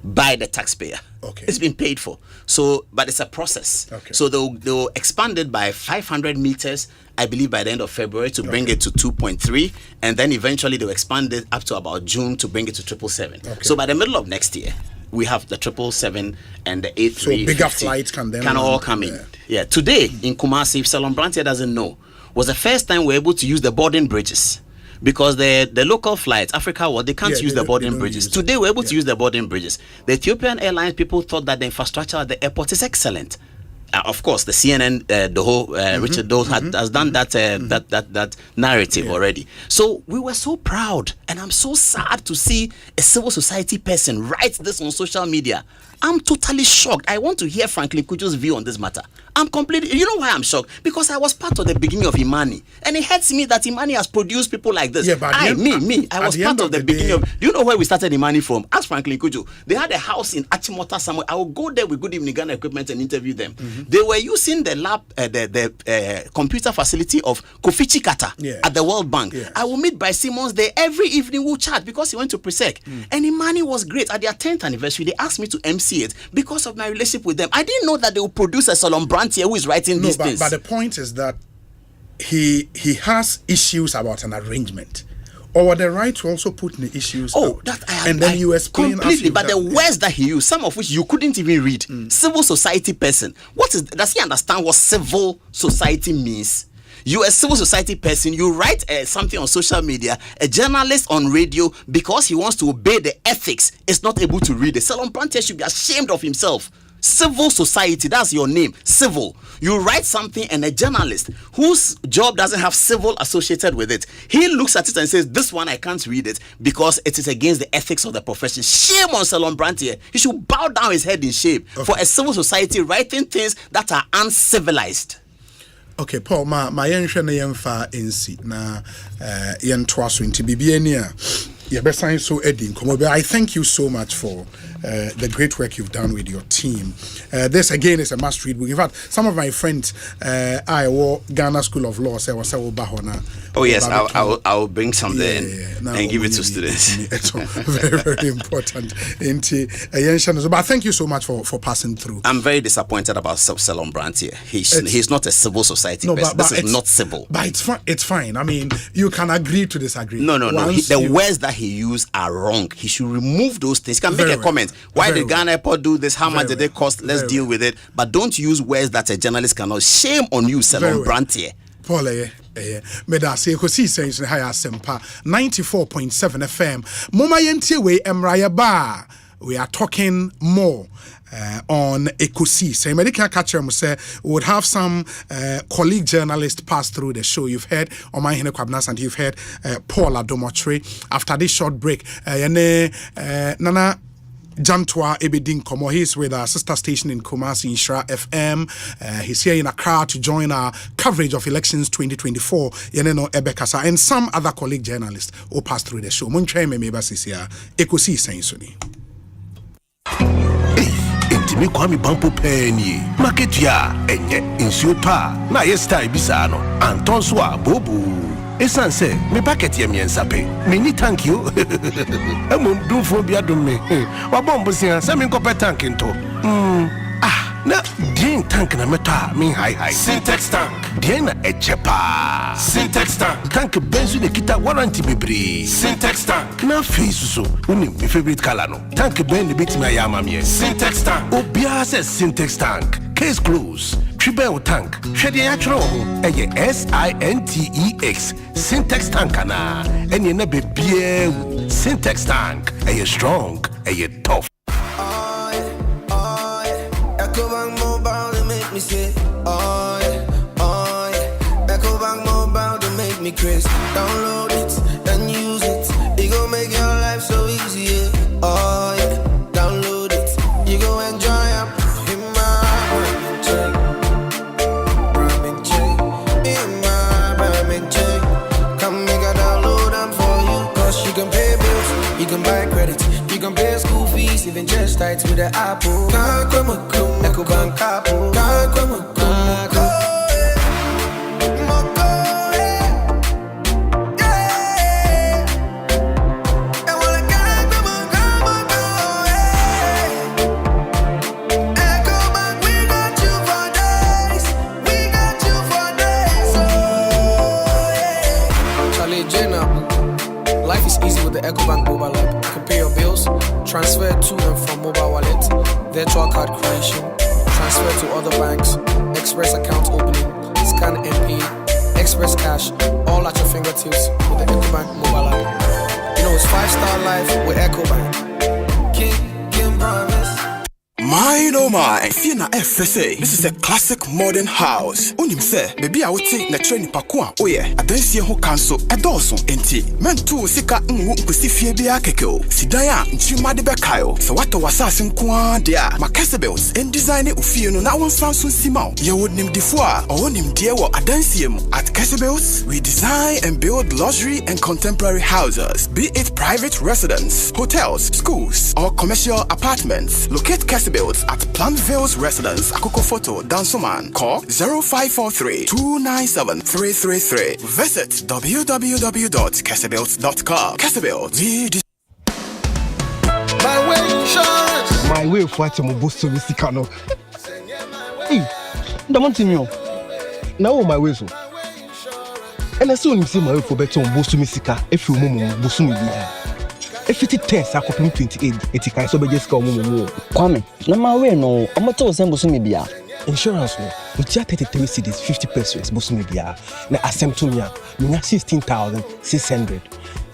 by the taxpayer. Okay. It's been paid for. So, but it's a process. Okay. So they'll expand it by 500 meters, I believe, by the end of February to bring it to 2.3. And then eventually they'll expand it up to about June to bring it to 777. Okay. So by the middle of next year, we have the 777 and the 8350. So bigger flights can all come in. Yeah. Today in Kumasi, if Celombrantia doesn't know, was the first time we're able to use the boarding bridges. Because the local flights, Africa World, they can't use the boarding bridges. Today we're able to use the boarding bridges. The Ethiopian Airlines people thought that the infrastructure at the airport is excellent. Of course, the CNN, the whole Richard Dole has done that narrative already. So we were so proud, and I'm so sad to see a civil society person write this on social media. I'm totally shocked. I want to hear Franklin Kujo's view on this matter. I'm completely, you know why I'm shocked? Because I was part of the beginning of Imani. And it hurts me that Imani has produced people like this. Yeah, but I was part of the beginning of, do you know where we started Imani from? Ask Franklin Kujo. They had a house in Achimota somewhere. I will go there with Good Evening Ghana equipment and interview them. They were using the lab, the computer facility of Kofi Chikata at the World Bank. I will meet Bryce Simmons there every evening. We'll chat because he went to Presec. And Imani was great. At their 10th anniversary, they asked me to MC it because of my relationship with them. I didn't know that they would produce a Celombrantia who is writing these things. But the point is that he has issues about an arrangement, or the right to also put the issues out. And then you explain completely. But the words that he used, some of which you couldn't even read. Civil society person. Does he understand what civil society means? You a civil society person, you write something on social media, a journalist on radio, because he wants to obey the ethics, is not able to read it. Celombrantia should be ashamed of himself. Civil society, that's your name, civil. You write something, and a journalist whose job doesn't have civil associated with it, he looks at it and says, this one I can't read it because it is against the ethics of the profession. Shame on Celombrantia. He should bow down his head in shame for a civil society writing things that are uncivilized. Okay, Paul, my yenhwe na yemfa ensi na yentwa so nti bibia Yebesan so Eddie Komobe. I thank you so much for the great work you've done with your team. This again is a must read book. In fact, some of my friends I wore Ghana School of Law say was Bahona. Oh yes, I'll bring some there and give it to students. It's very, very important. But thank you so much for passing through. I'm very disappointed about Celombrantia. He's not a civil society person. This is not civil. But it's fine. I mean, you can agree to disagree. No. The words that he used are wrong. He should remove those things. He can make a comment. Why did Ghana Airport do this? How much did they cost? Let's deal with it. But don't use words that a journalist cannot. Shame on you, Celombrantia. Paul, Medasi Ekosiisen On Asempa 94.7 FM. Moma yenti we emraya ba. We are talking more on Ekosiisen. Medical catcher say we would have some colleague journalists pass through the show. You've heard Omai Hene Kwabnas and you've heard Paul Adomotri. After this short break, Nana Jantua Ebedin Komo. He's with our sister station in Kumasi, Inshra FM. He's here in Accra to join our coverage of elections 2024. Yeneno Ebekasa and some other colleague journalists who passed through the show. Munchwe Memeba Sisia, Ekosiisen Suni. Me kwami bampo penny market ya enye insuta na yesta ibisano anton so abobu esan se me packet ye miensape me ni thank you emum dumfo bia dum me wa bombo sia se me nkope tank nto na din tank na meta me high syntax tank din na echepa syntax tank benzu ne kita warranty bebre syntax tank na face so uni my favorite color no tank ben ne bit na ya mamie syntax tank obia se syntax tank case close tribel tank hwede ya twero eye SINTEX syntax tank na ene na bebie syntax tank eye strong eye tough. Me say, oh yeah, Echo Bank Mobile to make me crazy. Download it and use it. It gon' make your life so easy. Yeah. Oh yeah, download it. You go enjoy up in my ramen chain, in my ramen chain. Come make a download them for you. Cause you can pay bills, you can buy credit, you can pay school fees, even just tights with the Apple. Echo Bank Apple. Life is easy with the EcoBank mobile app. You can pay your bills, transfer to and from mobile wallet, virtual card creation, transfer to other banks, express account opening, scan and pay, express cash, all at your fingertips with the EcoBank mobile app. You know it's 5-star life with EcoBank. Kim promise. My oh my, Fiona FSA. This is a classic modern house. Unim say, baby I would take na train pakwa. Oh yeah, I don't see who cancel a dozen enti. Men too sika nkusi fie bia kekeo. Sidaya nchima de bekayo. So what was assassin kwa dia. Makasebels and design ufie no na one Samsung Simao. You would name defua or nim dear what I don't see at Casabels. We design and build luxury and contemporary houses, be it private residence, hotels, schools, or commercial apartments. Locate Casabels at Plantville's Residence, Akoko Photo, Dansoman. Call 0543-297-333. Visit www.casabels.com. Casabels, we My way insurance. My way for to Bonsu Misikano. Hey, don't tell me. Now my way so. And as soon as you see my way for better Bonsu Misika, if you move Bonsu Misika. If it is 10, I could 28. It can so be just come more. Kwame, na my way no. I'm to send Bonsu Mibia. Insurance no. We just 33 cedis, 50 pesos Bonsu Mibia. Na Asempa, me 16,600.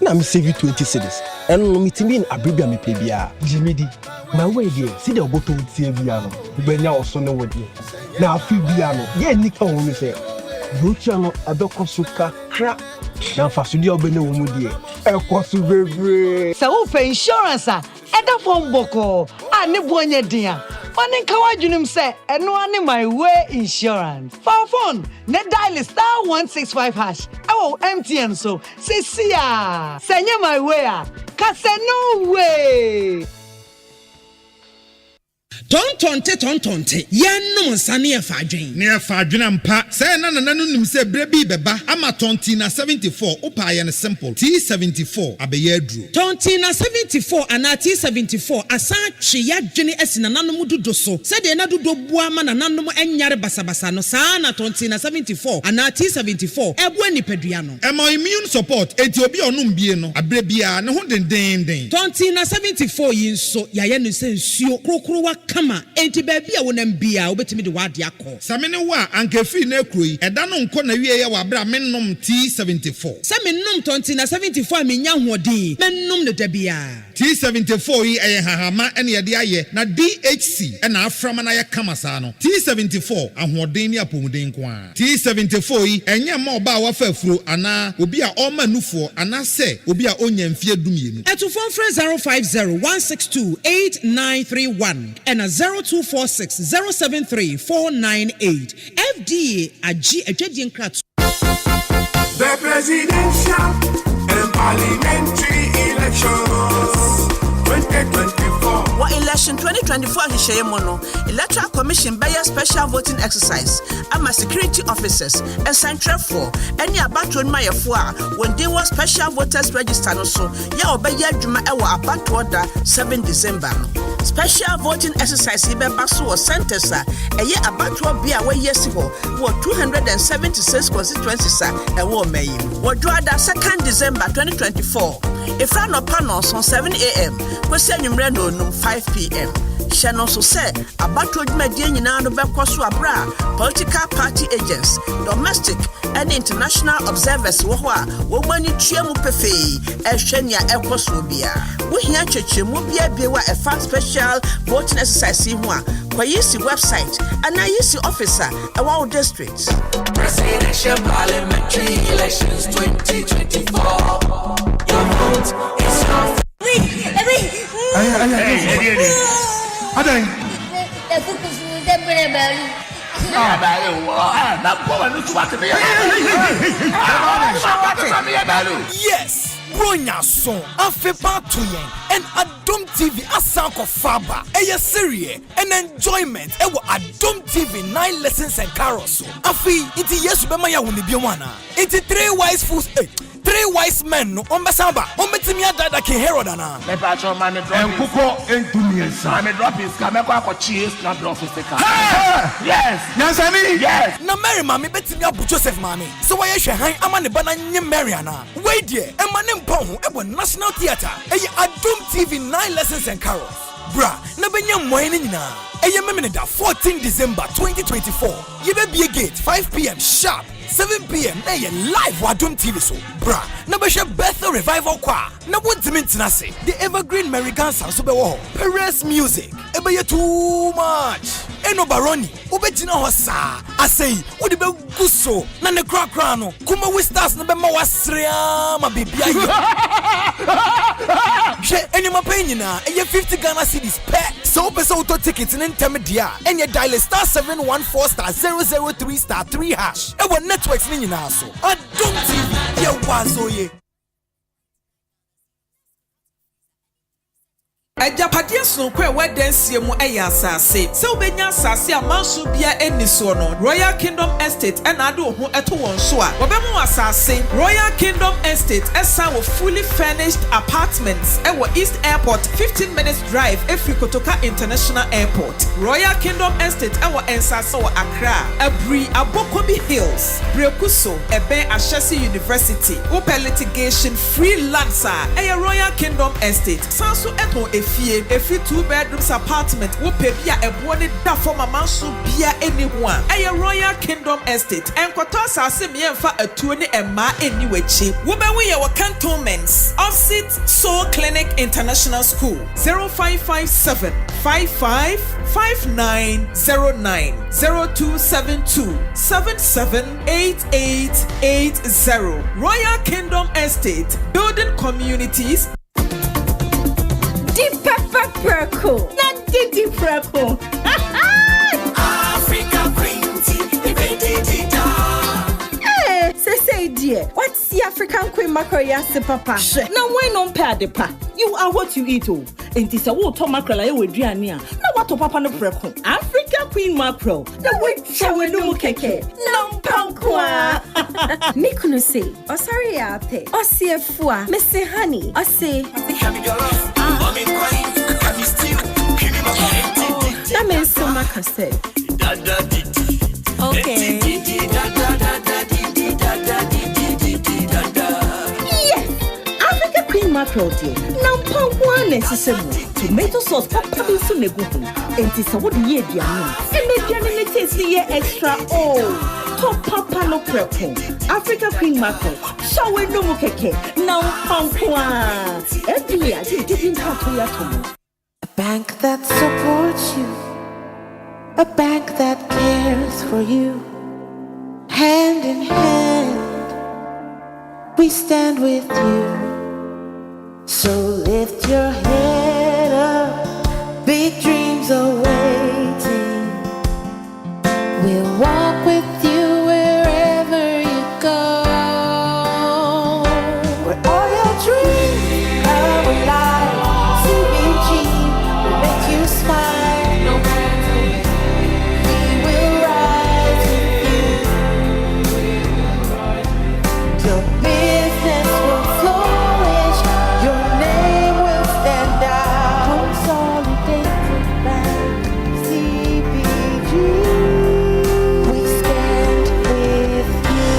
Na me save you 20 cedis. And no me timi in Abribia me pay bia. Jimmy, my way there. See the bottle with save bia no. Be na also no way there. Na afi bia no. Ye nika won me say. Rocha no abekosuka crap. Na fasudi obene wo mu die. Ekosu bebre. Sa wo pay insurance a eda fom boko. A ne bonye dia. Oni nka wadwunim say eno ane my way insurance. For phone, ne dial *165#. Awo MTN so. Say sia. Senye my way a. Ka say no way. Tontonte yenno nsane e fadwen ne e fadwen ampa say na nim say brebi beba ama tonti na 74 opa ye ne simple T74 abeye aduro tonti na 74 ana T74 asa twe ya dwene asina nanom dodo so say de na dodo bua ma nanom enyare basabasa no saa na tonti na 74 ana T74 ebu anipadua no e mo immune support enti obi onum bie no abrebia ne ho den tonti na 74 yi nso ya ye no say nsuo krokro wa kama enti baby a wonam bia obetimi de wade akọ samene wa ankefi na ekroyi eda no nko na wie ye wa bra mennom T74 mennom tonti na 74 amenya hoɔden mennom ne da bia T74 yi eye hahama ene ye de aye na DHC ena aframa na ye kama saa no T74 ahoɔden ni apomuden ko a T74 yi enye ma oba wa fa afuro ana obi a ɔma nufuo ana se obi a onya mfie dumienu etufon frɛ 050-162-8931 and 0246-073-498 FDA agi adwadie nkrat. The presidential and parliamentary elections 2024. What election 2024 Hishayemono, Electoral Commission by a special voting exercise. I'm a security officers and central for any abattoir my affair when they were special voters register no so ya obey Juma Ewa abattoir 7 December. Special voting exercise ibe baso or centers a ye abattoir be away yes ago what 276 constituencies and war may what draw that 2nd December 2024. If I no panels on 7 a.m. question numero 5 p.m. Shano so say abattoir media nyina no bekoso abra political party agents, domestic and international observers wo ho a wo mani tuamu pefei ehwenya ekoso bia wo hia chechemu bia bia a fast special voting exercise ho a kwayisi website and ayisi officer our district. Presidential parliamentary elections 2024. Your vote is your Yes, Bronya song, Afepa Tuyen, and Adom TV Asanko Faba, a series and enjoyment, Adom TV 9 lessons and carols. Afi, iti yes, Bemaya Wunibiwana, iti 3 wise fools. 3 wise men no ombasamba ometimia dada ke Herod ana me patro man drop enkuko entumiensa me drop is ka me kwa kochi is na drop is ka yes Nansani yes na Mary mama betimia bu Joseph mama so why hwe han ama ne bana nye Mary ana we die e ma ne mpon ho e bo National Theatre e Adom TV 9 lessons and carols bra na benya moy ni nyina e memene da 14 December 2024 yebe be gate 5 p.m. sharp 7 p.m. na ye live Adom TV so bra na be hwe birthday revival kwa na wontimi ntina se the evergreen Americans so be wo Perez music e be too much eno baroni obegina ho sa asei wo de be guso na ne kra no kuma we stars na be ma wasrea ma bibia yo she eni ma penyina e 50 Ghana cedis per so be so to tickets in intermedia and you dial *714*003*3# e wo networks ni nyina so Adom TV ye wazo ye Ajapadia so kwe wedensie mu eya asase se obenya asase amanso bia eniso no Royal Kingdom Estate enado ho eto won so a obemu asase Royal Kingdom Estate esa wo fully furnished apartments e wo East Airport 15 minutes drive every Kotoka International Airport Royal Kingdom Estate e wo ensase wo Accra Abri Abokobi Hills Brekuso ebe Ashesi University open litigation free lands e Royal Kingdom Estate sanso eto efie 2 bedrooms apartment wo pe bia ebo ne da for mama so bia anyone a Royal Kingdom Estate enkoto asase me emfa atuo ne emma eni wachi wo be we your cantonments opposite Soul Clinic International School 0557 555909 0272 778880 Royal Kingdom Estate building communities. Deep pepper perco, not deep perco. Africa Green Tea, say dear, what's the African Queen mackerel yasi papa? Now why non pair the pa? You are what you eat oh. And this a water mackerel I would drania. Now what to papa no preco? Africa Queen mackerel. The way show no keke. No pankwa. Mikuno say, oh sorry ape. Oh see a foie, Mr. Honey. Oh say, that means so much say. Okay. Yes, Africa Queen mackerel dear. Now pump one necessary. tomato sauce papa bi so negu ho. Enti se wo de ye aduane. Aduane ne taste ye extra top papa no prepo. Africa Queen Mackerel. Shawe no mu keke. Now pankwa. Every didn't have to yet. A bank that supports you. A bank that cares for you. Hand in hand, we stand with you. So lift your head up, big dreams are waiting. We'll walk with you wherever you go. Where all your dreams come alive. CBG will make you smile. No matter we will rise with you. Your business will flourish. Your name will stand out. Consolidated Bank, CBG. We stand with you.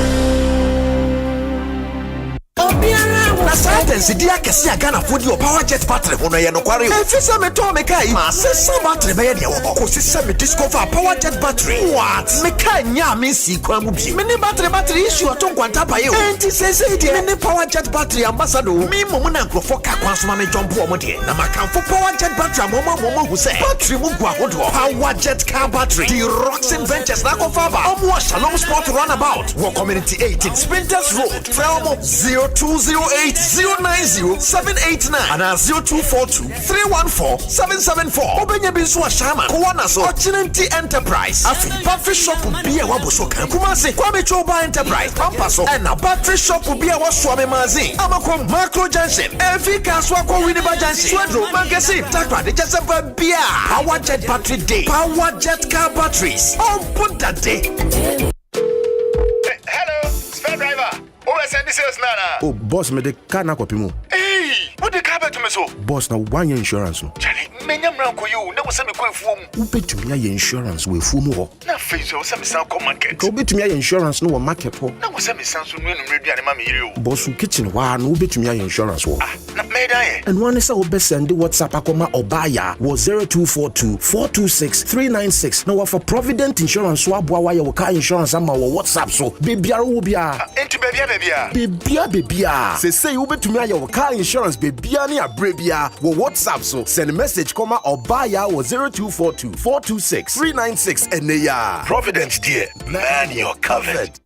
Science dia kesi agana fodi o power jet battery hono ye no kware e fi se me to me kai ma se battery be ye de wo ko se me discover power jet battery what me kai nya me si kwa mu bi me ni battery issue to nkwanta pa ye o enti se de me ni power jet battery ambassador me mo na nkrofo ka kwa so ma me jump o mo de na makamfo power jet battery mo hu se battery mu gwa hodo power jet car battery the Roxin Ventures na ko fa ba o mo Shalom Sport runabout wo community 18 Sprinters Road Felmo 0208090789 and 0242314774. Obenya binsu ashama kuwana so Ochinanti Enterprise afi battery shop bi e waboso kan Kumasi Kwame Choba Enterprise pampaso and na battery shop bi e waso amazing amakom Macro Junction Efika so akọ Winneba Junction Swedro Magazine takwa de Jesefa bia Power Jet Battery Day Power Jet Car Batteries on put that day. Hello, spare driver. Send this nana. Oh, boss, me the car na kopimo. Hey, what the car to me so? Boss, na 1 year insurance. Charlie, me nyam ranko you. Na wose me ko efuom. Ubetumi ya insurance we fuom ho. Na face o se me san ko market. Ka ubetumi ya insurance no wo market ho. Na wose me san so no aduane ma me yire o. Boss, kitchen wa na ubetumi ya insurance ho. Na me dan ye. And one is a send WhatsApp akoma obaya wo 0242-426-396. Now for Provident Insurance so aboa wa your car insurance ama wo WhatsApp so. Bebiara wo bia. Enti bebia. Bebia. Say ubetumi ya your car insurance bebia ni abrebia wo WhatsApp so. Send a message koma obaya wo 0242-426-396 and ya. Providence dear, man you're covered.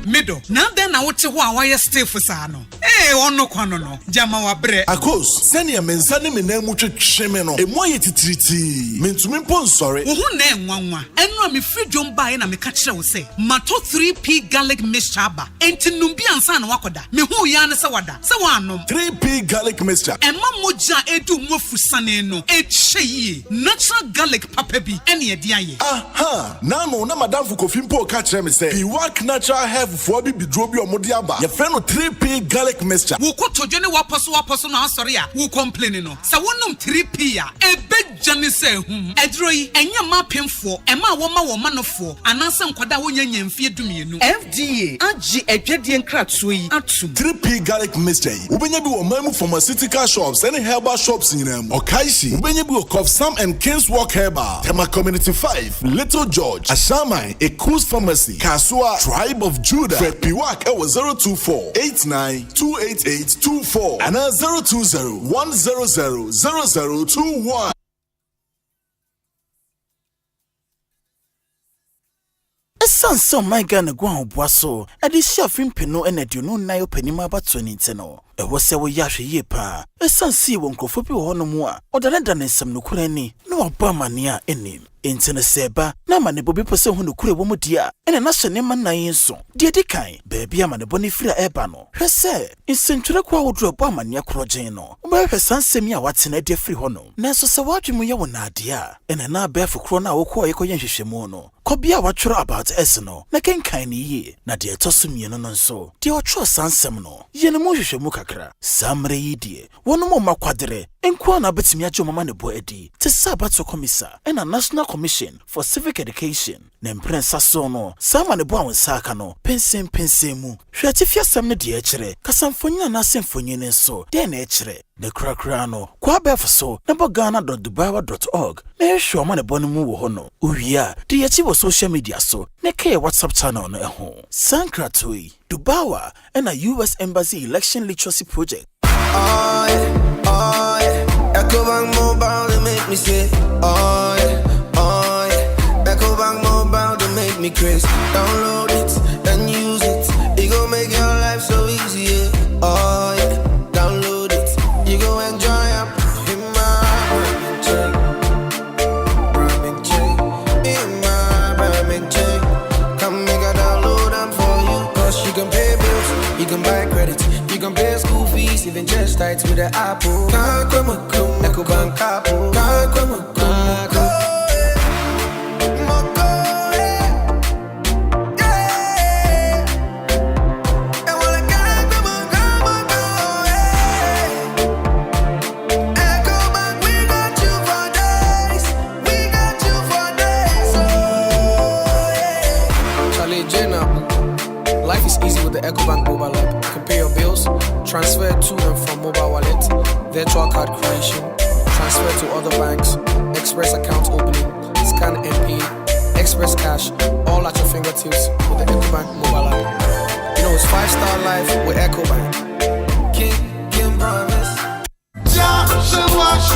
Middle. Now then I would say why you stay for Sano. Eh, on no quano. Jama wa bre. Akos, send your mensani me name much shemeno. E moye titriti. Mentumin pon sorry. Who name one. And no me free jump by and me catch will say. Mato 3P garlic mixture ba. Enti numbi ansan wakoda. Me who yana sawada. Sawanum. 3P garlic mixture. And mamoja edu mwofu saneno. Sheye. Natural garlic papebi. Any diaye. Aha. Nano na madam fukofimpo catch me say. He work natural health for be drobi omodiaba. Your friend 3P garlic mixture. Wo ko tojo ne waposo na asori a wo complain no. Sa wonum 3P a ebe jane se hum. Edro yi enya mapemfo, ema wo ma wo manofo, ananse nkwada wo nyanya mfie dumienu. FDA agi edwedie nkratso yi atum. 3P garlic mixture yi. Ubenya bi wo mamu pharmaceutical shops and herbal shops nyinam. Okaishi, ubenya bi wo Cough Sam and King's Walk Herbal. Tema Community 5, Little George, Ashamai, Ekos Pharmacy, Kasua, Tribe of Judah. Fred Piwak ewa 024-89-288-24 and 020-100-0021. Esanso my Ghana gwa obwaso ade shafin peno enadio no nayo panima ba 20 no ewo se wo yahwe ye pa esansi wo nkofo bi wo no mu a odaleda ne nsem no kurani no waba mane a enim entene seba na mane bobi pose hu no kure wo mu dia ene na hyene manan nso de dikan baabi amane boni fira eba no hwese insentwere kwa wo dro ba mane akrogen no wo ba hwesansemi a watena de firi ho no na so se wadwemu ye wo na ade a ene na abafu kro na wo ko yekoye nhwehwemu no kobia watwere about es no na kenkan ni ye na de etosumie no nso de otwo sansem no ye ne mo hwehwemu kakra samre yidie wono mo makwadere enkwa na betimi ajo mama ne bo edi te sabato komisa ena National Commission for Civic Education na mprensa so no sama ne bo awonsaka no pensem mu hwete fiasam ne de ekire kasamfonyi na asemfonyi ne so de na ekire ne krakra no kwa befo so na ghana.dubawa.org na ehwe ma ne bonu mu wo ho no uwia de yachi wo social media so ne ke WhatsApp channel no eho Sankratoi Dubawa and a US Embassy Election Literacy Project. Ecobank Mobile, they make me say, oh yeah. Ecobank Mobile, they make me crazy. Download it and use it. It gon' make your life so easy, yeah. Oh yeah. Download it. You go enjoy up in my Brahmin chain. In my Brahmin chain. Come make a download them for you. Cause you can pay bills, you can buy credit, you can pay school fees, even just tight with the Apple. Ecobank Apple. Life is easy with the Ecobank mobile app. You can pay your bills, transfer to and from mobile wallet, virtual card creation, transfer to other banks, express account opening, scan and pay, express cash, all at your fingertips with the Ecobank mobile app. You know it's 5-star life with Ecobank. King promise.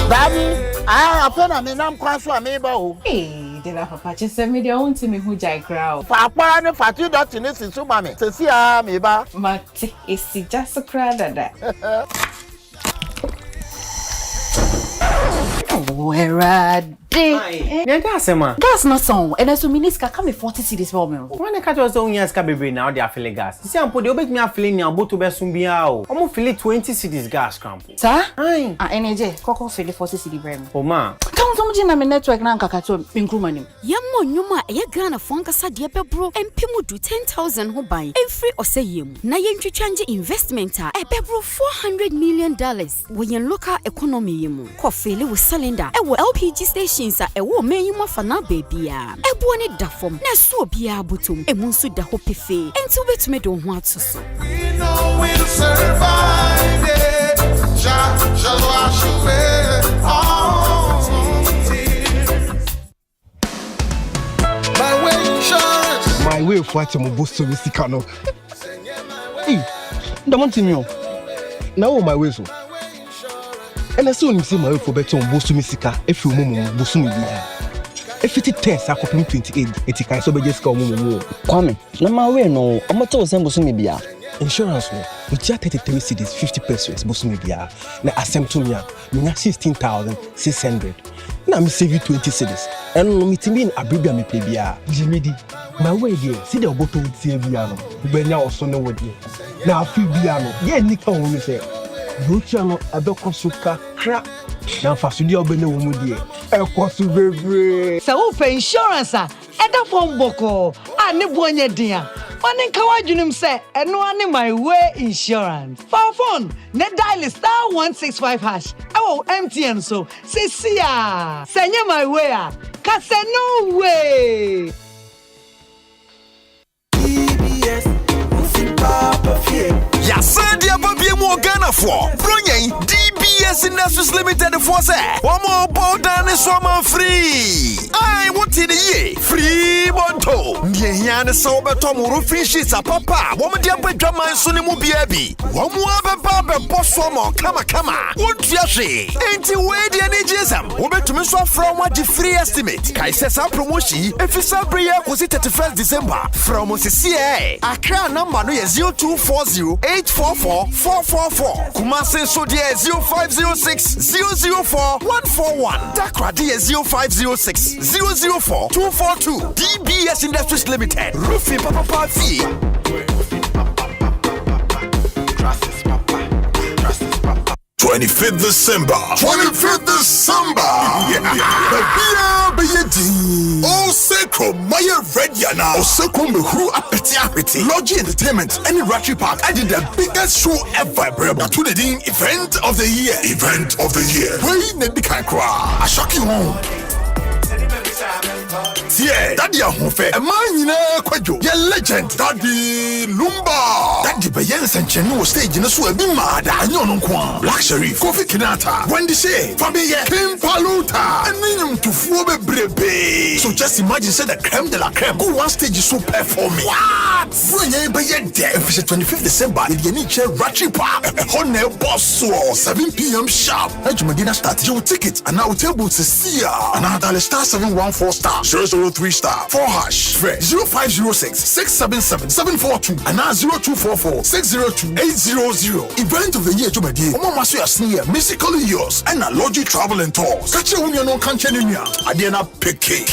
Daddy, I feel I'm in I'm quite sure I'm able. Hey, did I papa just send me the own to me who jai crowd? Papa and Fatu dot in this is so mammy. To see me ba. Mate, it's just a crowd that. Where are they? Yeah, gas, man. Gas not song. And as Miniska come 40 cities for me. When I catch us on years, baby, now they are filling gas. See, I'm putting me a filling now, but to be soon be out. I'm filling 20 cities gas cramp. Sir? Aye. NJ, Coco fill 40 city brand. Oh, ma. Come some gin my network now, Kakato, Pinkrumani. Yammo, Numa, a Ghana Funkasa Diape bro, and Pimu do 10,000 who buy. And free Osei. Nayan to change investment, a pebble $400 million. When you look at economy, coffee with cylinder, a LPG stations are a woman you for now, baby. A bonnet dafom, na so be a butum, a monsu da hope fee, and to wait me don't want to so. We know we'll survive it. Shall wash away all tears. My way insurance. My way for what I'm supposed to be no. Hey, don't want to know. Now my way so. And I saw him say my way for better on Bonsu Misika if you mum Bonsu Mibia. If it tests I copy 28, it can so be just call mum. Kwame, na my way no, I'm not to send Bonsu Mibia. Insurance no, we just 33 cities 50 pesos Bonsu Mibia. Na Asempa, me 16,600. Na me save you 20 cities. And no me timi in Abribia me pay bia. Jimidi, my way there, see the bottle with Aviation. We now also know what you. Now I feel biano. Yeah, Nika when you say. Luciano Adokosuka crap. Now Fasudia Bene Wumudi. Ekosu baby. So for insurance, Eda from Boko. Ne bonye dia. One kawajunim say, and no one my way insurance. For phone, ne dial *165#. Oh, MTN so. Say see ya. Senya my way. Cause no way. Ya said ya baby mo Ghana for. Bronye DBS Industries Limited for say. One more powder is so free. I wanted a year free bonto. Nye so beto mo roofing sheets a papa. Woman dia pe drama suni mu biabi. One more papa boss mo kama. Won't ya she? Ain't you way the NGSM? Wobe to me so from what the free estimate. Kai says a promotion if it's a prayer was it 31st December. From OCCA. Accra number no 0240-844-444. Kumasi so dear 0506-004-141. Dakra dear 0506-004-242. DBS Industries Limited. Roofing Papa Fee. 25th December. 25th December. Osei Maya Rediana. Osei Mehu Apeti. Lodgy Entertainment. Any Ratchet Park. I did the biggest show ever. To the event of the year. Event of the year. Where you need the Kankra. I shock you home. yeah. Daddy Ahofe, a man in a quadro, your legend, Daddy Lumba. Daddy Bayens and Chenu stage in a sweat be mad. I know no quan. Black Sharif, Kofi Kinata, Wendy Shea, Fabia, Kim Paluta, and Minium to Fobe Brebe. So just imagine, said the creme de la creme. Go one stage is so performing. What? When you buy your day, 25th December, in the Nietzsche Ratchet Park, a Honor Boss, 7 p.m. sharp. Medina start your ticket and now table to see ya. Another star 714 star 003 star 4 hash. Fresh 0506 677 742 and now 0244 602 800. Event of the year, Jumadi. Omo Masu Senior, musically yours, and a Logi Travel and Tours. Catch you when you know Kanchenia. Adiana Peke.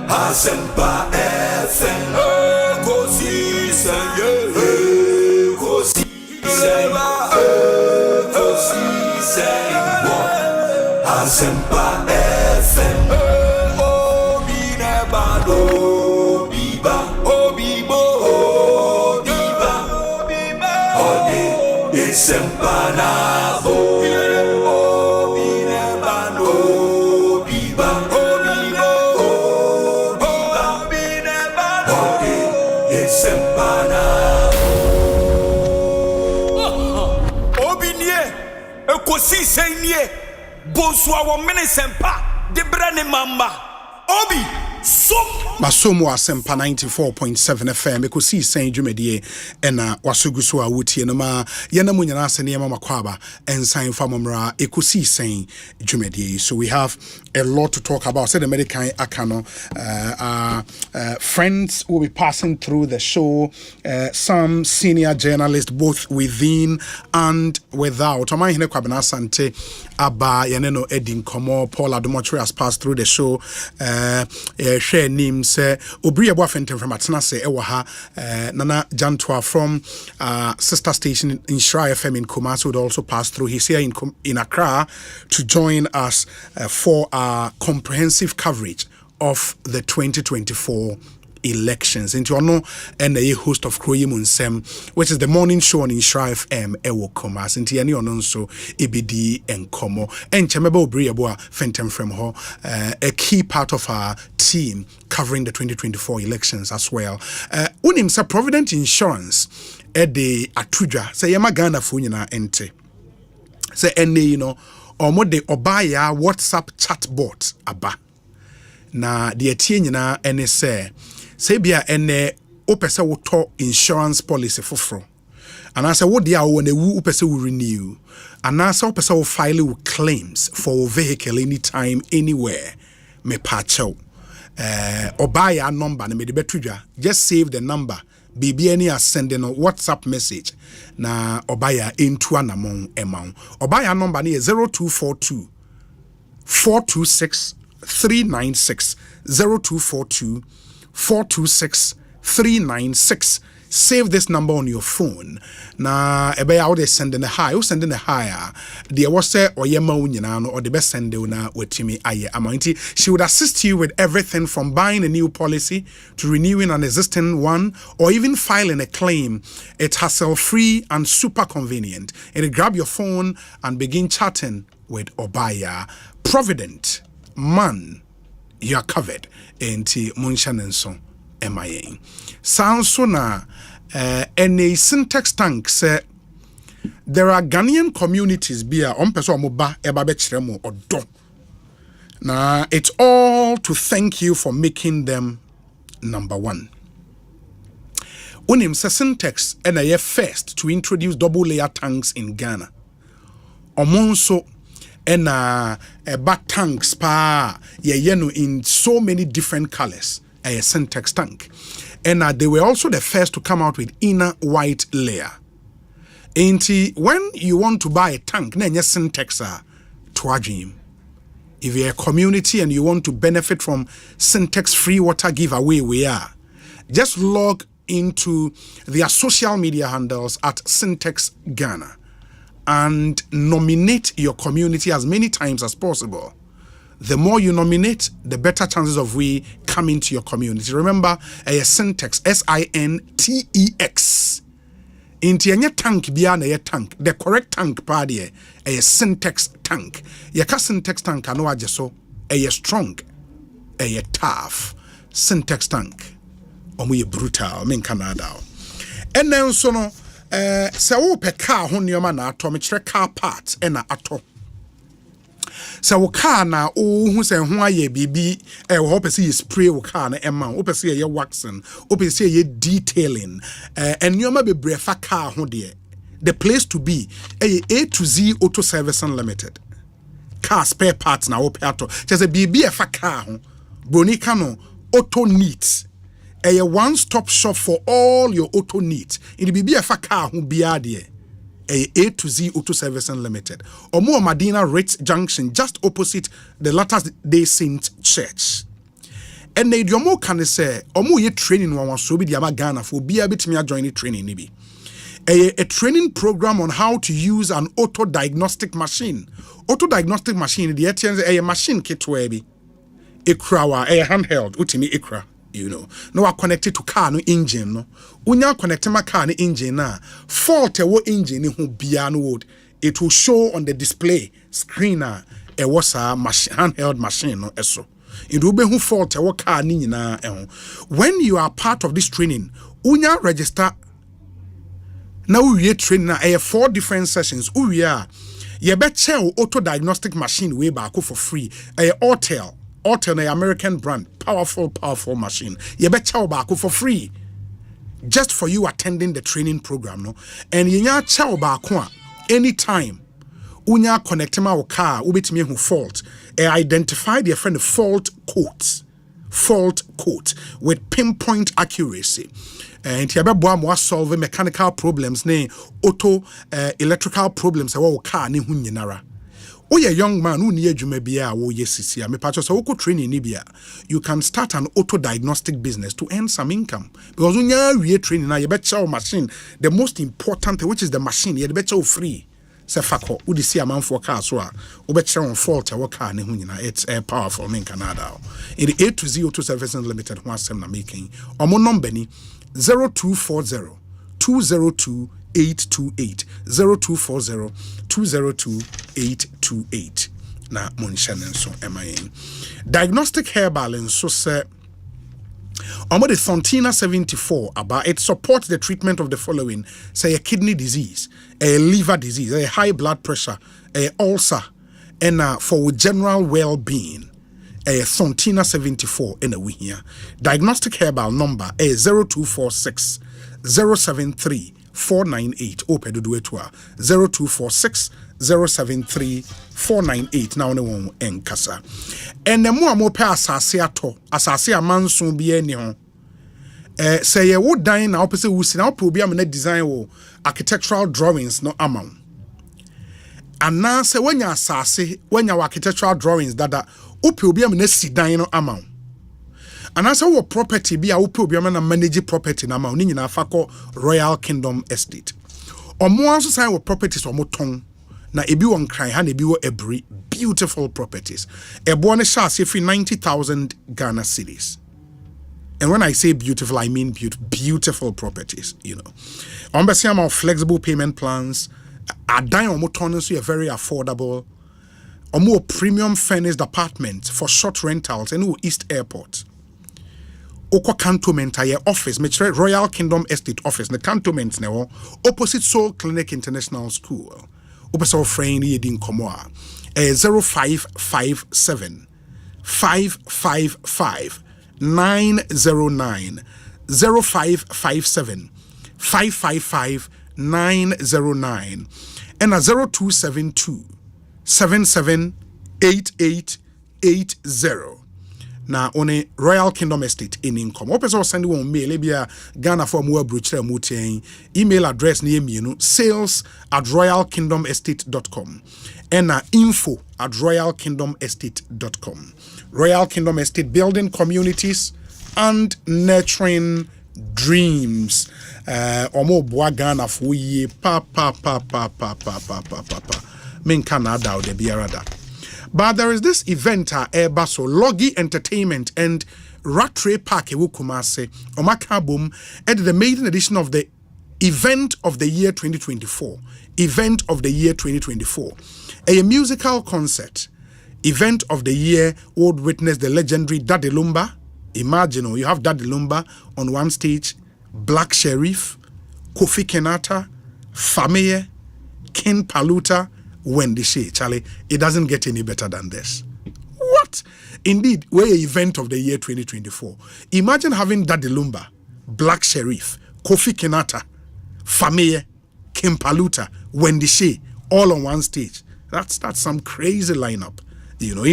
Asempa FM, Ekosiisen, Ekosiisen, Asempa FM, Obinebado, Obiba, Obibo, Obiba, Ode, Isempanabo. Ekosiisen nie Bonsu awo Asempa de brane mamba obi Masomo Asempa 94.7 FM Ekosiisen dwumedie ena wasuguso a wotie no ma yana munyana asene ma makwaba ensan famomra Ekosiisen dwumedie. So we have a lot to talk about. Said the American Akano friends will be passing through the show, some senior journalists both within and without. Amahine Kwabena Sante Aba Yaneno Edin Komo Paul Adomotri has passed through the show. Share names Obriya Boafente from Atenase Ewaha Nana Jantwa from sister station in Shra FM in Kumasi would also pass through. He's here in Accra to join us for our comprehensive coverage of the 2024 elections. Into no and a host of Kroyi Munsem, which is the morning show on Shra FM Ewo Kumasi. Into any on so EBD and Komo and Chamebo Briabo Fentem from ho a key part of our team covering the 2024 elections as well. Unim sa Provident Insurance de Atuja say yama Ghana funyina ente. Say ene you know omo de obaya WhatsApp chatbot aba. Na de etie nyina ene say bia ene opese wo to insurance policy foforo. Anase wo de a wo na wu opese wo renew. Anase opese wo file wo claims for wo vehicle anytime anywhere me pacho. Obaya number na me de betudwa just save the number bibi any are sending a WhatsApp message na obaya into anamon amount. Obaya number ni 0242 426 396 0242 426 396. Save this number on your phone. Na ebe ya ode sending a high, sending a higher. The wase or yema unyana or the best send na wetimi aye amanti. She would assist you with everything from buying a new policy to renewing an existing one or even filing a claim. It's hassle-free and super convenient. And grab your phone and begin chatting with Obaya. Provident man, you are covered. Enti munshanenso MIA. Sounds so na any syntax tank say there are Ghanaian communities be a person moba eba bechiremo odo. Na it's all to thank you for making them number one. Unim se syntax and a first to introduce double layer tanks in Ghana. Omonso and back tanks pa yeno in so many different colors. A syntax tank. And they were also the first to come out with inner white layer. And when you want to buy a tank, then your syntax to dream. If you're a community and you want to benefit from syntax free water giveaway, we are. Just log into their social media handles at Syntax Ghana. and nominate your community as many times as possible. The more you nominate, the better chances of we coming to your community. Remember, a syntax, SINTEX. Inti enye tank biya na ye tank. The correct tank pa de a syntax tank. Ye ka syntax tank ano aje so a strong, a tough syntax tank. Omo ye brutal men Canada. And then so no se wo pe car ho nneoma na ato me kire car parts e na ato. Se wo car na o hu se ho aye bibi wo pese ye spray wo car na ema wo pese ye waxing wo pese ye detailing and nneoma bebre fa car ho de the place to be A to Z Auto Service Unlimited car spare parts na wo pe ato se bibi e fa car ho bronika no auto needs a one-stop shop for all your auto needs. In the BBF car who be A to Z Auto Service Unlimited. Or more Medina Ritz Junction, just opposite the Latter Day Saint Church. And they do more can say, or more ye training one so be the Ghana for be a bit me joining training nibi. A training program on how to use an auto diagnostic machine. Auto diagnostic machine, the ATNs a machine kit webi. Ikra a handheld, utimi ikra. You know, no are connected to car no engine no. Unya connect my car no engine na fault e wo engine who bia no wood. It will show on the display screen na e was a machine handheld machine no eso. It will be who fault e wo car ni nyina e. When you are part of this training, unya register. Now we training na 4 different sessions. Uya ye be check auto diagnostic machine way back for free. Ortel an American brand, powerful machine. You bet chow baako for free, just for you attending the training program, no. And you nya chow baako anytime. Unya connect ma o car, ubetimi who fault. Identify the friend fault code with pinpoint accuracy. And tiabe boa mo solve mechanical problems, ne auto electrical problems. Wa o car ne hu nyinara. Oh, a young man who near you may be a yes, me patch so training Nibia. You can start an auto diagnostic business to earn some income. Because when you training now, you bet your machine, the most important, which is the machine, you bet you free. Say fako, who see a man for car so bet your fault a car it's a powerful in Canada. In the A to Z Auto Service Unlimited, one sem na making. Or more number 0240 202 828 0240 202 828 na monshanen so MIN diagnostic hair balance so say the Fontina 74 about it supports the treatment of the following say a kidney disease, a liver disease, a high blood pressure, a ulcer, and for general well-being. A Fontina 74 in a we here diagnostic herbal number a 0246 073 498 open do it 0246 073 498 now no one enkasa and the more pe asase amanso bi ani ho say ye wo dan na opese wo si na opo bi am na design wo architectural drawings no amount and now say when your architectural drawings dada opo bi am na si dan no amount. And as our property be a na manage property na ma oni nyina fa ko Royal Kingdom Estate. Or more so sign with properties or moton na ebi won kran ha na ebi wo every beautiful properties. E bo ne sha say 90,000 Ghana cedis. And when I say beautiful, I mean beautiful properties, you know. On be say flexible payment plans, adan or moton so very affordable. Or more premium furnished apartments for short rentals and East Airport. Oko cantonment aye office metre Royal Kingdom Estate office the cantonment ne opposite Soul Clinic International School opeso friend ye din komo 0557 555 909 0557 555 909 and 0272 778880 na one Royal Kingdom Estate in income. Open send one mail ebia Ghana for more brochure mutien email address near me sales@royalkingdomestate.com and info@royalkingdomestate.com. Royal Kingdom Estate building communities and nurturing dreams. Omo boa Ghana for ye pa. Men Canada or the Biarada. But there is this event so Logi Entertainment and Rattray Park Kumase Omakabum at the maiden edition of the Event of the Year 2024. Event of the Year 2024. A musical concert. Event of the Year would witness the legendary Daddy Lumba. Imagine you have Daddy Lumba on one stage, Black Sheriff, Kofi Kenata, Fameye, Ken Paluta, Wendy Shea. Charlie, it doesn't get any better than this. What? Indeed, we're an event of the year 2024. Imagine having Daddy Lumba, Black Sheriff, Kofi Kenata, Fameye, Ken Paluta, Wendy Shea, all on one stage. That's some crazy lineup. You know,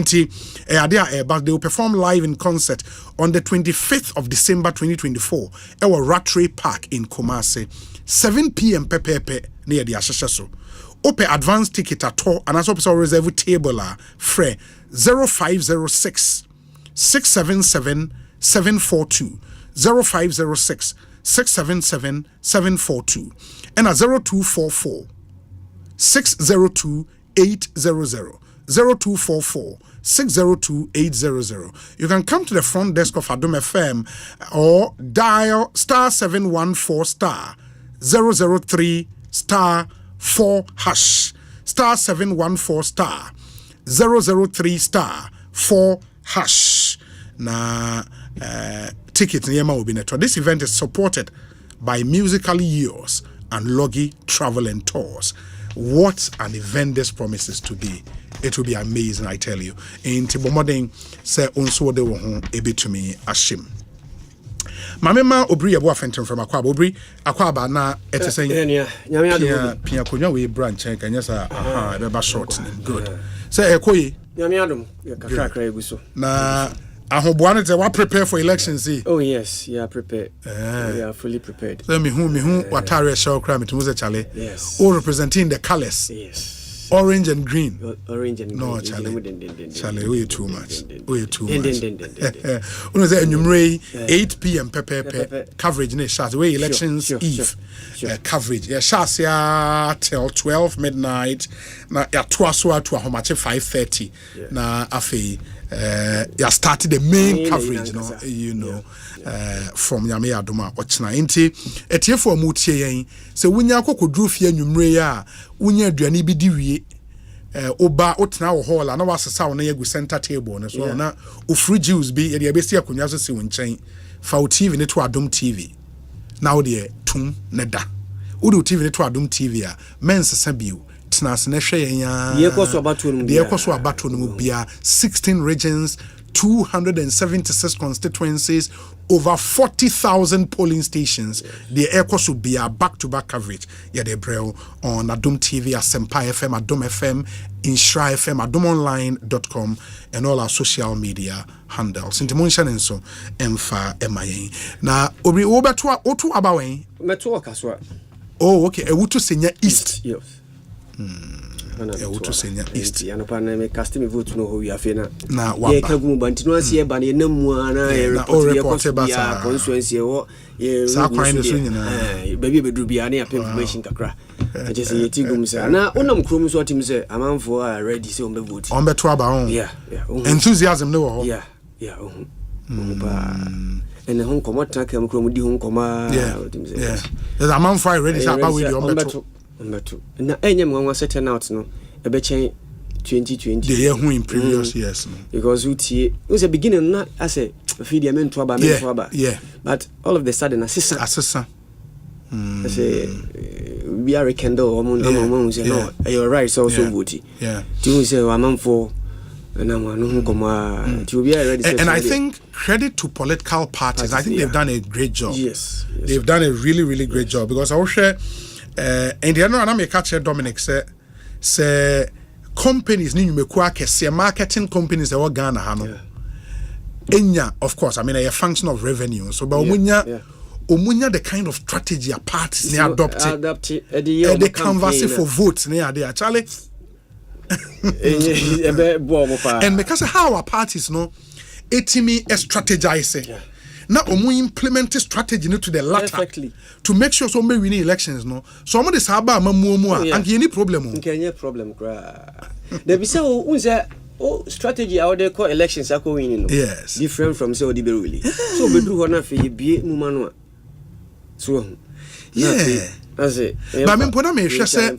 but they will perform live in concert on the 25th of December 2024 at Rattray Park in Kumasi, 7 p.m. pepe near the Ashashaso. Open advance ticket at all and also reserve table free 0506 677 742 0506 677 742 and a 0244 602 800 0244 602 800. You can come to the front desk of Adom FM or dial star 714 star 003 star 4 hash star 714 star 003 star 4 hash. Na ticket niyema will be netto. This event is supported by Musically Yours and Logi Travel and Tours. What an event this promises to be. It will be amazing, I tell you. In Tibomoding, say onso de wo ho ebetumi ashim. Mamema Obri Abu Afenton from Akwaba. Obri Akwaba na etesen. Pia konya we branch kanya sa beba short. Good. Say ekoyi. Nyame adom kakra egu so. Na ahoboa no we prepare for elections. Oh yes, yeah, prepared. We are fully prepared. So me hu watare show kra metumu se chale. Yes. All representing the colors. Yes. Orange and green. Orange and green. No, Charlie, we too much. We too much. Uno say enumerate 8 p.m. pepe coverage ne shots way elections eve coverage. Yeah, shots ya till 12 midnight. Na ya twaso to how much 5:30. Na afi ya started the main coverage, no, you know, from Yame Adoma Ochna. Inti etie for mutie yen se wunya kokodru fie nwumre ya wunya aduane bi diwie oba otena wo hall na wasesa wo na yegu center table no so na ofru juice bi ye be si akonwa so si wo nchen fa o TV ne to Adom TV na wo de tum ne da wo de TV ne to Adom TV a mensesa biu tnas na hwe yen ya de ekoso abato no bia 16 regions, 276 constituencies, over 40,000 polling stations. The Ekosiise be a back-to-back coverage. Yeah, they bring on Adom TV, Asempa FM, Adom FM, Inshra FM, adomonline.com, and all our social media handles. Intimunction and so, Emfa, Emaye. Now, Obi Obetua, Otu Abawe. Metua Kaswa. Oh, okay. Ewutu Senya East. Yes. Ewutu Senya East. Anopana me custom vote no we have na. Na ye kagu banti no asie ba ne namu ana report ya constituency wo ye sa kwan no so nyina baby bedru bia na information kakra je say yeti gum say na onam krom so atim say amanfo are ready say on be vote on be to aba on yeah enthusiasm no ho yeah ba ene hon komota kam krom di hon koma yeah there's amanfo ready say aba we di on beto na enyem nwa setting out no ebe chen 2020 the year who in previous years no because it was a beginning na as a feed the men to aba yeah but all of the sudden assessor I say we are rekindle among say no you're right so vote yeah do say amam for and I think credit to political parties. I think they've done a great job. Yes. They've done a really great job because I will share and the other make catch Dominic say companies ni nyumekwa kese marketing companies that Ghana hano enya of course I mean a function of revenue so but omunya the kind of strategy a parties they adopted the canvassing for votes they are there Charlie and because how our parties no etimi strategize Now implement strategy to the latter perfectly to make sure so we win elections no. So I'm this haba mamuomua and any problem. Any problem there be say unse strategy out there call elections are winning. Yes. Different from say odi be really. So be do na fe bie mu manu. So yeah. That's it. But me pona me hwe say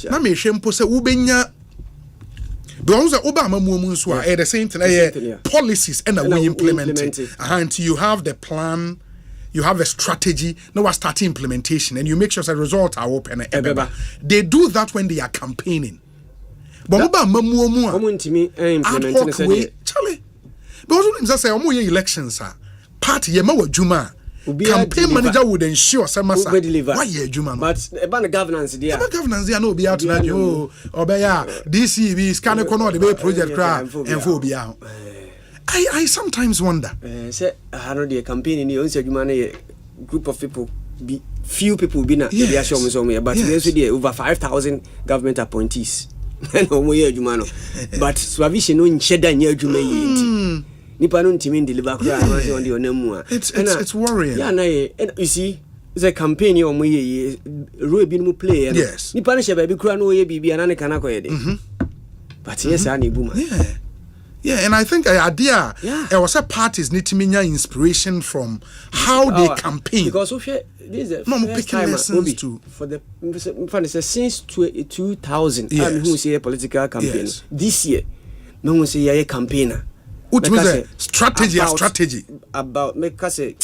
na me hwe mpo say wo benya because Obama movement so the same thing policies and we implement it. Until you have the plan, you have a strategy, now we start implementation and you make sure the results are open. They do that when they are campaigning. But Obama movement implementing way Charlie. Because when say elections party yema juma campaign manager would ensure some deliver. Why Juma? But about the governance there. About governance there no be out na yo obeya DCB scan kono the project cra and phobia. I sometimes wonder. Say I know the campaign in the Juma group of people be few people be na be show me some but there over 5,000 government appointees. No more Juma no. But Aviation no ncheda nya Juma yi. It's worrying. Yeah, you see, the campaign you play. Yes. But yes, I need boomer. Yeah, and I think idea there was a parties need to mean inspiration from how they campaign. Because this is the first time lessons for the since 2000. Yes. I'm who say a political campaign. Yes. This year, no one say a campaigner. What means a strategy about make us say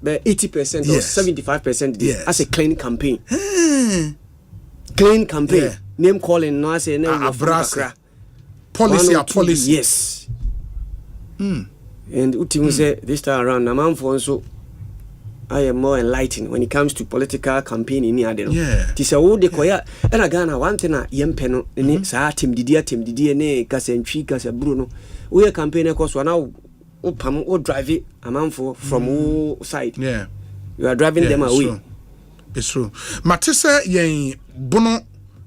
80% or 75% as a clean campaign. Clean campaign. Name calling no say name policy. Yes. And Uti say this time around na man for so I am more enlightened when it comes to political campaign in here. Tis a wood decoya and a Ghana one thing yempeno in sa team didia ne kasentri kasa Bruno. We are campaigning because we now drive it a man for from all side. Yeah. You are driving them away. It's true. Matisa yen bono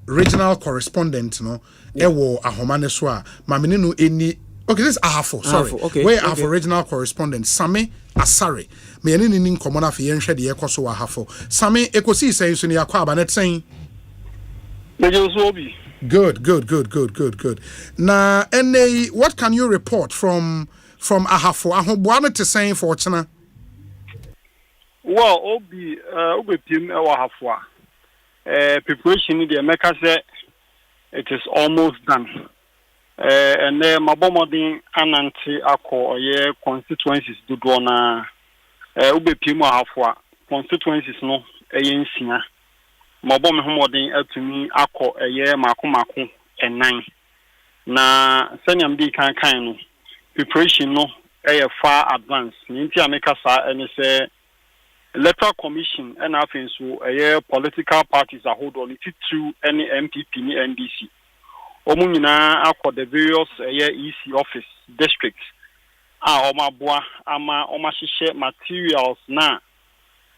regional correspondent no ewo ahomane so a mamene no eni. Okay, this is Ahafo. Sorry. Okay. Where Ahafo regional correspondent Sami Asare. Me eni ni nkomo na fe yen hwe de ekoso wa Ahafo. Sami Ekosiisen so ne yakwa abanet sen. Good. Now, and what can you report from Ahafo? Ahobuane to saying for China. Well, Obi Pim Ahafo. Preparation in the America say it is almost done. And then Mabomodin Ananti Ako ye constituencies do na Obi Pim Ahafo constituencies no eyensia. Mabom homodin atumi akọ eye mako enan na seniam di kan no preparation no far advance nti ameka sa ene se electoral commission and afin so political parties are hold on it through any MPP ni NDC omu nyina akọ the various EC office districts omaboa ama omahihye materials na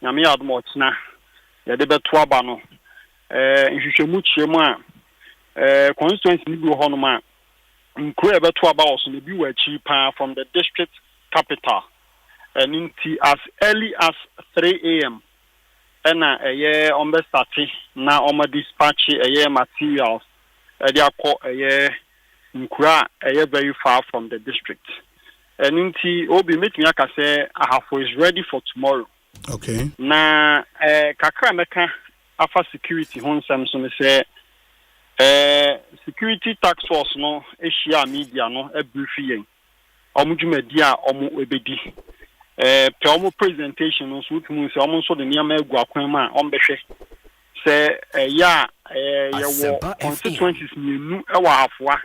nyame admo china ya de beto aba no nhwehwemu chiemu a constituency ni bi ho no ma nkro e beto aba oso ne bi wa chi pa from the district capital and as early as 3 a.m. na on be start na on dispatch materials they are called nkura very far from the district and obi make me aka say Ahafo is ready for tomorrow. Okay. Na kakra meka afa security hon sam so me say security task force no ehia media no brief yen omudwumadi a omo ebedi pe omo presentation no so tumu say omo so de niam agu akwan ma ombehwe say yewo constituencies nienu ewa afoa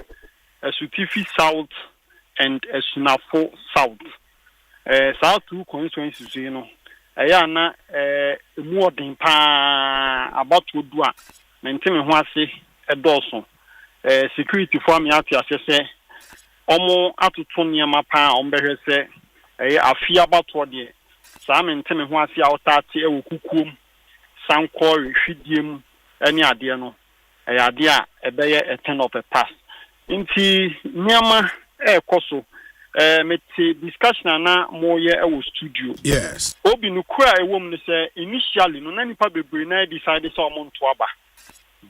Esutifi South and Esunafo South South two constituencies you know na more than about to do a maintain ho ase edoso security for me ati asese omo atoto niam pa ombehwe se afia bato de sa maintain ho ase awtati e wokukum sanko rehwidiem ani ade no ade a ebeye a turn of a pass inti niama ekoso mete discussion na moye e wo studio. Yes. Obi no kura e wom ne say initially no na nipa bebre na decide say omo nto aba.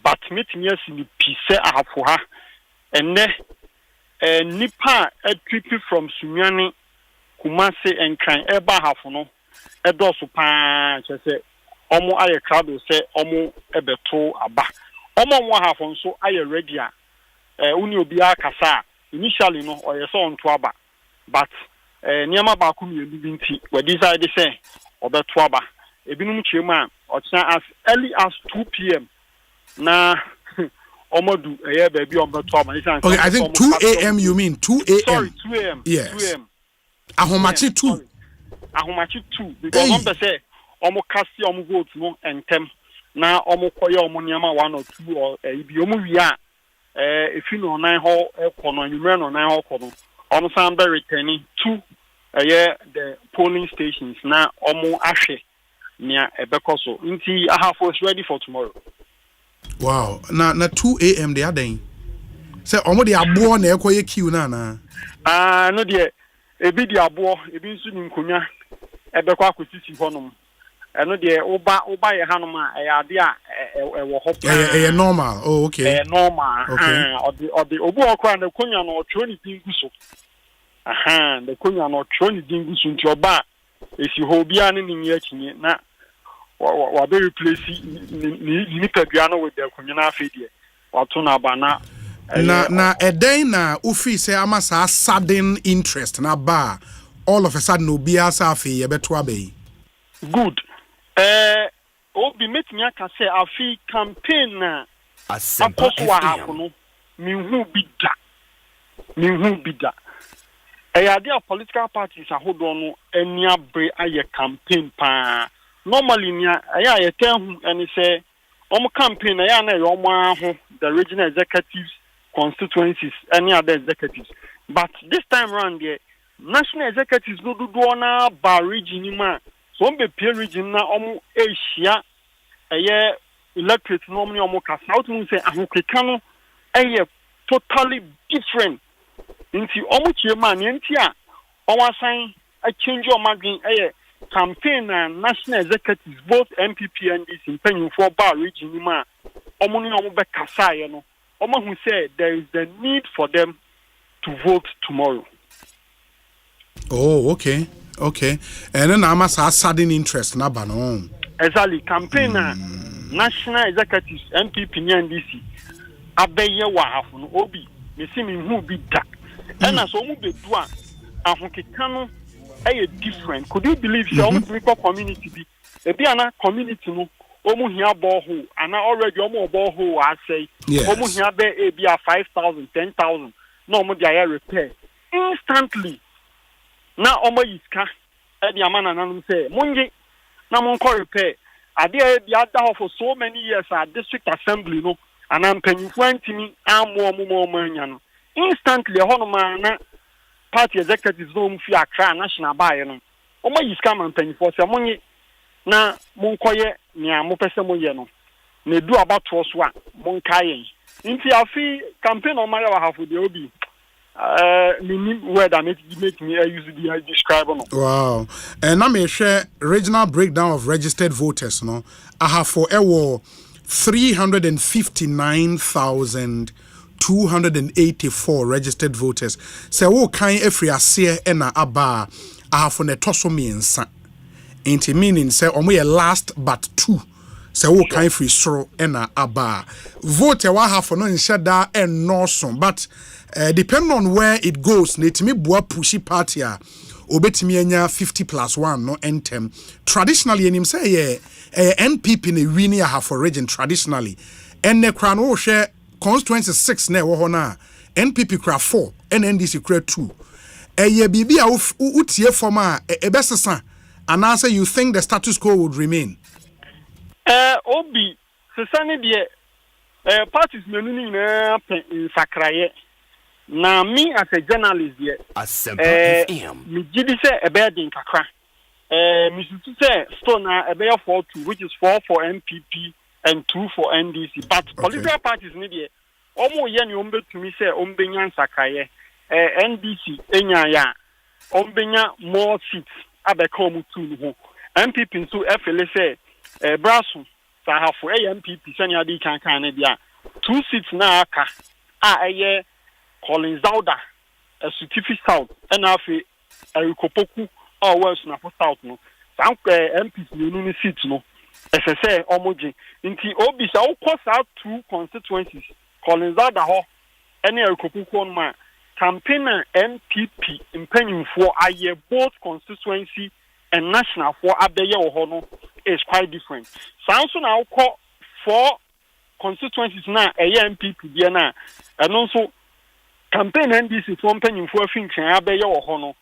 But metimi asini pise ahafo ha. Enne nipa a trip from Sunyani Kumasi and Kran eba ahafo no edoso pa say omo aye crowd say omo ebeto aba. Omo mo ahafo nso aye ready a uni obi akasa initially no oye so nto aba. But niama ba ku mi bi nti we decide say obeto aba. Ebinum chiema as early as 2 p.m. na Omodu baby obeto aba. Okay, I think 2 a.m. you mean 2 a.m. Sorry, 2 a.m. Yes. 2 a.m. Ahomachi 2. Ahomachi 2 because number say omo kasi omo vote no entem na omo koye omo niama 1 or 2 or ibi omo wi a if you know 9 ho ekono anwumre no 9 ho kono omo san be returning to the polling stations na omo ahwe nia ebekoso nti ahafo is ready for tomorrow. Wow, na 2 a.m. they are then. Say omo dey abo na ekoye queue na na. No dey ebi di abo ebi nso ni nkonya ebekwa akosisi honom. Eno dey oba ye hanom a ade a wo ho pa. Normal. Oh, okay. Normal. Okay. Odi obu okra na konya no otro ni dinguso. The konya no otro ni dinguso nti oba esi ho bia ne ni akini na wa be replace ni peduano with the konya na afedie. Wa to na ba na eden na ufi say amasa sudden interest na ba all of a sudden obi asa afi ye beto abai. Good. Obi metimi aka say afi campaign na Asempa no minhu bida. Idea political parties ahodo no eni abre aye campaign pa. Normally nia aye ten and say campaign na na ho the regional executives constituencies any other executives, but this time around the national executives no do na ba region ma so be peer region na Asia electorate normally kasa out say ahokeka no totally different nti chie man nti a asan a change your margin campaign and national executives both MPP and this in for bar region ma ni be kasa no who said there is the need for them to vote tomorrow. Oh, okay. And then I'm a sudden interest na banon. Exactly. Campaign national executives MPP and DC abeye wa hafu no obi me see me who be that. And as omu be do ahokeka no different. Could you believe say omu community be ebi ana community no omu hia borehole and already omu borehole I say omu hia be 5,000 10,000 no omu dey repair instantly na omu iska e dey amana nanum say mungi na mun ko repair ade e dey ada for so many years at district assembly no and am panyinfo antimi amo omu anya no instantly hono ma na party executives no mu fi akra national buy no omu iska man panyinfo say mungi na munkoye nia mo pese mo ye no na du abato so a monkaye nti afi campaign o mara wa hafu de obi mini word am make me use the describe no. Wow. And na me share regional breakdown of registered voters no I have for 359,284 registered voters say wo kan efri ase e na aba I have for netoso miensa. Inti meaning say omo last but 2 say wo kan free soro na aba vote wa half no nshada and no so but depending on where it goes netimi boa pushi party a obetimi anya 50+1 no entem traditionally enim say NPP ne wini a half for region traditionally enne kra no hwe constituency 6 na wo ho na NPP kra 4 and NDC kra 2 bibi a utie form a ebesesa. And answer, you think the status quo would remain? Obi, sesani die parties menuni na in sakraye. Na me as a journalist die. Asempa FM. Me gidi say ebe din kakra. Me say stone na ebe 4-2, which is 4 for MPP and 2 for NDC. But political parties ni die. Omo ye ni ombe to me say ombe nyan sakraye. NDC enya ya ombenya more seats abeka tu ho MPP nso efele say brasu sahafo MPP sani adi kan ne dia 2 seats na aka eye Collins Zauda Sutifi South and afi Erikopoku or West na South no san MPP no seats no SSA omoji nti obi sa ukosa 2 constituencies Collins Zauda ho ene Erikopoku on ma campaign MPP impanyimfo aye both constituency and national for abeye wo no is quite different. Sanso na ukọ 4 constituencies na MPP dia na and also campaign NDC for impanyimfo afinkan abeye wo no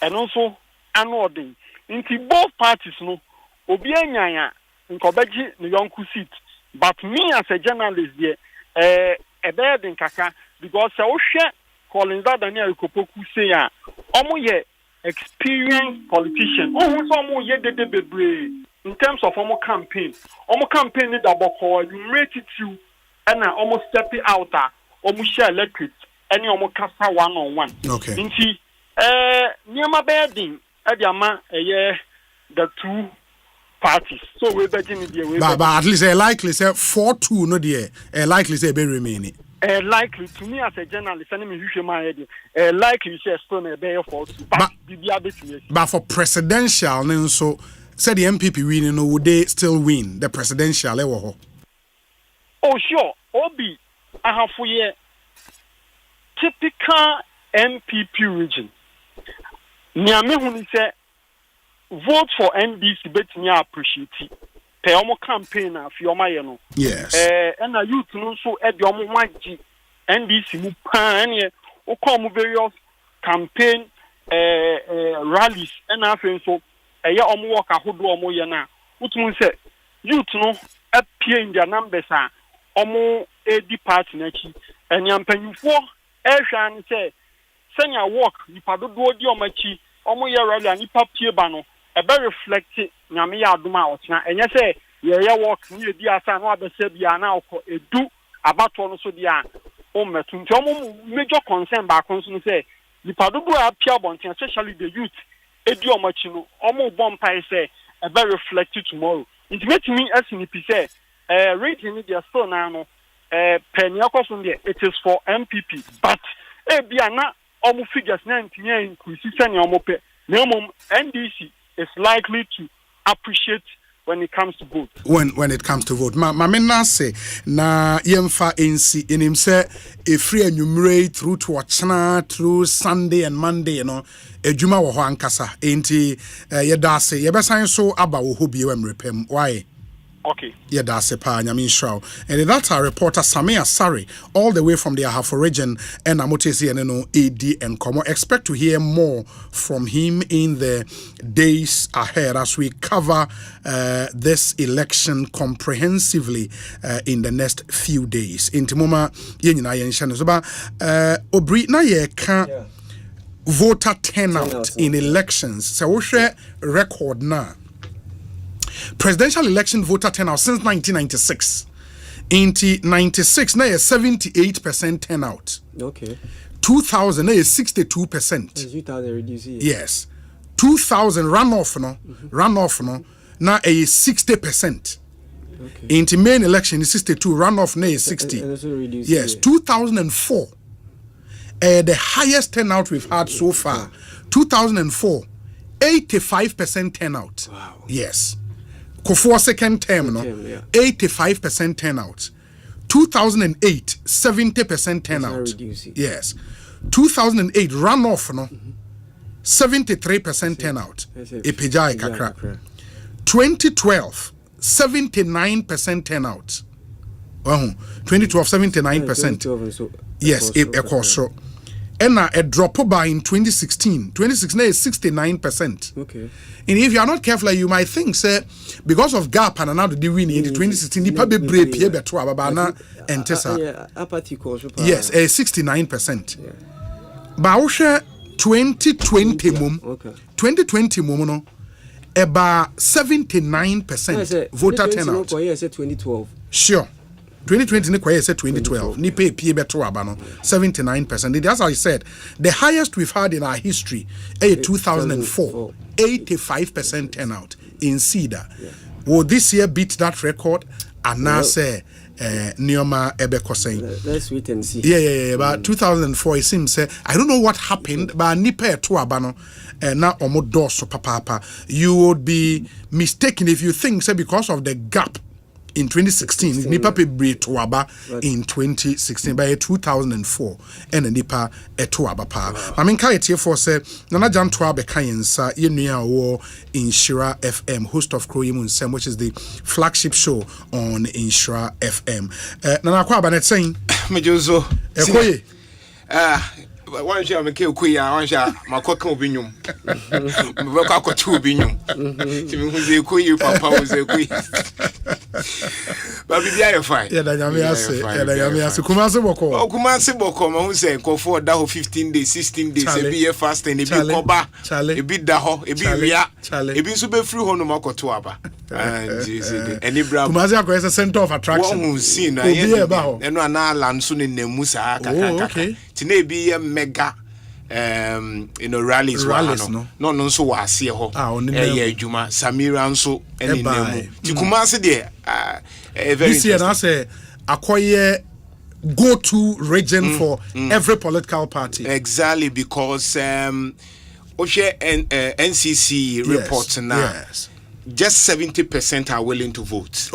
and also anodin nti both parties no obi anyanya nkobeji ne yonku seat but me as a journalist there ebeden kaka because se wo hwe Collins Daniel Kopoku say ya omo ye experienced politician who so ye de bebre in terms of omo campaign ni da boko you rate it you and almost step it out omo share electric any omo kasa one on one okay nti niema bedin e dia ma the two parties so we begin there we but at least likely say 4-2 no there likely say be remaining likely to me as a journalist, and me my head. Likely say still be for but for presidential, so said the MPP winning, no would they still win the presidential? Oh sure, Obi, I have for ye typical MPP region. Niame who say vote for NDC, bet me appreciate it. Pe omo campaign na fi omo ye no yes and na youth no so e de omo waji NDC mu pa ene o come various campaign rallies and afen so e ye omo work ahodo omo ye na utum se youth no appear in their numbers a omo edi party na chi enyampanyufo hwa an se senya work nipa dodo di omo chi omo ye rally ani papie ba no ebe reflect nyame ya adoma otena enye se ye work ni edi asa na abese bia na okọ edu abato no so dia o metu nti omo major concern ba kon so no se nipa dodo apia bonten especially the youth edi omachi no omo bompai se ebe reflect tomorrow nti metimi asinipi se rating ni dia still na no penny akoso there it is for MPP but bia na omo figures na ntinya increase sene omo pe na mom NDC is likely to appreciate when it comes to vote. When it comes to vote, ma menna say na yemfa NC in him say a free enumerate through to Ochana through Sunday and Monday, you know, ejuma wo ho ankasa enti yeda say yebesan so aba wo ho bi wem repem why. Okay. Yeah, that's a pa Nyamin Shrow. And that's our reporter Samia Sari, all the way from the Ahafo region, and Amotesi and AD and Komo. Expect to hear more from him in the days ahead as we cover this election comprehensively in the next few days. In Timoma, Yenina Yenshanuba, Obri na ye can voter turnout in elections. So we share record now. Presidential election voter turnout since 1996. In 96, now 78% turnout. Okay. 2000, now 62%. 2000 reduce. Yes. 2000 runoff, no, now 60%. Okay. In the main election is 62, runoff now is 60. Yes. 2004, the highest turnout we've had so far. 2004, 85% turnout. Wow. Yes. For second term, 85% turnout. 2008, 70% turnout. Yes. 2008 runoff, 73% turnout. Epijai kakra. 2012, 79% turnout. 2012, 79%. Yes, ekosro. And a drop by in 2016. 2016 is 69%. Okay. And if you are not careful, you might think, say, because of gap and another the win in 2016, you probably break here better abana and Tessa. Yes, 69%. But 2020 mum, 2020 mum, no, about 79% voter turnout. 2012. Sure. 2020 ne kwaye say 2012 ni pay beto aba no 79%. That's how I said the highest we've had in our history 2004 85% turnout in Cedar. Will this year beat that record? And now say Nioma Ebekosei. Let's wait and see. Yeah. But 2004 it seems I don't know what happened, but nipe to abano na omodoso papa. You would be mistaken if you think say because of the gap in 2016 nipa pe bre to aba in 2016 by 2004 and nipa to aba pa. I mean kai tie for say nana jan to aba kayensa yenua wo Inshira FM, host of Kroyimun Sem, which is the flagship show on Inshira FM. Nana kwa banet saying mejozo ekoye one share make kuya one share makoka obinyum mbeka akotu obinyum timi huze kuyi papa huze kuyi ba bibia ye fine yeah da nyame ase kumase boko ma huze ko for da ho 15 days 16 days e be fasting e be koba e be da ho e be wia e be so be free ho no makoto aba and any bra kumase akoye center of attraction one see na ye eno ana lanso ne nemu sa kaka tine bi mega rallies no so was here ho adwuma Samira nso ene nemu ti Kumasi there very this year na say akoye go-to region for every political party exactly because NCC reports now just 70% are willing to vote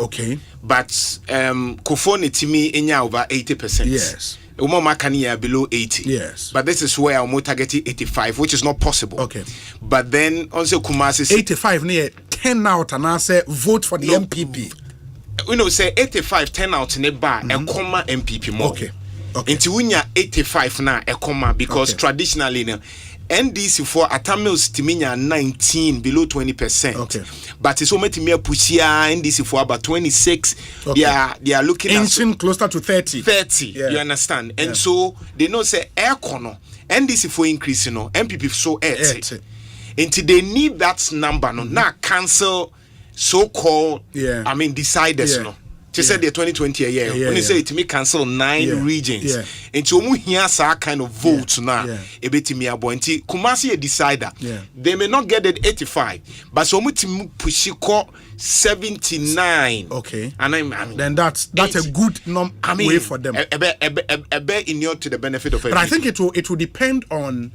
but Kofone Timi enya over 80% Umoma below 80. But this is where I'm targeting 85, which is not possible. But then also Kumasi 85 near 10 out and I say vote for the MPP. We know say 85 10 out in a bar and comma MPP more. Into winya 85 now a comma because traditionally NDC for Atamils Timinya 19 below 20%. But it's only me pushia NDC for about 26. They are looking inching closer to 30. 30, you understand? And so they know say air corner NDC for increase, MPP so 80. Until they need that number now cancel so-called deciders They said the 2020 a year. When you say it, me cancel 9 regions. Into omu here sa kind of votes now. Ebetimi abo. Nti Kumasi a decider. They may not get it 85, but so much push 79. And I mean, then that's a good way for them. A bit in your to the benefit of everyone. But I think it will depend on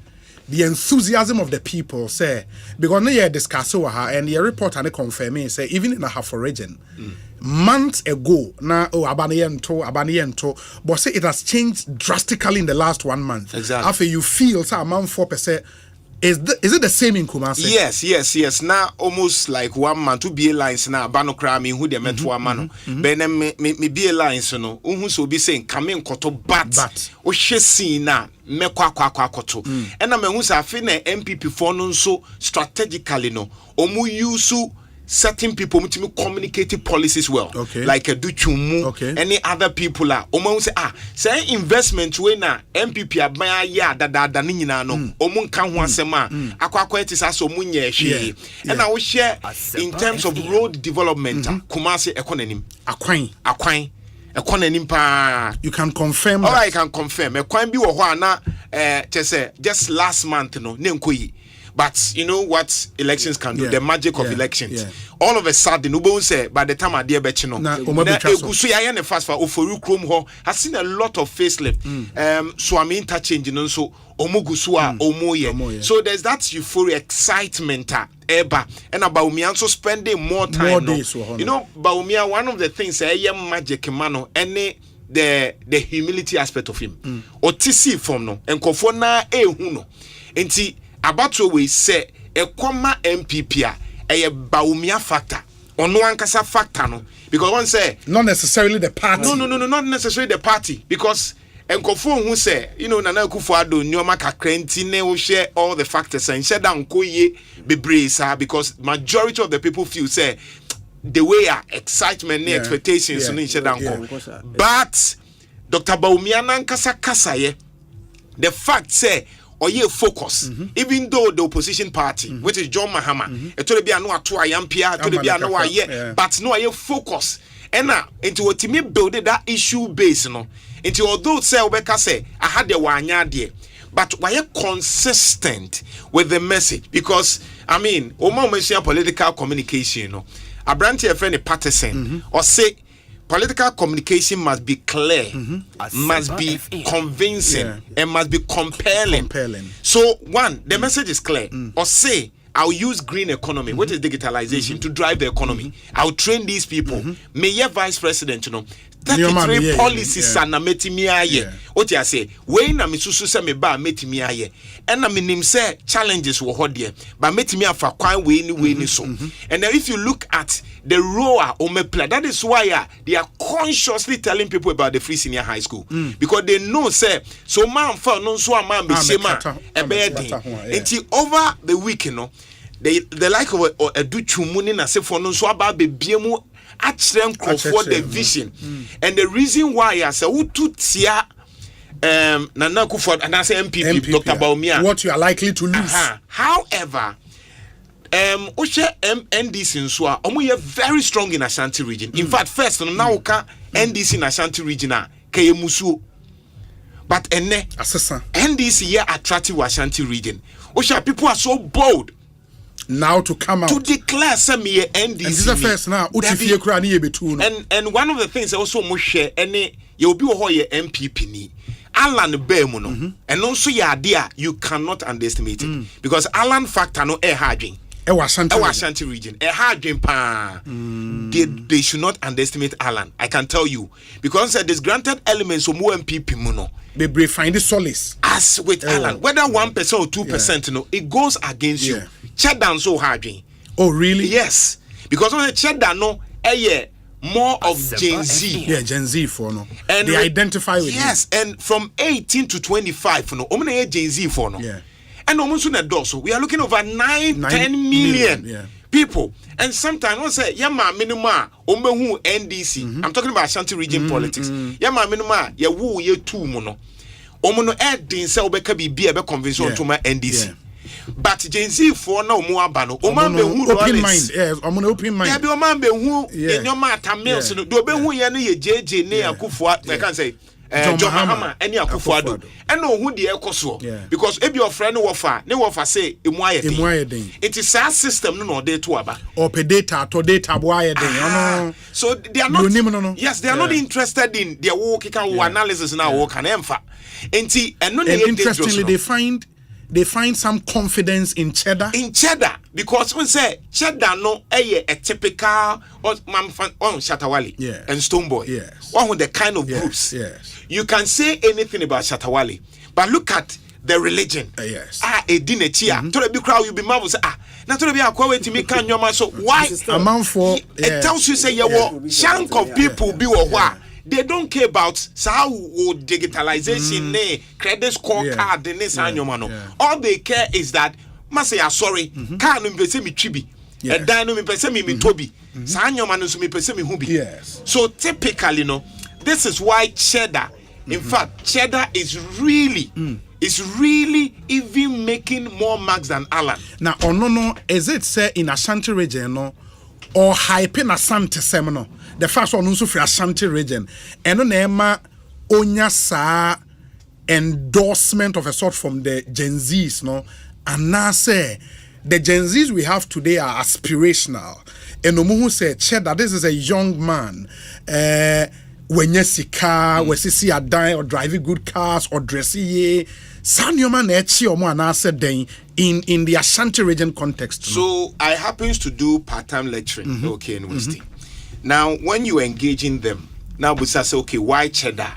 the enthusiasm of the people, say, because they discuss and the report and confirm say even in a half a region months ago now abaniento but say it has changed drastically in the last 1 month. After you feel say amount 4%. Is it the same in Kumasi? Yes. Now almost like 1 month, 2 BA lines now. Bano krami who de metwa mano. Benem me BA lines no. Who so be saying come in koto bat. O shesi na me kwa koto. And I who sa fine MPP for no so strategically no. Omu yusu certain people mutimi communicate policies well. Like a Duchumu, any other people are omo say investment we na MPP abaya ya da ninina no omo nka ho asema akwa it is aso munye hwe and I will share in terms of road development Kumasi economy akwan economy pa you can confirm I can confirm ekwan bi wo ho na just last month no nenkoyi. But you know what elections can do, the magic of elections. All of a sudden, Ubo say by the time I dear Bechino, fast for Oforu Chrome Ho has seen a lot of facelift. So I'm interchanging and so Omogusua Omoye. So there's that euphoria, excitement, Eba, and Bawumia also spending more time. You know, Bawumia, one of the things magic mano any the humility aspect of him. Or TC form no and Kofona huno. Enti about we say a comma MPP a Bawumia factor or no ankasa factor no because one say not necessarily the party. No, not necessarily the party because Nkofo who say Nana Akufo-Addo nyoma kakrenti ne wo share all the factors and share down koye bebre sa because majority of the people feel say the way excitement and expectations no share down but Dr. Bawumia nankasa kasa ye the fact say or ye focus even though the opposition party which is John Mahama it told be no ato ayampia to be no aye but no aye focus Ena into what me build that issue base no. Into although say obeka say I had the wanya there, but why consistent with the message? Because I mean, Oma mention political communication, no. A branch of friend Patterson or say political communication must be clear, must be convincing, and must be compelling. So one, the message is clear. Or say I'll use green economy, which is digitalization, to drive the economy. I'll train these people. Mayor Vice President, 33 policies and metimi what you say, when I'm susu se me ba metimi aye. And I mean say challenges were hot there, but metimi for quite way ni so. And then if you look at the role of play, that is why they are consciously telling people about the free senior high school. Because they know say so man for no so man be sema until over the week, the like of a do chumuni na se for no so about be biemu actually for the vision. And the reason why I say utu tia Nana Kuford and I say MPP Dr. Bawumia, what you are likely to lose. However, Osei NDC in Swa, omu very strong in Ashanti region. In fact, first now ka NDC in Ashanti region ke musu. But NDC here attractive Ashanti region. Osei people are so bold now to come out to declare some NDC. And this is the first now. And one of the things also share any you'll be a MPP ni Alan Bemuno and also your idea you cannot underestimate it because Alan factor no harding. Ashanti region. They should not underestimate Alan. I can tell you because disgranted elements of more MPP muno. They find the solace as with Alan, whether 1% or 2%, it goes against you. Cheddar so hard. Oh, really? Yes, because on the cheddar no, more of Gen Z. Yeah, Gen Z for no. And they identify with yes, and from 18 to 25 for no. Omne Gen Z for no. Yeah. And almost in a dorsal, we are looking over 10 million people. And sometimes we say, Yama minima, Omehu NDC. I'm talking about Ashanti region politics. Yama minima, ya woo ye two mono. Omono Edin say obeka be a convention to my NDC. But Gen Z for no more bano. Oman be who open mind. Yes, I'm an open mind. Yeah, be Oman be who in your matter mills. Do be who ye JJ ne akufo. I can say. John Mahama any akufo and no who the ekoso because if your friend wofa say it is our system no dey to aba or pe data to data boy so they are not yes they are not interested in their work analysis now work and emfa and interestingly they find some confidence in cheddar because we say cheddar no a typical on Shatawali and Stoneboy one with the kind of groups you can say anything about Shatawali but look at the religion a dinechia to the crowd you be marvel say na to be akwa to me kan nyoma so why amount for it tells you say your chunk of people be or they don't care about how digitalization credit score card this all they care is that must say sorry can me tribi and dino me person me tobi sanyoma so me person me hubi so typically this is why cheddar in fact cheddar is really even making more marks than Alan now no is it say in Ashanti region or hype in Asante Semino the first one also for Ashanti region and on Emma onya sa endorsement of a sort from the Gen Zs and now say the Gen Zs we have today are aspirational and Omuhu say cheddar this is a young man when you see car when you see a die or driving good cars or dressing Sanyoma nechi omo anase den in the Ashanti region context. So I happens to do part-time lecturing university. Now when you engaging them, now we say okay, why cheddar?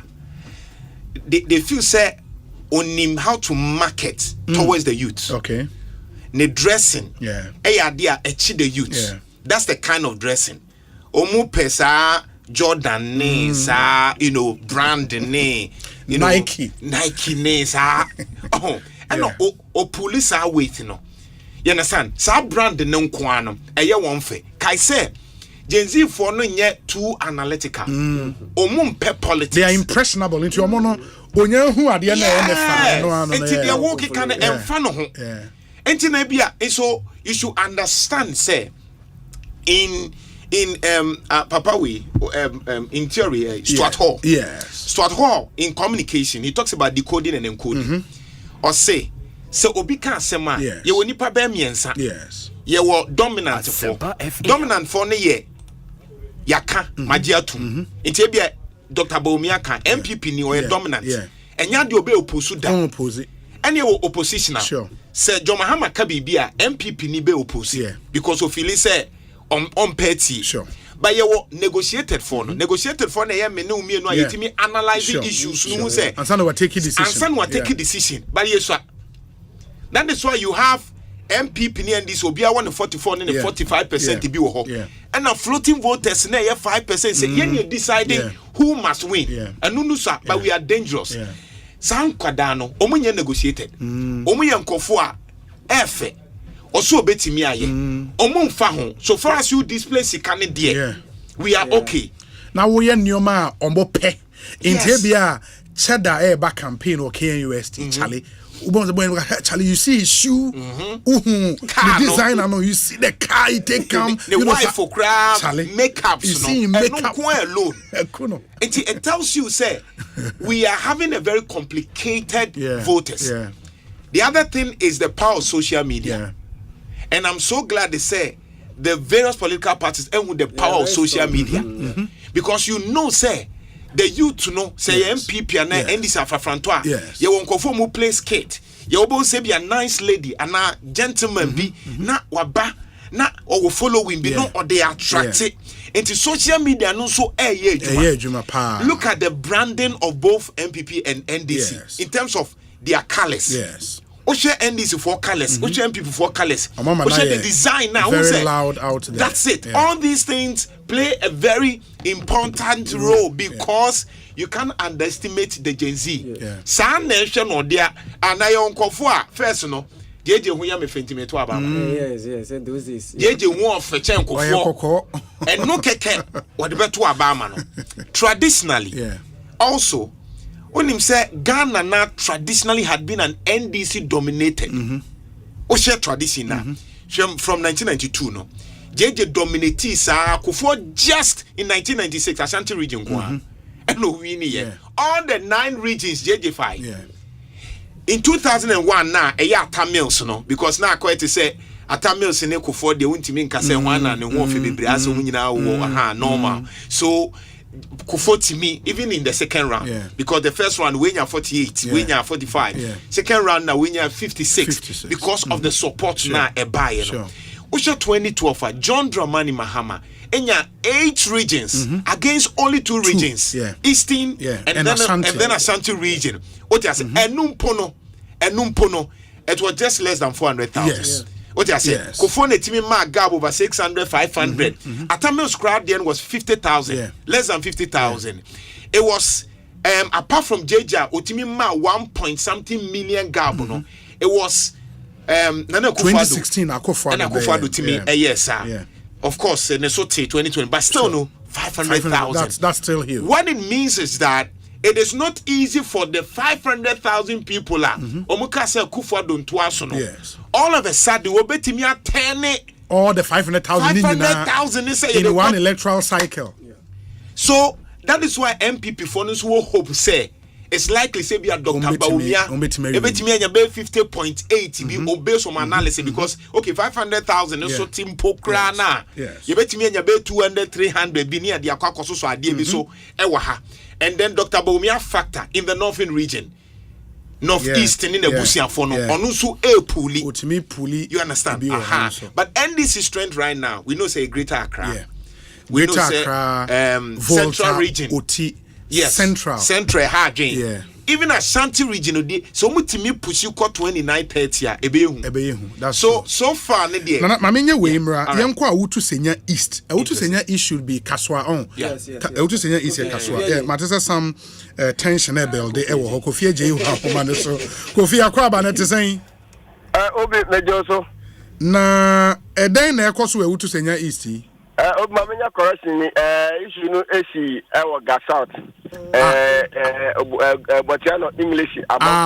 They feel say on him how to market towards the youth. Okay. Ne dressing. Yeah. The youth. That's the kind of dressing. Omu pesa Jordan ne sa brand ne Nike ne sa and o police are waiting you understand sa brand ne nko ano eye won fe kai say Gen Z for no yet too analytical omum pe politics they are impressionable into your mono onya hu ade na no enti they work can emfa no ho enti na bia so you should understand say in in Papa we in theory Stuart Hall. Yes. Stuart Hall in communication he talks about decoding and encoding. Or say obi kan sema ye woni pa ba miensa. Yes. Ye wo dominant for. Dominant for ne ye yaka magiatum. Nti e bia Dr. Bawumia kan MPP ni o dominant. Enya de obe oppose da. Oppose. Ene wo oppositional. Sure. Say John Mahama ka bibia MPP ni be oppose because of feel say on petty. Sure. But you negotiated for no. Negotiated for no me no me no yetimi analyzing issues no say. And some will take a decision. And some will take a decision. But yes, that is why you have MPP and this will be 144 and 45% to be wo. And now floating voters na 5% say you deciding who must win. And no sir, but we are dangerous. San kwadano omunye negotiated. Omunye nkofo a efe also betimi aye omumfa ho so far as you display sikane there we are okay now we are nyoma ombo pe intie bia cheddar back campaign or KNUST Charlie Charlie, you see his shoe, the designer, no, you see the car, he take come, the wife for crab, makeups, you see him makeup alone. It tells you, say, we are having a very complicated voters. The other thing is the power of social media, and I'm so glad they say the various political parties and with the power of social media, because you know, say. The youth know say MPP and NDC afafrantoa ye won kofo mu play skate ye obo say be a nice lady and a gentleman be na waba na or following be no or they attract it into social media no so look at the branding of both MPP and NDC in terms of their colors. Oshe NDC for colors, Oshe MPP for colors. Oshe the design now. Very loud out there. That's it. All these things play a very important role because you can't underestimate the Gen Z. Some nation or there, and I on Kofua first, no. JJ who ya me fentime to aba. Yes, and those is. JJ won for Chenkofo. And no keke what the beto aba no. Traditionally, also. When him say Ghana now traditionally had been an NDC dominated. Oshe tradition now. From 1992 no. JJ dominated sa Kufo just in 1996 Ashanti region kwa. And no win all the 9 regions JJ 5. In 2001 now Tamils no because now quite to say Tamils ne Kufo de untimi nka say one and one fe bebre as wo nyina wo normal. So Kufo to me, even in the second round, because the first round we are 48, we are 45. Second round now we are 56 because of the support now a buyer. Usha 2012, John Dramani Mahama, enya 8 regions against only 2 regions, Eastern and then Ashanti region. What you say? Enumpono, it was just less than 400,000. What you say? Kufone timi ma gab over 600, 500. Atamil's crowd then was 50,000, less than 50,000. It was apart from JJ, Otimi ma 1 point something million gab. No, it was 2016 Akufo-Addo timi yes sir. Of course, Nesote 2020, but still no 500,000. That's still here. What it means is that it is not easy for the 500,000 people omuka se Akufo-Addo ntoaso no. All of a sudden we betimi atene all the 500,000 in one electoral cycle. So that is why MPP for us will hope say it's likely say be a Dr. Bawumia ebetimi anya be 50.8 be obey some analysis because okay 500,000 so team pokra na ebetimi anya be 200 300 be near the akwakoso so ade be so ewa ha. And then Dr. Bawumia factor in the northern region, northeast in the Busia for no, onusu puli. You understand? But NDC strength right now, we know say Greater Accra, we know say Central region, Central Hardin. Even Ashanti region, so mutimi push you got 29-30 ebehu. So far, Mamenya Wemra, Yankwa Utu Senya East. Utu Senya East should be Kaswa on. Utu Senya East Kaswa. Yeah, Matesa some tension able de ewo Kofi J Hapomane so Kofi Akwaba na saying Obi Mejoso. Na eden na ekoso Utu Senya East. Mamenya correction issue no AC ewo Gas South. Botiano English.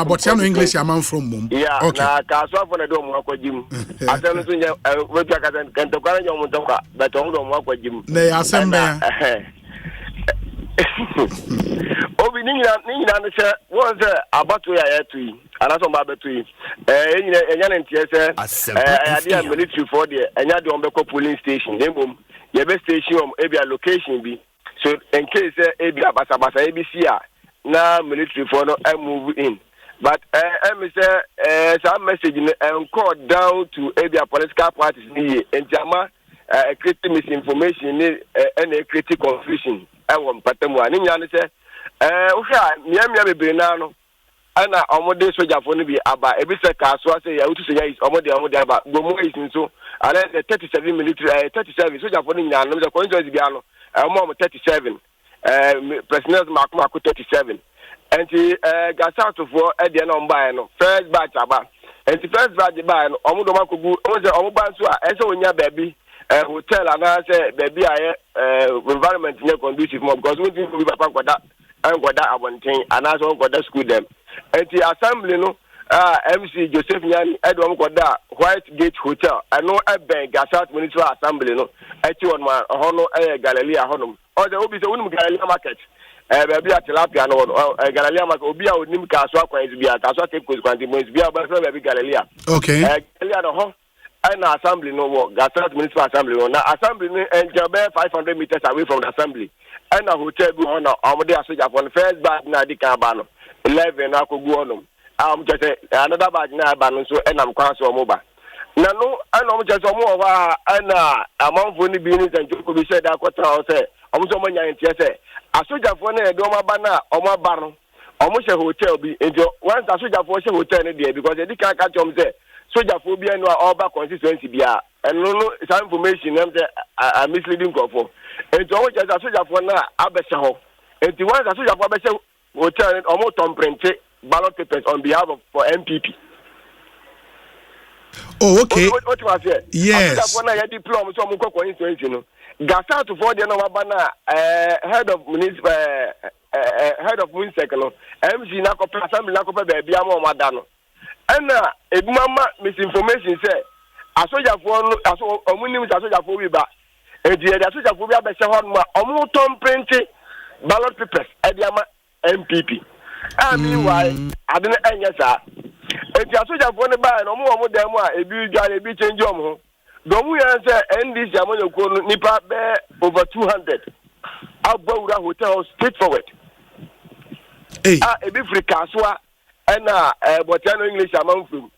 Botiano English among from mum. Yeah, na kaswa for the dom wako jim. Atano tunya wetu akaza kantokana nyo mutoka but dom wako jim. Ne Asempa. Obi ni nyina no se won se abato ya yetu anaso mba betu enya ne ntie se ade military for the enya de on be polling station nembom ye be station e bia location bi so in case e bia basa e bi si a na military for no move in but me say some message call down to e bia political parties ni entiama create misinformation ni and create confusion ewon patemu ani nya ne se uhwa miamia bebe na no ana omode soja fo no bi aba ebi se ka so ase ya utu soja is omode aba gomo is nso ala 37 military 37 soja fo no nya no se constituency bi ano omo 37 president makuma ko 37 enti gasa to fo e de na omba no first batch aba enti first batch ba no omodo makogu o se omo ba nso a ese onya baabi hotel ana say baby aye environment ne conducive more because we think we papa kwada abonten ana so kwada school them enti assembly no MC Joseph Nyani edom kwada White Gate Hotel ano eben Gasat Municipal Assembly no eti on ma hono Galilea hono o de obi se unum Galilea market baby atilapia no Galilea market obi a onim ka so akwan bia ka so take kwanti mo bia ba so baby Galilea okay Galilea no ho and assembly no work. Gasat Municipal Assembly no. Now assembly and 500 meters away from the assembly. And a hotel go on. Amode asoja for the first batch na di kan ba no. 11 na ko go on. Just another batch na ba no so and am kwan so mo ba. Na no and just mo wa and amount ni bi ni njo bi said akwata o say omo so mo nya ntie say asoja for na do ma ba na omo ba no. Omo she hotel bi njo once asoja for she hotel ni there because di kan ka chom say soja phobia no oba constituency bia eno no some information am say misleading for enti o just soja for na abese ho enti once soja for abese hotel omo tom print ballot papers on behalf of for MPP. Oh okay. What was it? Yes. Soja for na ya diploma so mo constituency no gasa to for the no ba na head of municipal head of municipal no MC na ko assembly na ko be bia ma o mada no and mama misinformation say asoja for no aso omunim asoja for we ba e die asoja for we abese ho no omo tom print ballot papers e dia ma MPP meanwhile adene enya sa e dia asoja for ne ba no omo dem a ebi dware ebi change omo do mu yan say NDC amonyako no nipa be over 200 abawura hotel straight forward ebi frika so na Botiano English among from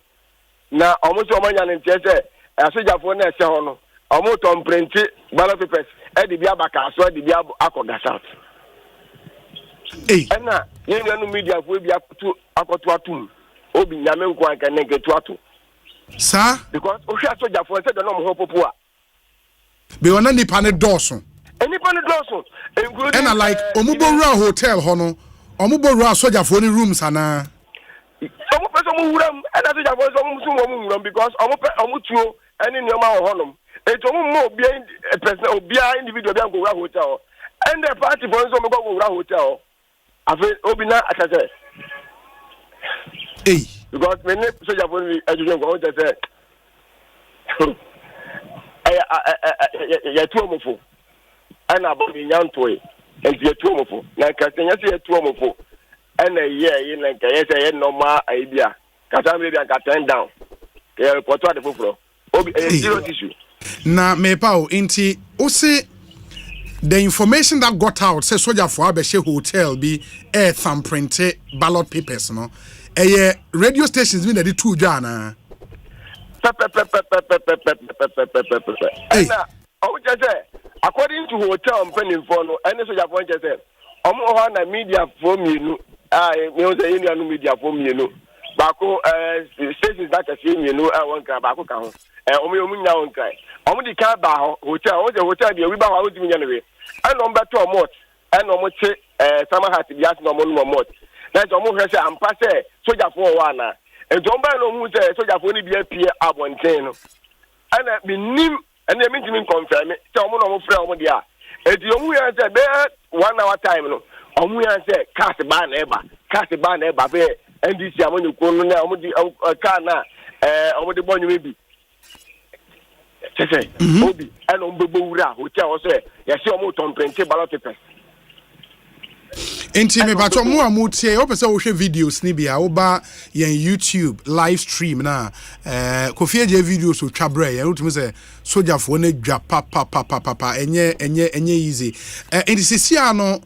na almost omanya ntie se asojafo na ese ho no omo tom print ballot papers e di bia baka so di bia akoga south na yenga no media fo bia akoto atum obi nyame nko anka ne nketo ato sa because o hwa asojafo se do no mo popo a be wona nipa ne doso including na like omubowura hotel ho no omubowura asojafo ni rooms ana omo person mo wuram and that just for some mo wuram because omo tuo any nyoma ho honum eto omo mo obi person obi individual bi an go wura hotel and the party for some go wura hotel afi obi na asase because me ne soja for me education go just say ya tuo mo fo ana bo mi nyantoe and ya tuo mo fo na ka tenya se ya tuo mo fo and you like yes normal idea kata maybe I can turn down report to the fufuro zero issue na me pa o inti o say the information that got out say soldier for abeshe hotel be thumbprint ballot papers no radio stations be the two jana according to hotel penning for no any soldier for just say omo na media for me no me o say any media for me no bako stations that say me no one ka bako ka ho omo nya won kai omo di ka ba hotel o say hotel dey we ba ho timi nya no we and omo beto mot and omo che sama hat bi as no mo mot that omo hwe say ampa say soldier for wa na and omo ba no mu say soldier for ni bi apie abonten no and me nim and me timi confirm say omo no mo frɛ omo dia eti omo ya say be 1 hour time no Omuya say cast ban eba be NDC amonu kono na omudi car na omudi bonyu mebi. Say obi and ombebo wura hotel say yesi omo ton print ballot paper. Enti me bacho mu amutie o pese wo hwe videos ni bia wo ba yen YouTube live stream na Kofi Eje videos o twabre ya utumi se sojafo na dwa papa enye easy enti sisi ano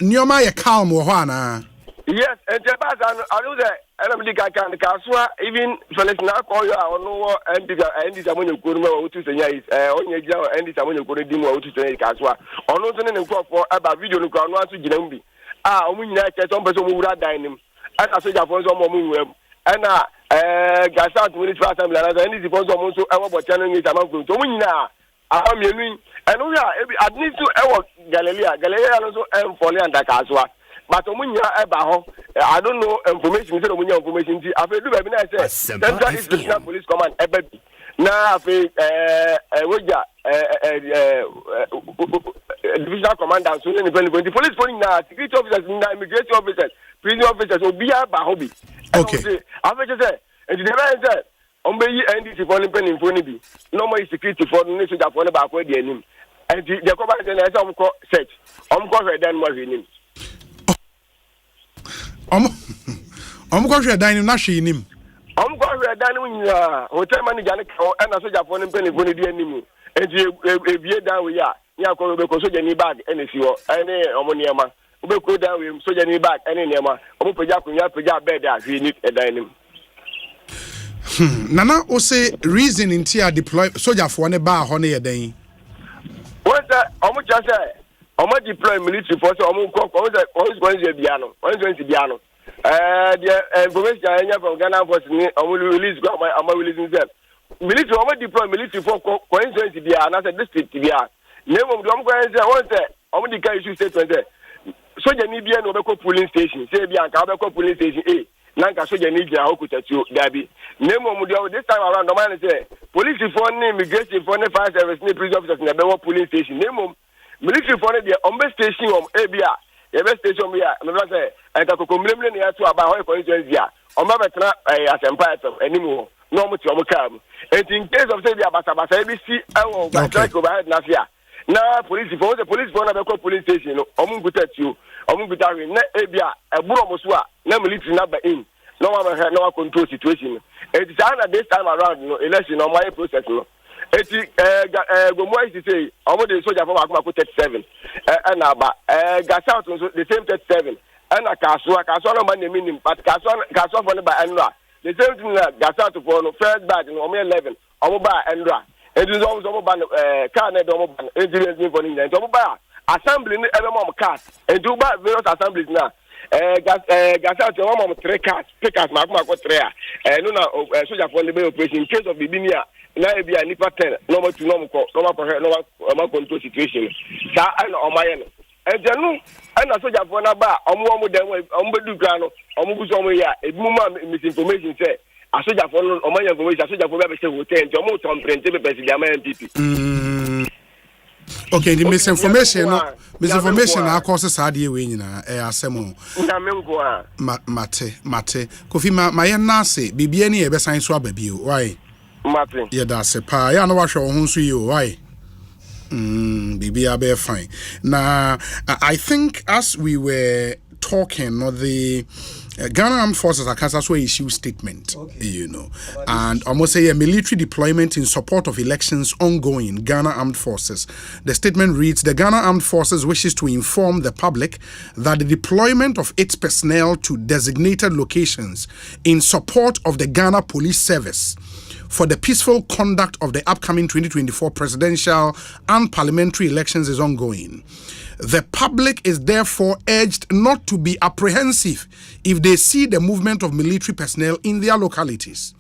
nioma ye calm wo ho ana. Yes, and the bad I know that everybody can Kaswa, even Felix Nakoya or no and the Samuel Kurma to say is only and the Samuel Kurima to say Kaswa. Or not in for about video no crown to Ginambi. United some person who would dine him. And I said, for some woman, and Gasat Minister Assembly, and this is also our channel is among them. So we now, I mean, and we are at least to our Galilea also and Folly and Kaswa. But I don't know information. Instead of information, I feel I say Central East Regional Police Command. Now I feel divisional commander. So the police police now security officers, immigration officers, prison officers will be a hobby. Okay. I feel say and the man said, NDC for independent for be no more security for the nation that for the backward the name. And the commander said, "I'm call search. I'm call for then more name." Go dining na hwe nim. Go dining hotel manager and a soldier for them penny for the enemy. And you be down we are. Ya ko be ko soldier ni bag and si o ene omoniema. Ube ko down we soldier ni bag ene niema. Omo peja kunya peja bed a hwe ni dining. Nana Osei reason inti a deploy soldier for ne ba ho ne ye den. What omo just say omo deploy military force omo ko going to biano. The information from Ghana force ni omo release go am releasing them. Military omo deploy military force coincidence bia na say district bia. Name of omo go say one say omo di kai issue statement say soja ni bia no be ko polling station say bia nka be ko polling station A na nka soja ni gina hokutatu dabi. Name of this time around the man say police for ni immigration for ni fire service ni prison officers na be polling station. Name of military for the ombe station abia yebe station bia me bla say enta kokomlemle ne ato aba ho constituency bia omba betena Asempa animo no mo ti omo kam and in case of say bia basa bi si ewo ba strike over na fia na police for na be call police station no omo ngutatu omo ngutawe na ebia eburo mo so a na military na ba in no one control situation it is this time around election no my process no eti go mo is say omo the soldier from akuma 37 and aba gas out the same 37 and kaswa no man minim but kaswa for no ba enra the same thing gas out for no first batch no omo 11 omo ba enra it is almost omo ba car na do omo ba engineers for no omo ba assembly ni ebe mo cars and do ba various assemblies na gas out omo mo 3 cars pickers ma akuma 3 no na soldier for the operation in case of bibinia na ebi a nipa 10 no mo tu no mo ko no ma control situation sa na o ma ye no ejenu na soldier for na ba omo dem omo bedu kra no omo guso omo ya ebi mo ma misinformation say a soldier for no omo ya information soldier for be say hotel nti omo ton print be president MPP okay the misinformation na cause saade we nyina asemo na menko a mate Kofi ma ye na ase bibia ni ye be san so ababio why Martin. Yeah, that's a pa. Yeah, no wash on you. Why? Bibia be fine. Now, I think as we were talking, or the Ghana Armed Forces are also issue statement, and almost say a military deployment in support of elections ongoing. Ghana Armed Forces. The statement reads: the Ghana Armed Forces wishes to inform the public that the deployment of its personnel to designated locations in support of the Ghana Police Service for the peaceful conduct of the upcoming 2024 presidential and parliamentary elections is ongoing. The public is therefore urged not to be apprehensive if they see the movement of military personnel in their localities.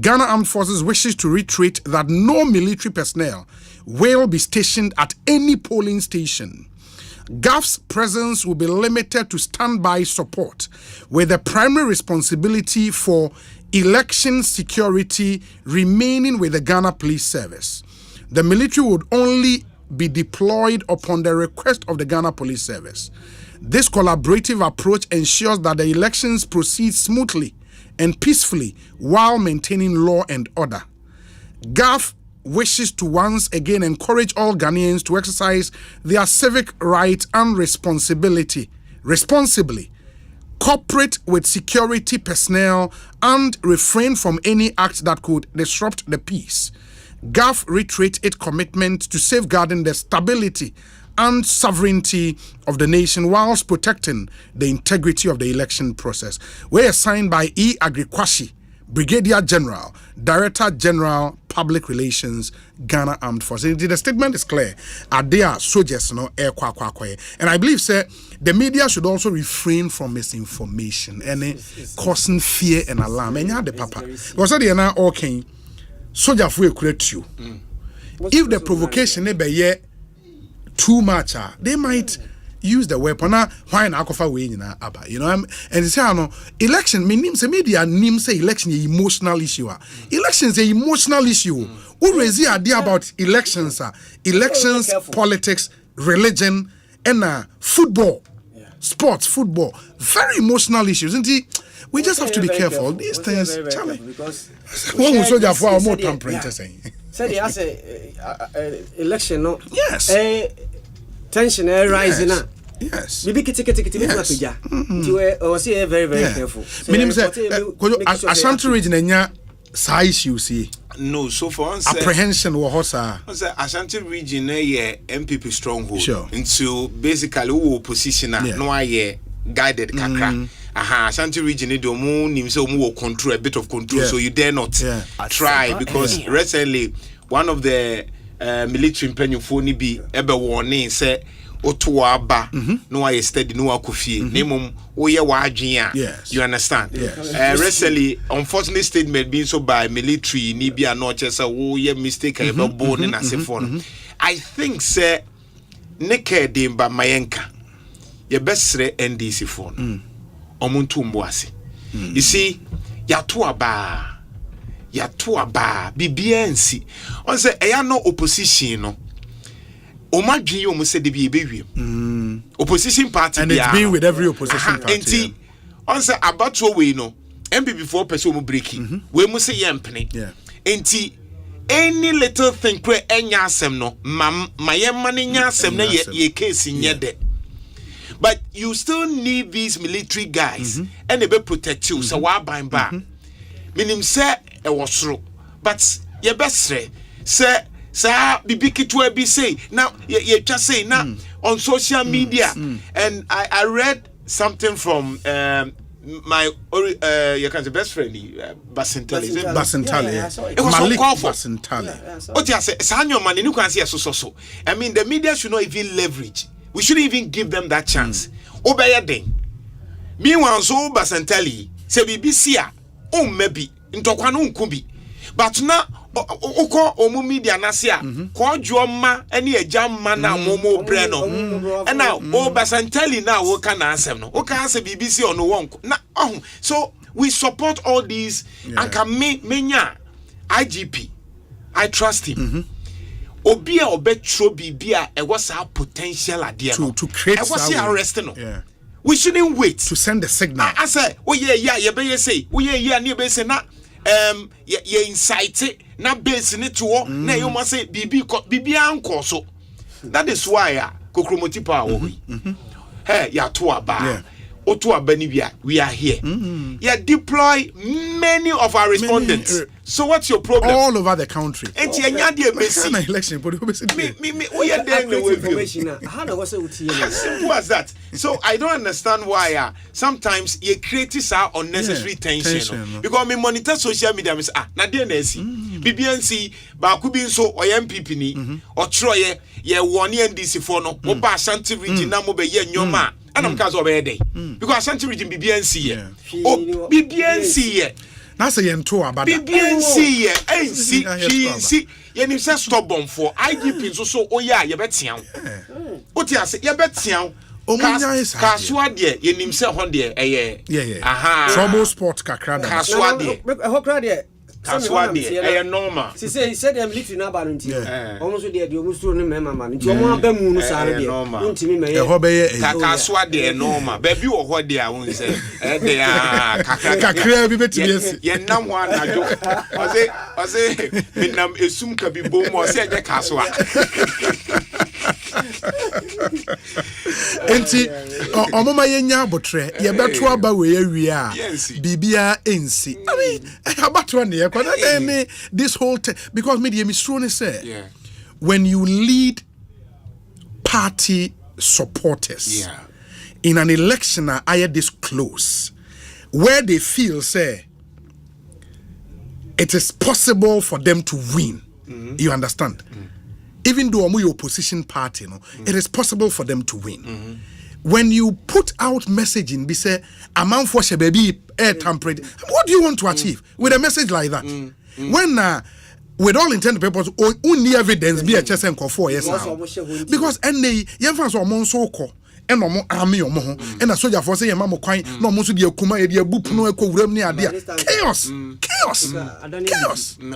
Ghana Armed Forces wishes to reiterate that no military personnel will be stationed at any polling station. GAF's presence will be limited to standby support, with the primary responsibility for election security remaining with the Ghana Police Service. The military would only be deployed upon the request of the Ghana Police Service. This collaborative approach ensures that the elections proceed smoothly and peacefully while maintaining law and order. GAF wishes to once again encourage all Ghanaians to exercise their civic right and responsibly, cooperate with security personnel, and refrain from any act that could disrupt the peace. GAF reiterates its commitment to safeguarding the stability and sovereignty of the nation whilst protecting the integrity of the election process. We are signed by E. Agrikwashi, Brigadier General, Director General, Public Relations, Ghana Armed Forces. The statement is clear. They are soldiers, and I believe, sir, the media should also refrain from misinformation and causing fear and alarm. And you have the papa. Because they are now okay. Soldier for create you. If the provocation be too much, they might use the weapon. Why not go away? You know, and say no election. Me say media name say election is emotional issue. Elections is emotional issue. Who raise the idea about elections? Elections, politics, religion, and football, sports, football. Very emotional issues, isn't it? We just have to be careful. These things, Charlie. What was soldier for more tampering? Say they has a election, no? Yes. Tension rising now. Yes. Maybe kiti say very careful. Meaning say Ashanti region enya sa issues see. No, so for us apprehension wo hosa. Ashanti region na MPP stronghold. Sure. Into basically who opposition no aye guided kakra. Ashanti region do mu nim say omu control a bit of control, so you dare not try because recently one of the military impeniufo ni bi ebe warning say oto aba no aye steady no akofie nemum wo ye wa adwen you understand recently unfortunate statement being so by military ni bi no chese wo ye mistake ebe born in asefo I think say neke demba mayenka ye besre NDC phone omuntu mboase you see yato aba bibia nsi on say eya no opposition no omadwen yo mo say de bi ebewiem opposition party and it's been with every opposition party enti on say abato we no MPP for person mo breaking we mo say yempene enti any little thing pre enya asem no mayemma ne nya asem na ye case nyede. But you still need these military guys and they be protect you. So why buy back? Meaning say it was true. But ye best say bibiki to be say now you just say now on social media and I read something from my you can say best friend Basintali. It was so powerful. Basintali. What you say sanyo man you can see so. I mean the media should not even leverage. We shouldn't even give them that chance. Obey den. Meanwhile, so Basantali say BBC maybe ntokwa no nkubi. But na oko omu media na se a ko dwoma ene ejamma na momo bre no. And now Basantali na wo ka na asem no. O ka say BBC ono wonko. Na so we support all these and can menya IGP. I trust him. Obia obetro bibia e was a potential idea to create I was arresting no. We shouldn't wait to send the signal. I say you be say na be say na ye incite na base ni to na you must say bibi anko so. That is why kokromoti power hey ya to aba oto aba ni bia we are here. Yeah, deploy many of our respondents. So what's your problem? All over the country. And election, we are there information. How was it? Simple as that. So I don't understand why sometimes you create this unnecessary tension. Because me monitor social media, me say na dey na si BBNC ba ku bi so or MPP ni or troye ye won NDC for no mo ba Ashanti region na mo be ye nyoma anam ka so be dey because Ashanti region BBNC BBNC ye na say yento abada BBNC ye NC ye ni say stubborn for IGP so oya ye betian o ti ase ye betian kaswa de ye nim say ho de trouble sport kakra da kaswa de ho kra de kaswa de normal se said them military na ba no nti almost dey almost no mema ma nti omo aba mu no sare de ntimi me kaswa de normal ba bi wo ho de a won se de kakra bi betimi asi ye nam ho anajo ose minam esum ka bi bom o se je kaswa enti omoma yenya abotre ye beto aba we awie a bibia ensi I mean abato ne ye this whole because media misro ne say when you lead party supporters in an election are this close where they feel say it is possible for them to win. You understand? Even though I'm opposition party, it is possible for them to win. When you put out messaging, be say, "Amount for baby air temperate." What do you want to achieve with a message like that? When with all intended purposes, only evidence be a chess and call for yes now, because any young fans are more so called. And no army or more, and a soldier for saying, Mamma Quine, no more to be a Kuma, a boop, no echo, chaos.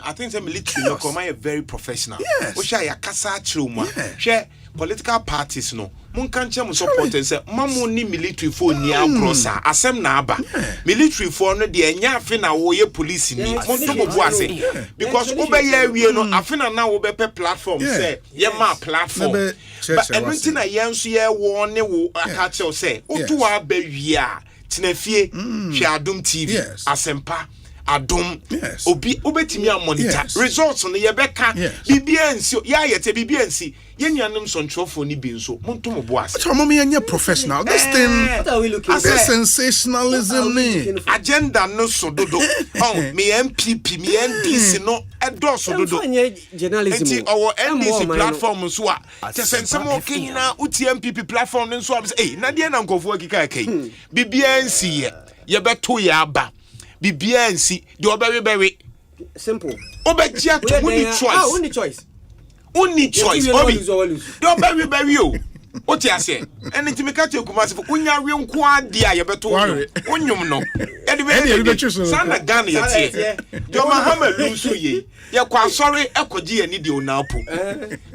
I think the military are very professional. Which I a casa chuma. Share political parties, no. Munkancha supporters, Mamma ni military for near Grossa, Asem Naba. Military for no dear Yafina warrior police in me, Montomo Boise. Because Obey, we know, Afina now will be platform, say, Yama platform. But everything I see, warn you, I catch you say, Otua Beria, Tinefie, Shadum TV, Asempa. Adom obi obetimi monitor results on the Yebeka BBNC yete BBNC yenyanem sontrofo ni bi nso montomo boas professional this thing what are we looking this sensationalism agenda no so dodo me MPP me NDC no edo so dodo journalism enti our NDC platform so a tesensem okina uti MPP platform nso am say na de na nkofo akika kai BBNC yebeto yaba BBNC the very simple. Obejia to only choice. Only choice. Obi. The very you. What you say? Anything make you come as for unya real kwadia yebeto. Unyum no. Anyway, Sana Ghana yet. John Mahama lose ye. Ya kwa sorry ekoji ani de onapo.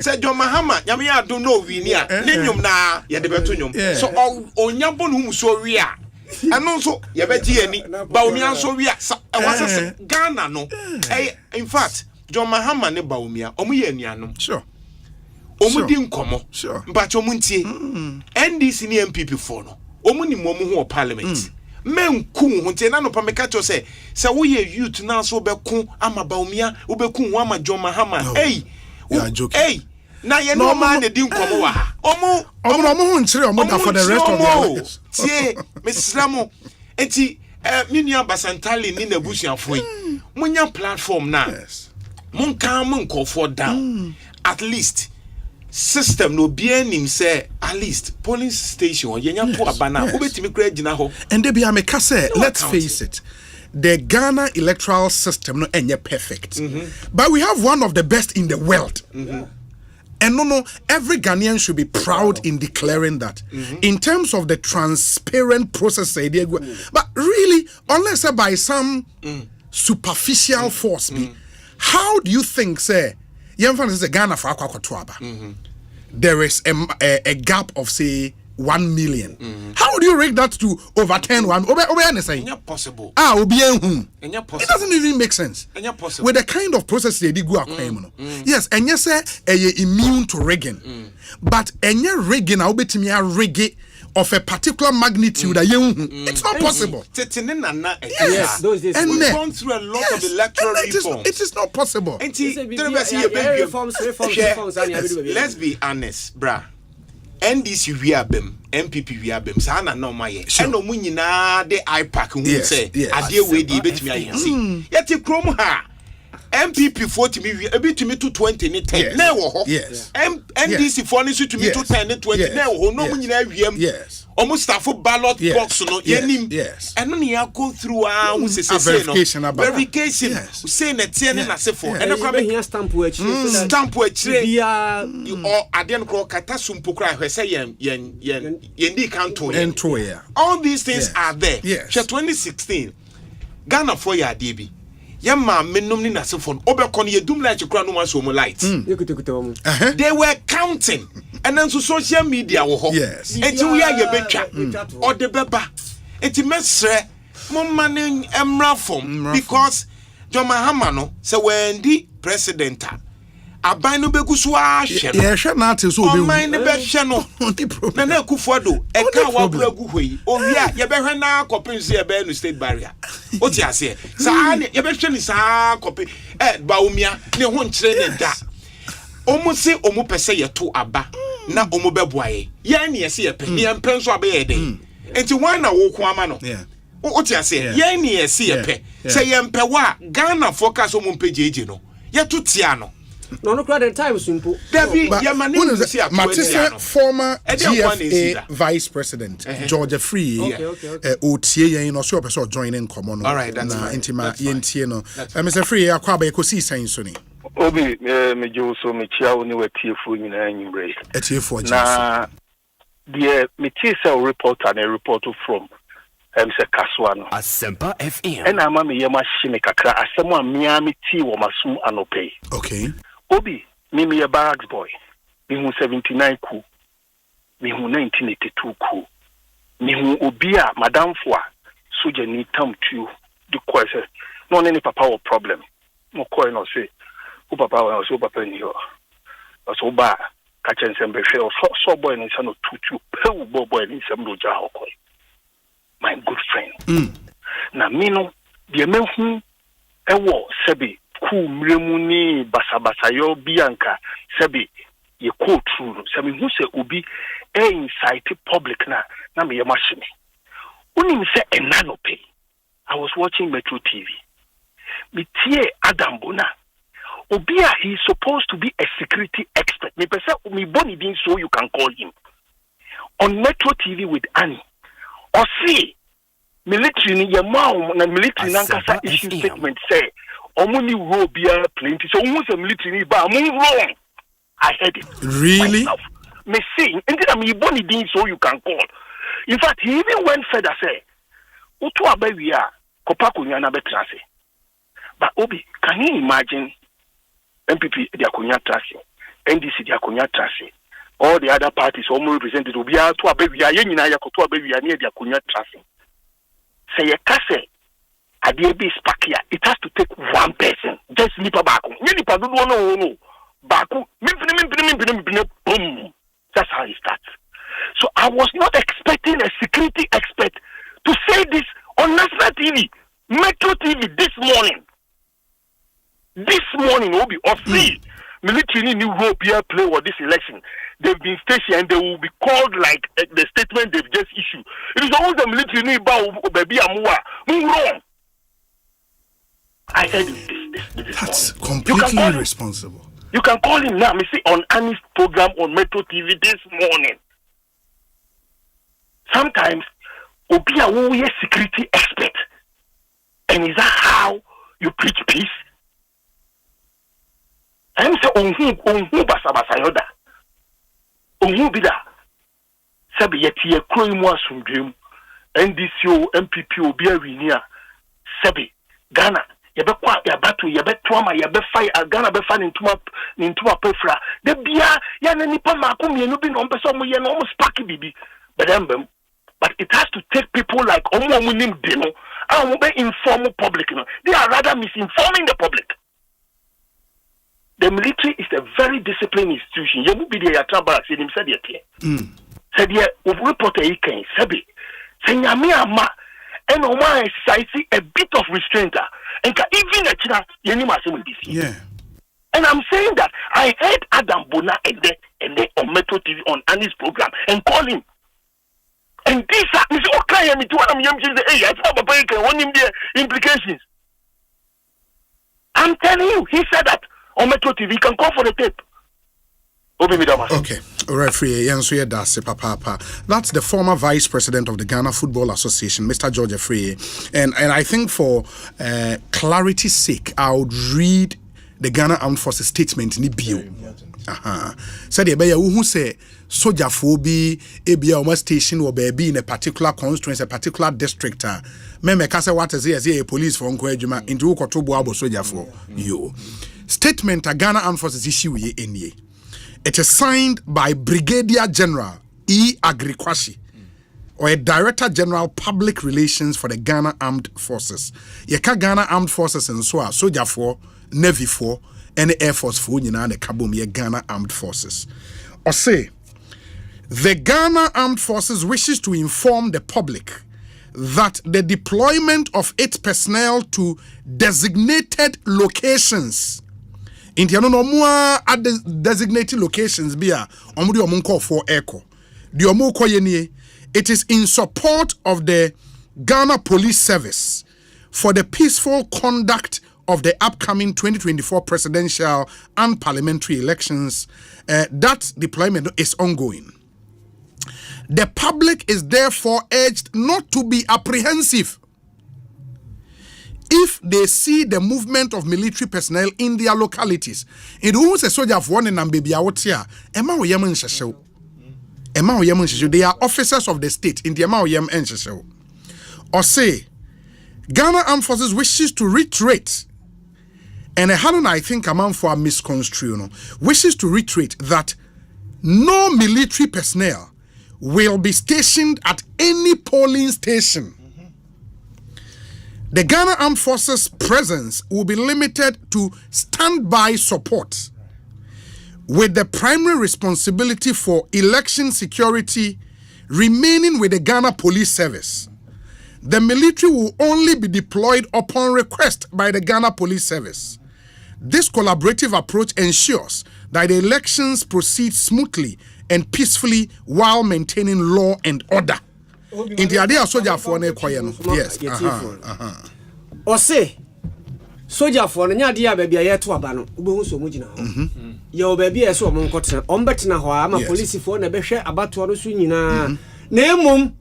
Say John Mahama nyame ya do no wi ni a. Nenyum na ye de beto nyum. So onyabo no so wi a. And also, you bet any Bawumia so we are Ghana no. In fact, John Mahama ne Bawumia, Omuye sure. Omudin komo. Sure. But Omuntie. NDC ni MPP for no. Omuni momu who parliament. Men kun hunte na no pamekacho say we youth now so be kun ama Bawumia, ube kun ama John Mahama. Hey. You are joking. Hey. Na ye no man de din komo wa ha. Omo ho nchire omo for the rest of their lives. Tie Mr. Enti minia basantali ni nebusiafo yi. Munya platform na. Mun kan mun call for down. At least system no bien nim say at least polling station yenya to abana obetimi kra gina ho. And they be ameka say let's face it. The Ghana electoral system no enye perfect. But we have one of the best in the world. And no, every Ghanaian should be proud in declaring that. In terms of the transparent process, but really, unless by some superficial force, how do you think, say, Ghana for there is a gap of, say, 1 million. How would you rate that to overturn one? Not possible. It doesn't even make sense. With the kind of process they did go yes, and yes, immune to rigging. But any rigging, I'll bet me a rigging of a particular magnitude. It's not possible. Yes, those days we've gone through a lot of electoral reforms. It is not possible. Let's be honest, bruh. NDC we abem, MPP we abem. Sana no maye. Eno mu nyina de IPAC hu say ade we di betimi ayensi. Yeti krom ha. MPP 40 me ebitumi to 20 ni 10. Na wo ho. NDC for ni to me to 10 ni 20. Na wo ho no mu nyina wiem. Almost staff ballot box no yenim. Eno ni ya go through who say no. Verification. Say na tie na sefo. Eno kwa be here stamp we stamp we bia or aden kro kata sumpo kra hwese yen di kanto. All these things are there. 2016 Ghana for ya debi. Yama menum ni nasefon obekon ye dum light kura no maso mo light. They were counting and then so social media wo ho. Yes. Enti we ye betwa or the beba. Enti mesre mo manen emra form because John Mahama no se wendi president aban no begu so ahwe no. Ye hwe na ate so obewu. Oman ne be hwe no. Na Kufuado eka wa bragu hoi. Ohia ye be hwe na kopinso ye be no state barrier. Oti ase. Saa ne ye be hwe ni saa kopi Bawumia ne ho nkyere ne da. Omu se omu pese ye to aba na omu beboaye. Ye ne ye se ye pe. Ye mpenso aba ye den. Enti wan na wo ko ama no. Yeah. Oti ase. Ye ne ye se ye pe. Se ye mpewa Ghana focus omu mpejeje no. Ye to tia no. No crowd and time simple. Debbie, Matisse, former GFA vice president George Free. Otie yen no so person joining common. All right, that's na intima yentie no. Mr. Free akwaba Ekosiisen so ni. Obi me jo so me chia oni watiefo nyina nyimbre. Atiefo na the Matisse reporter and a report from Mr. Kaswano Asempa FM. And ama me yema shine kakra asemo a miami ti wo masu anope. Okay. Obi, me a barracks boy. Me who 79 ku. Me who 1982 ku. Me who obia madam fwa soja ni tam tu the question. No any papa or problem. No coin or say who papa or so papa ni yo. So ba catch sembe so boy ni sano tutu pe boy ni sembo ja hokoi. My good friend. Na me no de me hu ewo sebi ku mremuni basabasa yo bianca sebi ye quote true sebi hu se obi incite public na me machine unim se enanope. I was watching Metro TV. Me tie Adam Bona obia he is supposed to be a security expert. Me pesa me boni din so you can call him on Metro TV with Annie. Osei military ni ye maw na military nankasa issue statement say omuni wo bia plenty so who say military ni ba mo wrong. I heard it really myself. Me say indeed am iboni din so you can call. In fact he even went further say utu abawia kopa konya na betrase. But Obi, can you imagine MPP dia konya trase, NDC dia konya trase, all the other parties almost represented obia to abawia ye nyina yakoto abawia ne dia konya trase. Say ye kase ade be spakia, it has to take one person just nipa bako ni nipa do no bako boom. That's how it starts. So I was not expecting a security expert to say this on national TV, Metro TV this morning will be Osei military new hope here play with this election. They've been stationed and they will be called like the statement they've just issued. It is always the military new baby amua wrong. I said this that's completely irresponsible. You can call him now. Me see on Annie's program on Metro TV this morning. Sometimes Obia will be a security expert. And is that how you preach peace? I'm saying onhu basabasa yoda. Onhu bida. Sabi yeti ye kroi mu asundwem. NDC MPP Obia winia. Sabi Ghana yebekwa yabatu yebetwama yebefai Ghana befa nintuma pefra. De bia ya na nipa mako mienu bi no mpese omo ye no omo spark bibi. But it has to take people like omo nim de no. Omo be inform public no. They are rather misinforming the public. The military is a very disciplined institution. You be there at Barracks in him said it. Said ye reporter he can sabi. Say nyame ama and Oma society a bit of restraint and even a china yenima with this. Yeah. And I'm saying that I heard Adam Bona and then on Metro TV on Annie's program and call him. And this is okay. Me to what I'm saying. Hey, I thought Papa can want him there implications. I'm telling you, he said that on Metro TV. You can call for the tape. Okay, referee Yansuye Dase Papa. That's the former vice president of the Ghana Football Association, Mr. George Free. And I think for clarity's sake, I would read the Ghana Armed Forces statement in the bio. Said be who say soldier for be ebia almost station or baby in a particular constituency, a particular district. Me kase what is here, police for unko ejuma into kotobo abo soldier for you. Statement a Ghana Armed Forces issue ye enye. It is signed by Brigadier General E. Agrikwashi, or a Director General Public Relations for the Ghana Armed Forces. Yeka Ghana Armed Forces and so soldier for, Navy for, and Air Force for the kabum ye Ghana Armed Forces. Osei, the Ghana Armed Forces wishes to inform the public that the deployment of its personnel to designated locations Inti ano no mua at the designated locations bia omudi omunko for echo. Di omunko yenie, it is in support of the Ghana Police Service for the peaceful conduct of the upcoming 2024 presidential and parliamentary elections. That deployment is ongoing. The public is therefore urged not to be apprehensive if they see the movement of military personnel in their localities. It won't say soldier for one and baby out here. Emma Yemen Shasho. Emma Yemen Shasho. They are officers of the state in the Emma Yemen Shasho. Or say, Ghana Armed Forces wishes to reiterate, and I think amount for a misconstrued, wishes to reiterate that no military personnel will be stationed at any polling station. The Ghana Armed Forces presence will be limited to standby support, with the primary responsibility for election security remaining with the Ghana Police Service. The military will only be deployed upon request by the Ghana Police Service. This collaborative approach ensures that the elections proceed smoothly and peacefully while maintaining law and order. In the idea of soldier for ne koye. Yes. Osei soldier for nya dia ba bia yeto aba no obehu so mugina ho. Ye obabi e so omonkotena ombetena ho ama police for na behwe abato no so nyina. Na emom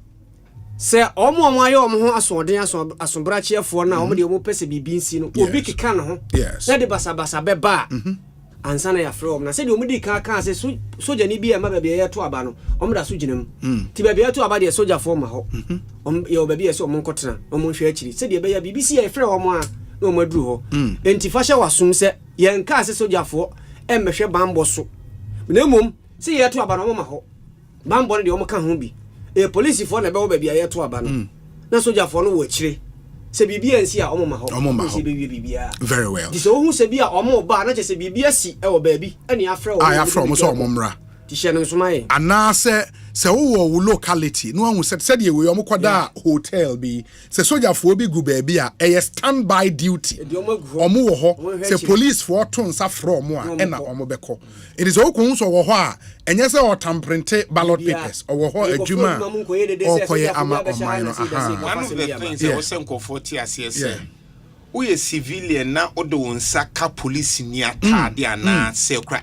se omo aye omo ho asodden asombrache for na omo de omo pese bibi nsi no obi keka no ho. Na de basabasa beba ansa na ya from na se de omudi kan se soja ni bia ma bia yeto aba no omda so ginam ti bia yeto aba de soja for ma ho ye obabi so omonkotena omo hwe akiri se de be ya BBC ya frɛ omo a na omo aduru ho enti fa hye wasum se ye nka se soja for emmehwe bambo so na emom se yeto aba no omo ma ho bambo no de omo ka ho bi police for na be wo bia yeto aba no na soja for no wo akire se bibia nsi a omo ma ho se bibia very well di so hu se bia omo ba na che se bibia si e wo baabi ene afre wo afre omo so omo mra ti she no nsomaye ana se wo locality no hu said ye we omo kwada hotel bi se soldier for bi gu baabi a e standby duty omo wo ho se police for to nsa fro omo a ena omo beko it is okun so wo ho a enye se o tamprinte ballot papers o wo ho adwuma o koye ama oman no one of the things I was saying for TSS we a civilian na odo nsa ka police ni atade ana se kra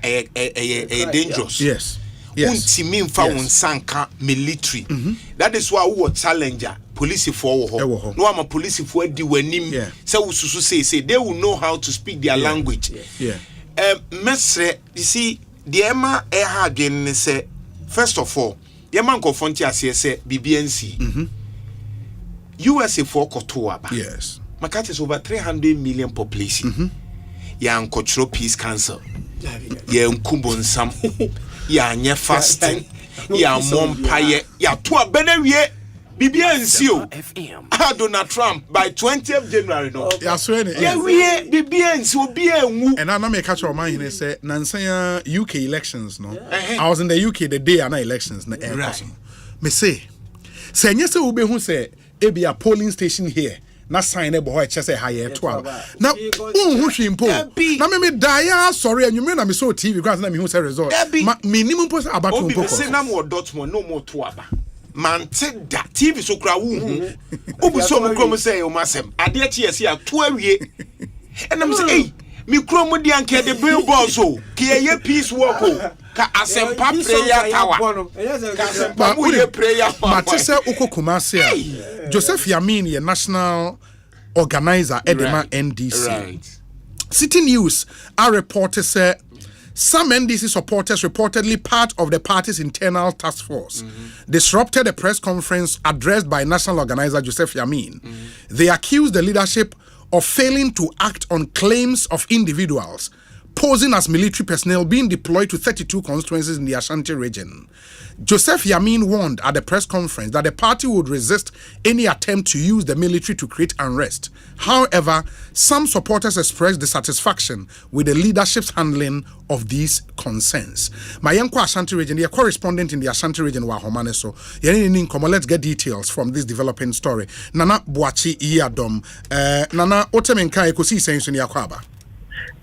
dangerous yes untimi mfa wonsanka military that is why we challenger police for ho no am police for di wanim say ususu say they will know how to speak their language mesre you see the ema ha again say first of all the man confront ase say BBNC USA for kotoaba yes Makati is over 300 million population ya nkochro peace council ya nkumbonsam ya nye fasting ya mompaye ya to abenewie BBNC Donald Trump by 20th January no ya so any ya wie BBNC obi enwu and na me catch your man here say nansan UK elections no I was in the UK the day ana elections na me say nye se obe hu say e be a polling station here na sign e bo say higher to na hu hwimpo na me die sorry anwume na me so TV because na me hu say result minimum post about obi say na mo Dortmund no more to aba mante da TV so kra wu obi so mo krom say o masem ade tie say ato awie enam say hey mi krom di anke de billboard so ke ye peace walk ka Asempa prayer tower ka Asempa mu ye prayer but say ukokuma say Joseph Yamin, ye national organizer Edema NDC. Right. City News, our reporter said Some NDC supporters, reportedly part of the party's internal task force, disrupted a press conference addressed by national organizer Joseph Yamin. They accused the leadership of failing to act on claims of individuals posing as military personnel being deployed to 32 constituencies in the Ashanti region. Joseph Yamin warned at the press conference that the party would resist any attempt to use the military to create unrest. However, some supporters expressed dissatisfaction with the leadership's handling of these concerns. Mayenko Ashanti region, the correspondent in the Ashanti region, Wahomaneso. Let's get details from this developing story. Nana Boachi Iyadom. Nana Otemenka Ekosiisen On Asempa.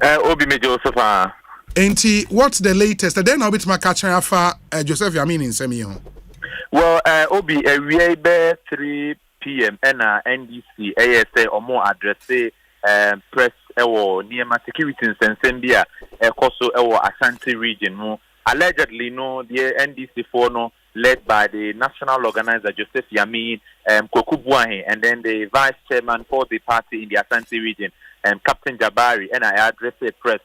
Obi Mejo Sofa. Enti, what's the latest? Then I'll be to catch afa Joseph Yamin in Semi. Well, Obi, we be 3 p.m. and NDC ASA or more address press or near security and Sembia Koso or Ashanti region. Allegedly, no, the NDC for no led by the national organizer Joseph Yamin Kokubuahe, and then the vice chairman for the party in the Ashanti region. Captain Jabari, and I address a press,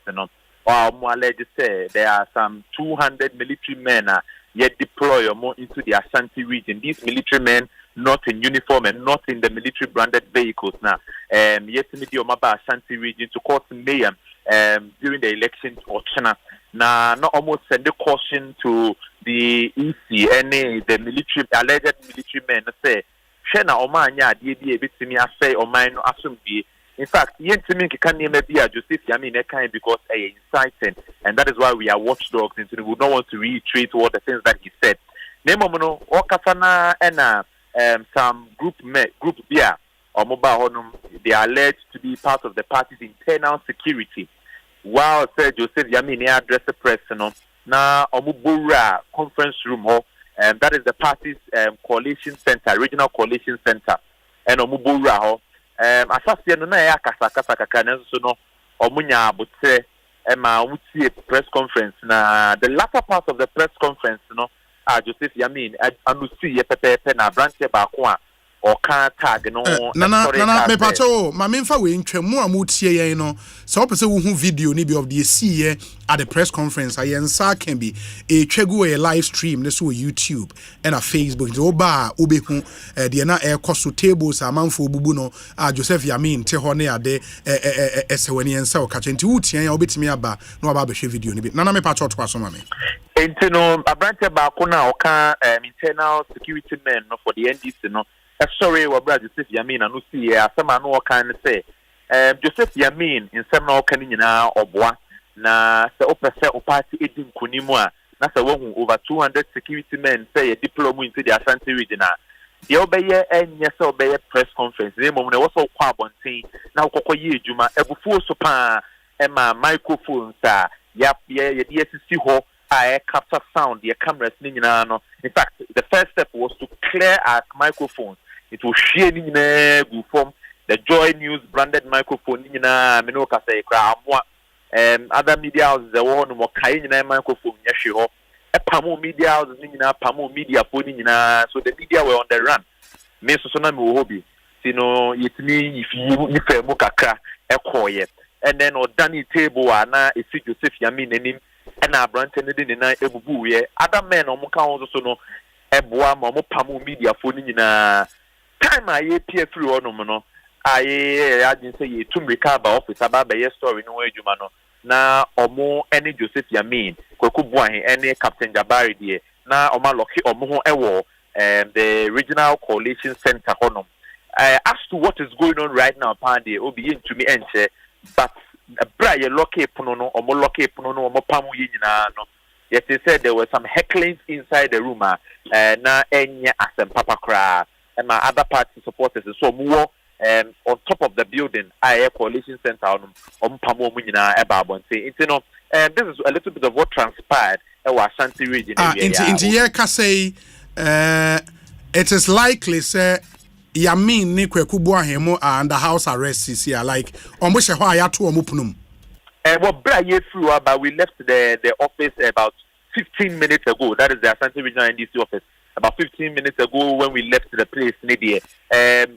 more alleged say there are some 200 military men yet deploy or more into the Ashanti region. These military men not in uniform and not in the military branded vehicles now. Yet in the Omaba Ashanti region to cause mayhem during the election or China. Now, not almost send a caution to the EC and the military alleged military men say, Shena Omanya, DD, bit to me, I say, or mine, assume be. In fact, Yentimi can name be a Joseph Yamin because inciting, and that is why we are watchdogs, and we would not want to reiterate all the things that he said. Nemono, Okafana, and some group beer or mobile honum, they are alleged to be part of the party's internal security. While said Joseph Yamin addressed the press, na Omubura conference room, that is the party's coalition center, regional coalition center, and Omubura. Assassin no na kasa so no omunya abotire ma wutie press conference na the latter part of the press conference no Joseph Yamin anusi ye pepe na branch ba ko a o kan tag no nana me pacho ma memfa we ntwemu amutie yen no so opese wo hu video ni be of the see at the press conference ayensa can be a twegu a live stream ne so YouTube and a Facebook so ba obehu de na ekoso tables amanfo bubu no Joseph Yamin te ho ne ade esewani ensa o kache nti wutie ya obetimi aba na oba behwe video ni bi nana me pacho to aso ma me enti no branch ba ko na o kan internal security men no for the NDC no sorry, what brother Joseph Yamin and Lucy, some no can say. Joseph Yamin in some no canina or bois, na the upper set of party eating Kunimua, that's a woman over 200 security men say a diploma into the Ashanti region. The obey and yes, obey press conference. The moment I was so quabon saying, now Kokoye Juma, a buffo sopa, Emma, microphones, yap, DSC ho. I capture sound, the cameras, no. In fact, the first step was to clear our microphones. It was sharing from the Joy News branded microphone, Minoka say, other media houses, the one more kind microphone, Yashiho, a Pamo media houses, Pamo media phone, so the media were on the run. Mesosonami hobby, it's me if you Mukaka, a quiet, and then or Danny table, and a Joseph Yamin and him. And our branch and the night ebu ye other men on Muka also no Ebwa Momo Pamu media phone in a time I appear through on I didn't say to recover office about the story no way Jumano na omo any Joseph Yamin Kokubuahe any Captain Jabari dear na Oma Loki Omo Ewo the regional coalition center honum. As to what is going on right now, Pandi will be into me and but Brian Loki Punono or Moloki Punono or Mopamu Yina. Yes, they said there were some hecklings inside the room. Na Enya Asempa Kra and my other party supporters and so more on top of the building. I coalition center on Pamu Munina Ebabon. Say, this is a little bit of what transpired in the Ashanti region. It is likely, say. Yamin ni kwekubwa hemo under house arrest here like ombushe ho ayatu omupunum well Brian through but we left the office about 15 minutes ago. That is the Ashanti Regional NDC office about 15 minutes ago when we left the place near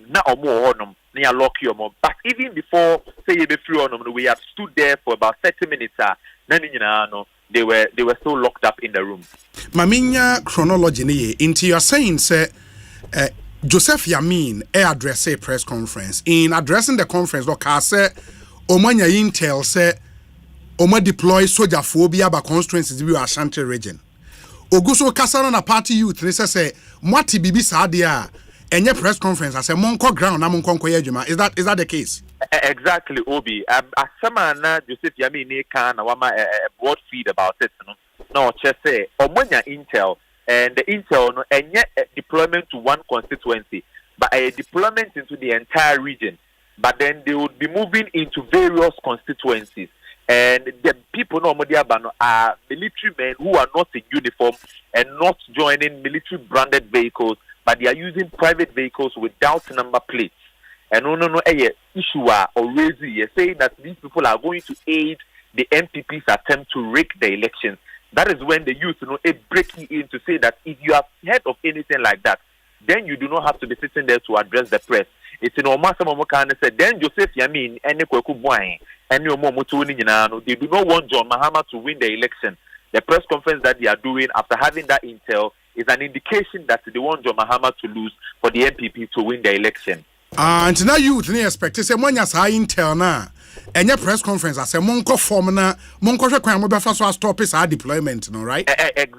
na omo honum near lock your mom. But even before say you be through honum we have stood there for about 30 minutes na nyina no they were still locked up in the room. Maminya chronology ni into you're saying say Joseph Yamin address a press conference. In addressing the conference, say Omanya Intel say Oma deploy soldier phobia by constituencies we Ashanti region. Oguso Kasana na party youth they say Mwati Bibi Sadia enye press conference I say Monko ground na Monko Yejuma. Is that the case? Exactly, Obi. Asema na Joseph Yamin ne kan na wama a broad feed about it no just say Omanya Intel and the Intel no enye deployment to one constituency but a deployment into the entire region, but then they would be moving into various constituencies. And the people normally are military men who are not in uniform and not joining military branded vehicles, but they are using private vehicles without number plates. And no issue already saying that these people are going to aid the MPP's attempt to rig the elections. That is when the youth breaking in to say that if you have heard of anything like that, then you do not have to be sitting there to address the press. It's in Omasa Momokane said, then Joseph Yamin and Kweku Bwai and they do not want John Mahama to win the election. The press conference that they are doing after having that intel is an indication that they want John Mahama to lose for the MPP to win the election. And now youth expect to say when you say intel na and your press conference I say Monko form na Monko kwan mo be fa so stop is our deployment no right?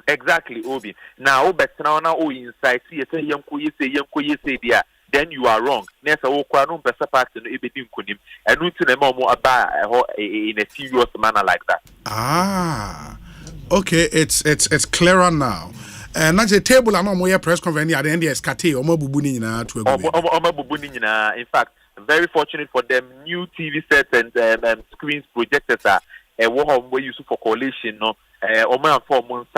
Exactly, Obi. Now inside see say yenko say there. Then you are wrong. Nessa Okwanum Besapak and Ibidin Kunim, and Nutinemo about in a serious manner like that. Ah, okay, it's clearer now. And that's a table and more press conference at the end of Skate or Mobubunina to in fact, very fortunate for them, new TV sets and screens projectors are a warm way used for coalition, no, or more 4 months.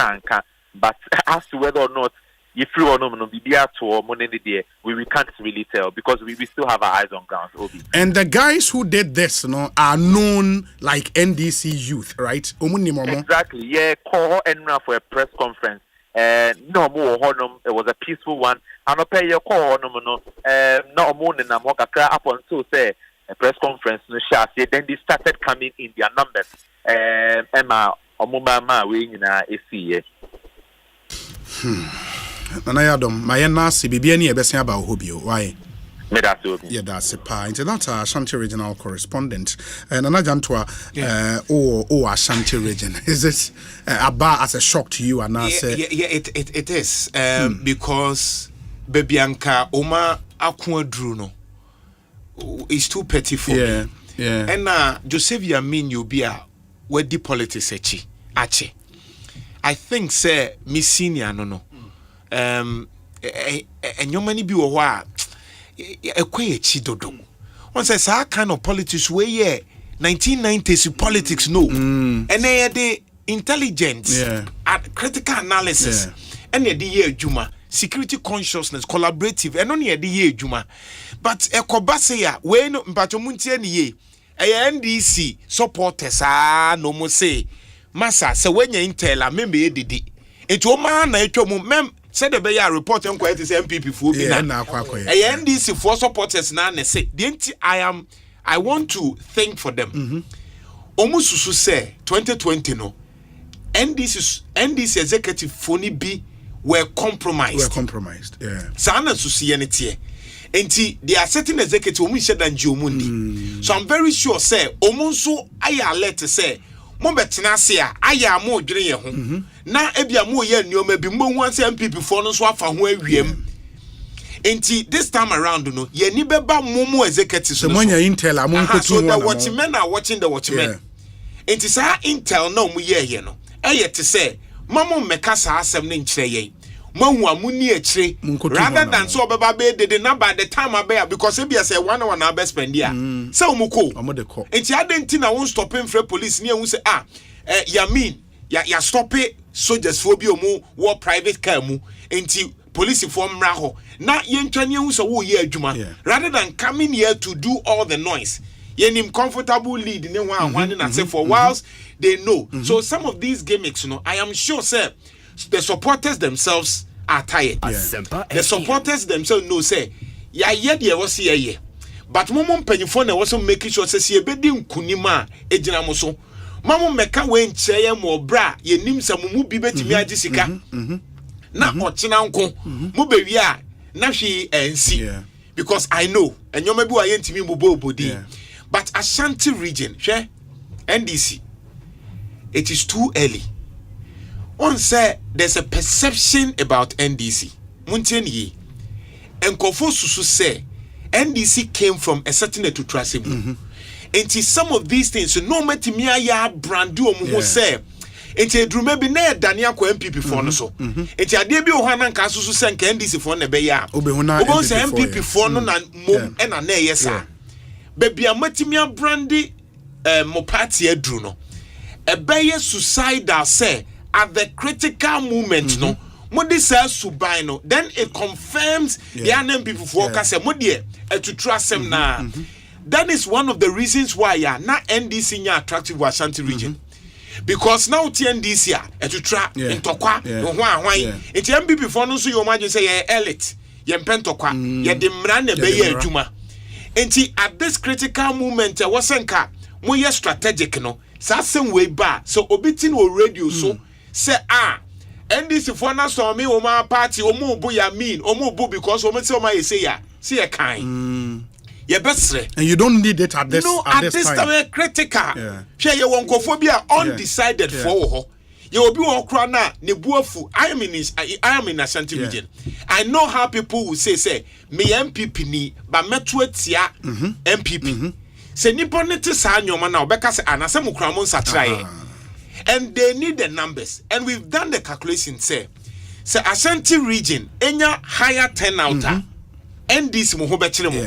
But as to whether or not if you want to be there to money there, we can't really tell because we still have our eyes on ground. Obi. And the guys who did this, are known like NDC youth, right? Exactly. Yeah, call Enra for a press conference. No more honum. It was a peaceful one. And I pay your call no more than up until say a press conference. No shall say. Then they started coming in their numbers. Emma Omuma we AC. Nanayadom, my nasi bibiani ebesi aba ohobio. Why? Yeah, that's a pa. Into that Ashanti regional correspondent. Nana Jantwa, or Ashanti region. Is it Aba as a shock to you? And it is because Bebianca Oma Aquadruno is too petty for me. Yeah. And Joseph Yamin you be a where the politics ache. I think say Miss Senior no. And your money be a while. A quiet chidodo. One says, our kind of politics where 1990s politics no. And they are the intelligence and critical analysis. And the year Juma, security consciousness, collaborative, and only the year Juma. But a Kobaseya, when Mpatomunti ye, a NDC supporters no more say, Massa, so when you intel, maybe did it. It will man, it will mem. Said the Bay report on quite MPP for me. NDC for supporters now. Say, I want to thank for them. Almost to say 2020 no. NDC executive phony B were compromised. Yeah. Sana to see anything. And they are certain executive we said than Jomundi. So I'm very sure say almost so I alert to say. Mobetina say I am more dream. Na ebia mo ye nneoma bi mo wan say MPP for no so afa ho awiem. Enti this time around no ye ni beba momo executives so monya intel amon ko so the watchmen are watching the watchmen. Enti sa intel no mo ye no. Eye te say mamo meka sa asem ne nkire ye. Mahu amuni ekire rather than so beba be de na by the time abia because ebia say 1 hour na be spend dia. Say omuko. Omodeko. Enti adenti na won stopping for police ne hu say Yamin ya stop it soldiers for bi omu war private car mu enti police for mra ho na yentwane hu so wo ye adwuma rather than coming here to do all the noise yenim comfortable lead ne one na say for whilst they know so some of these gimmicks I am sure say the supporters themselves are tired. The supporters themselves know say ya ye de was here but momon penifo na was making sure say e bedi nkunima ejina mo so mamu meka we nkyerɛ yɛ mo bra ye nim sɛ mo mu bi betimi agi sika na ɔkyena nko mo bewi a na hwe ensi because I know enyoma bi wa ye ntimi mo bobodi but Ashanti region hwɛ NDC it is too early. On say there's a perception about NDC. Muntieni Enkofo susu say NDC came from a certain to trust him. And some of these things no metimia ya brandu omu say enti edru maybe na Daniel ko MPP for no so. Enti ade bi ohana nka susu say nka NDC for na be ya. Obo say MPP for no na mom e na na yesa. Baby amatimia brandi mo party edru no. Ebeye suicidal say at the critical moment no modi say subai no then it confirms the NM people for say modi to trust them na. That is one of the reasons why na NDC nya attractive to Ashanti region. Because now TNDC to try in Tokwa it MPP for no so you imagine say elite ye pentokwa ye de mra na be ye adwuma. Enti at this critical moment wasenka mo ye strategic no sasem way ba so obitin wo radio so say NDC for na so me o ma party o mu bu ya mean o mu bu because o me say o ma say ya see a kind ye besre and you don't need it at this at this time critical share ye won kophobia undecided for ho ye obi won kra na ne buafu I am in Ashanti region. I know how people will say me MPP ni ba meto atia MPP se nipo ne te sa nyoma na obeka se anase mukra mo nsatraye and they need the numbers and we've done the calculation say Ashanti region enya higher turnout NDC mo ho be kire mo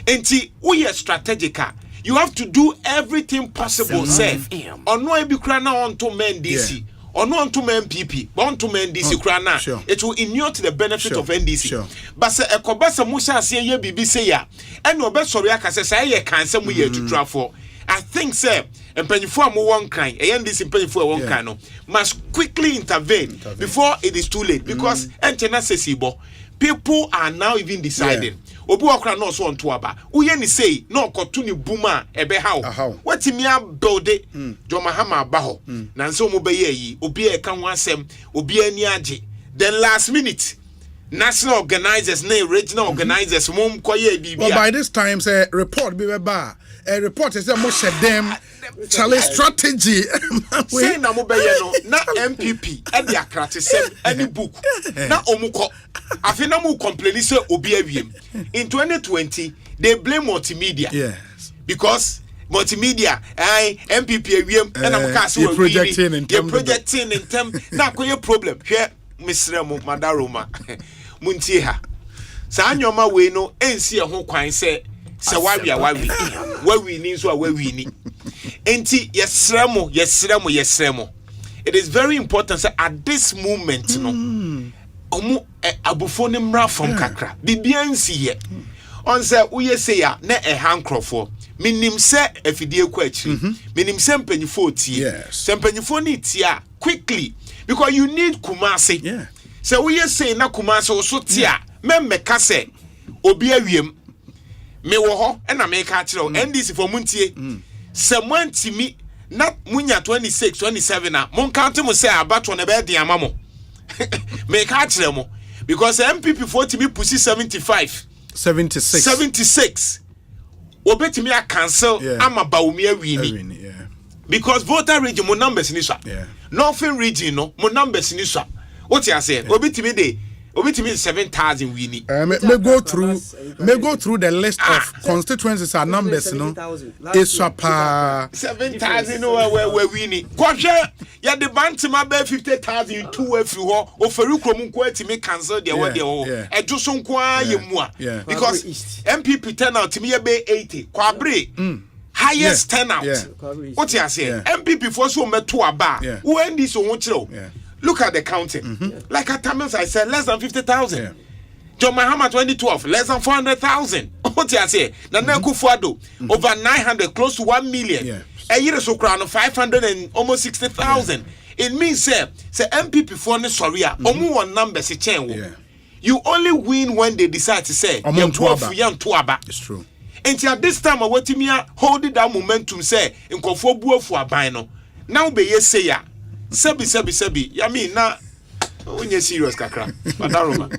enti we are strategic you have to do everything possible say ono e bi kra na on to men DC ono on to men MPP on to men DC kra na it will inure to the benefit of NDC but say ekobasa mo sha ase ye bibi say ya ene obesori aka say ye kan say mo ye tutra for I think say empanyifo am one kind NDC empanyifo one kind no must quickly intervene before it is too late because entena sesibo people are now even deciding obi wakra no so onto aba uye ni say no kotu ni buma ebe how watimi build it joma hama aba ho na nso mo be yi obi e ka ho asem obi ani age then last minute national organizers na regional organizers mom koye bibia by this time say report be ba a report is mo shed them challenge strategy say na mo be no na MPP e dia krate sem any book na omuko afi na mo complain say obi awiem in 2020 they blame multimedia because multimedia MPP awiem and am ka say we projecting in term na koye problem hwe misre mo madaroma muntie ha sa anyoma we no ensi e ho kwan say wawi ni so wawi ni enti yesremo it is very important say at this moment no omu abufo ne mra from kakra bibia nsi ye on say uye say ya na hankrofo minim se afidie kwa akiri minim se mpanyifo tie se mpanyifo ni tie quickly because you need Kumasi say uye say na Kumasi so tie memmeka say obi awiem me wo ho na me ka kire o NDC for muntie se mwantimi na munya 26 27 na mon count mo say abato na be de amamo me ka kire mo because MPP for timi pusi 76 obetimi a cancel ama Bawumia wini because voter region mo numbers ni so northern region no mo numbers ni so what you say obetimi dey 7,000 we need. May go through the list of constituencies and numbers, no. It's 7,000 where we need. Kwasha ya the bantima be 50,000 two everywhere. Oferu kromu kweti me cancel their word there. Ejusun kwa yemua because MPP turnout to me be 80. Kwabre highest turnout. What you say? MPP for so me to aba. When this so much look at the counting. Like at times I said less than 50,000. John Mahama 2012 less than 400,000. What you say? Nana Kufuado over 900 close to 1 million. A year so crown 500 and almost 60,000. It means say MPP for the Soria omu one number se chen. You only win when they decide to say it's true. And at this time I want to hold that momentum say in Kofobu for a bino. now be yes say ya sebi I mean na when you serious kakra madaroma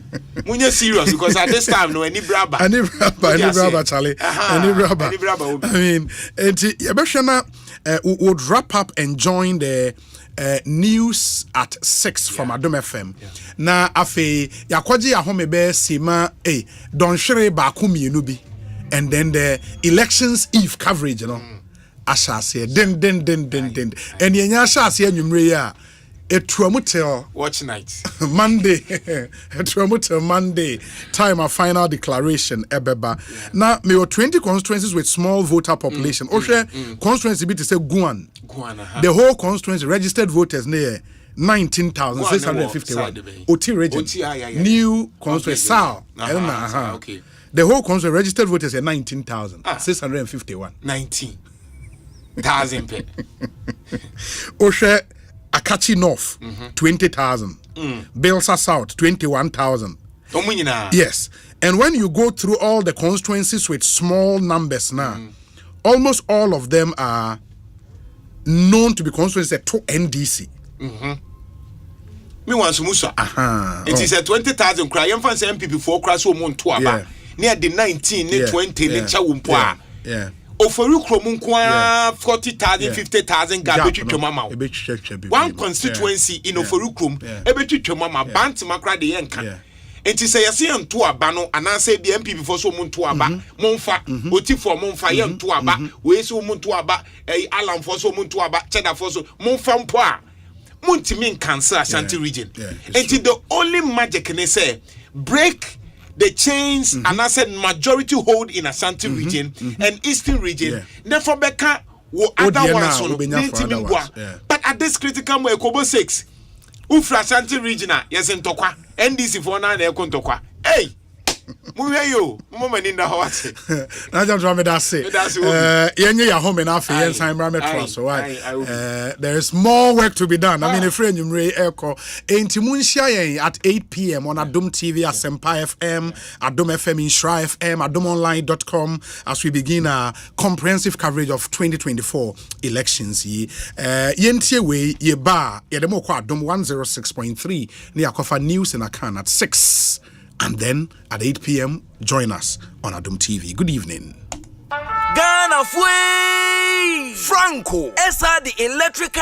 when you serious because at this time no any braba Charlie any braba I mean yebeshana would wrap up and join the news at 6 from Adom FM. Na afe yakwaji ahomebe sima don hwere ba ko mienu bi and then the elections eve coverage ashase den and yenya ashase anwumre ya etuamutel watch night Monday etuamutel Monday time of final declaration ebeba na me 20 constituencies with small voter population constituency be to say Guan the whole constituency registered voters near 19,651 Oti region new constituency Sal okay the whole constituency registered voters are 19,651 19,000 pe Oshe Akachi North 20,000 Belsa South 21,000 yes and when you go through all the constituencies with small numbers now almost all of them are known to be constituencies to NDC me want sumusa it is a 20,000 cry yam fan say MPP for crash so mon to aba near the 19 ne 20 ne cha wumpo a Oforu kromu kwa 40,000 50,000 gabetwetwe mama one constituency in Oforu krom ebetwetwe mama bant makra de yenka enti say yesi nto aba no anase bi MPP for so monto aba monfa oti for monfa ye nto aba we so monto aba alam for so monto aba cheddar for so monfa mpo a montimi cancel Ashanti region enti the only magic ne say break the chains and I said majority hold in Ashanti region and Eastern region. Therefore, Becca will other ones but at this critical moment, Kobo 6, Ufra Ashanti region, yes, in Tokwa, NDC for now, they're going to Tokwa. Hey! Muyo, moment in the house. I don't want me to say. Yenye home enough here, so there is more work to be done. I mean, a friend you may echo. Intimunshia at 8 p.m. on Adom TV, Asempa FM, Adom FM, Inshra FM, adomonline.com as we begin a comprehensive coverage of 2024 elections. Yentie way ye bar yedemo kwa Adom 106.3 near Kofa News in Akan at 6. And then at 8 p.m., join us on Adom TV. Good evening. Ghana Fue Franco, Esa the electrical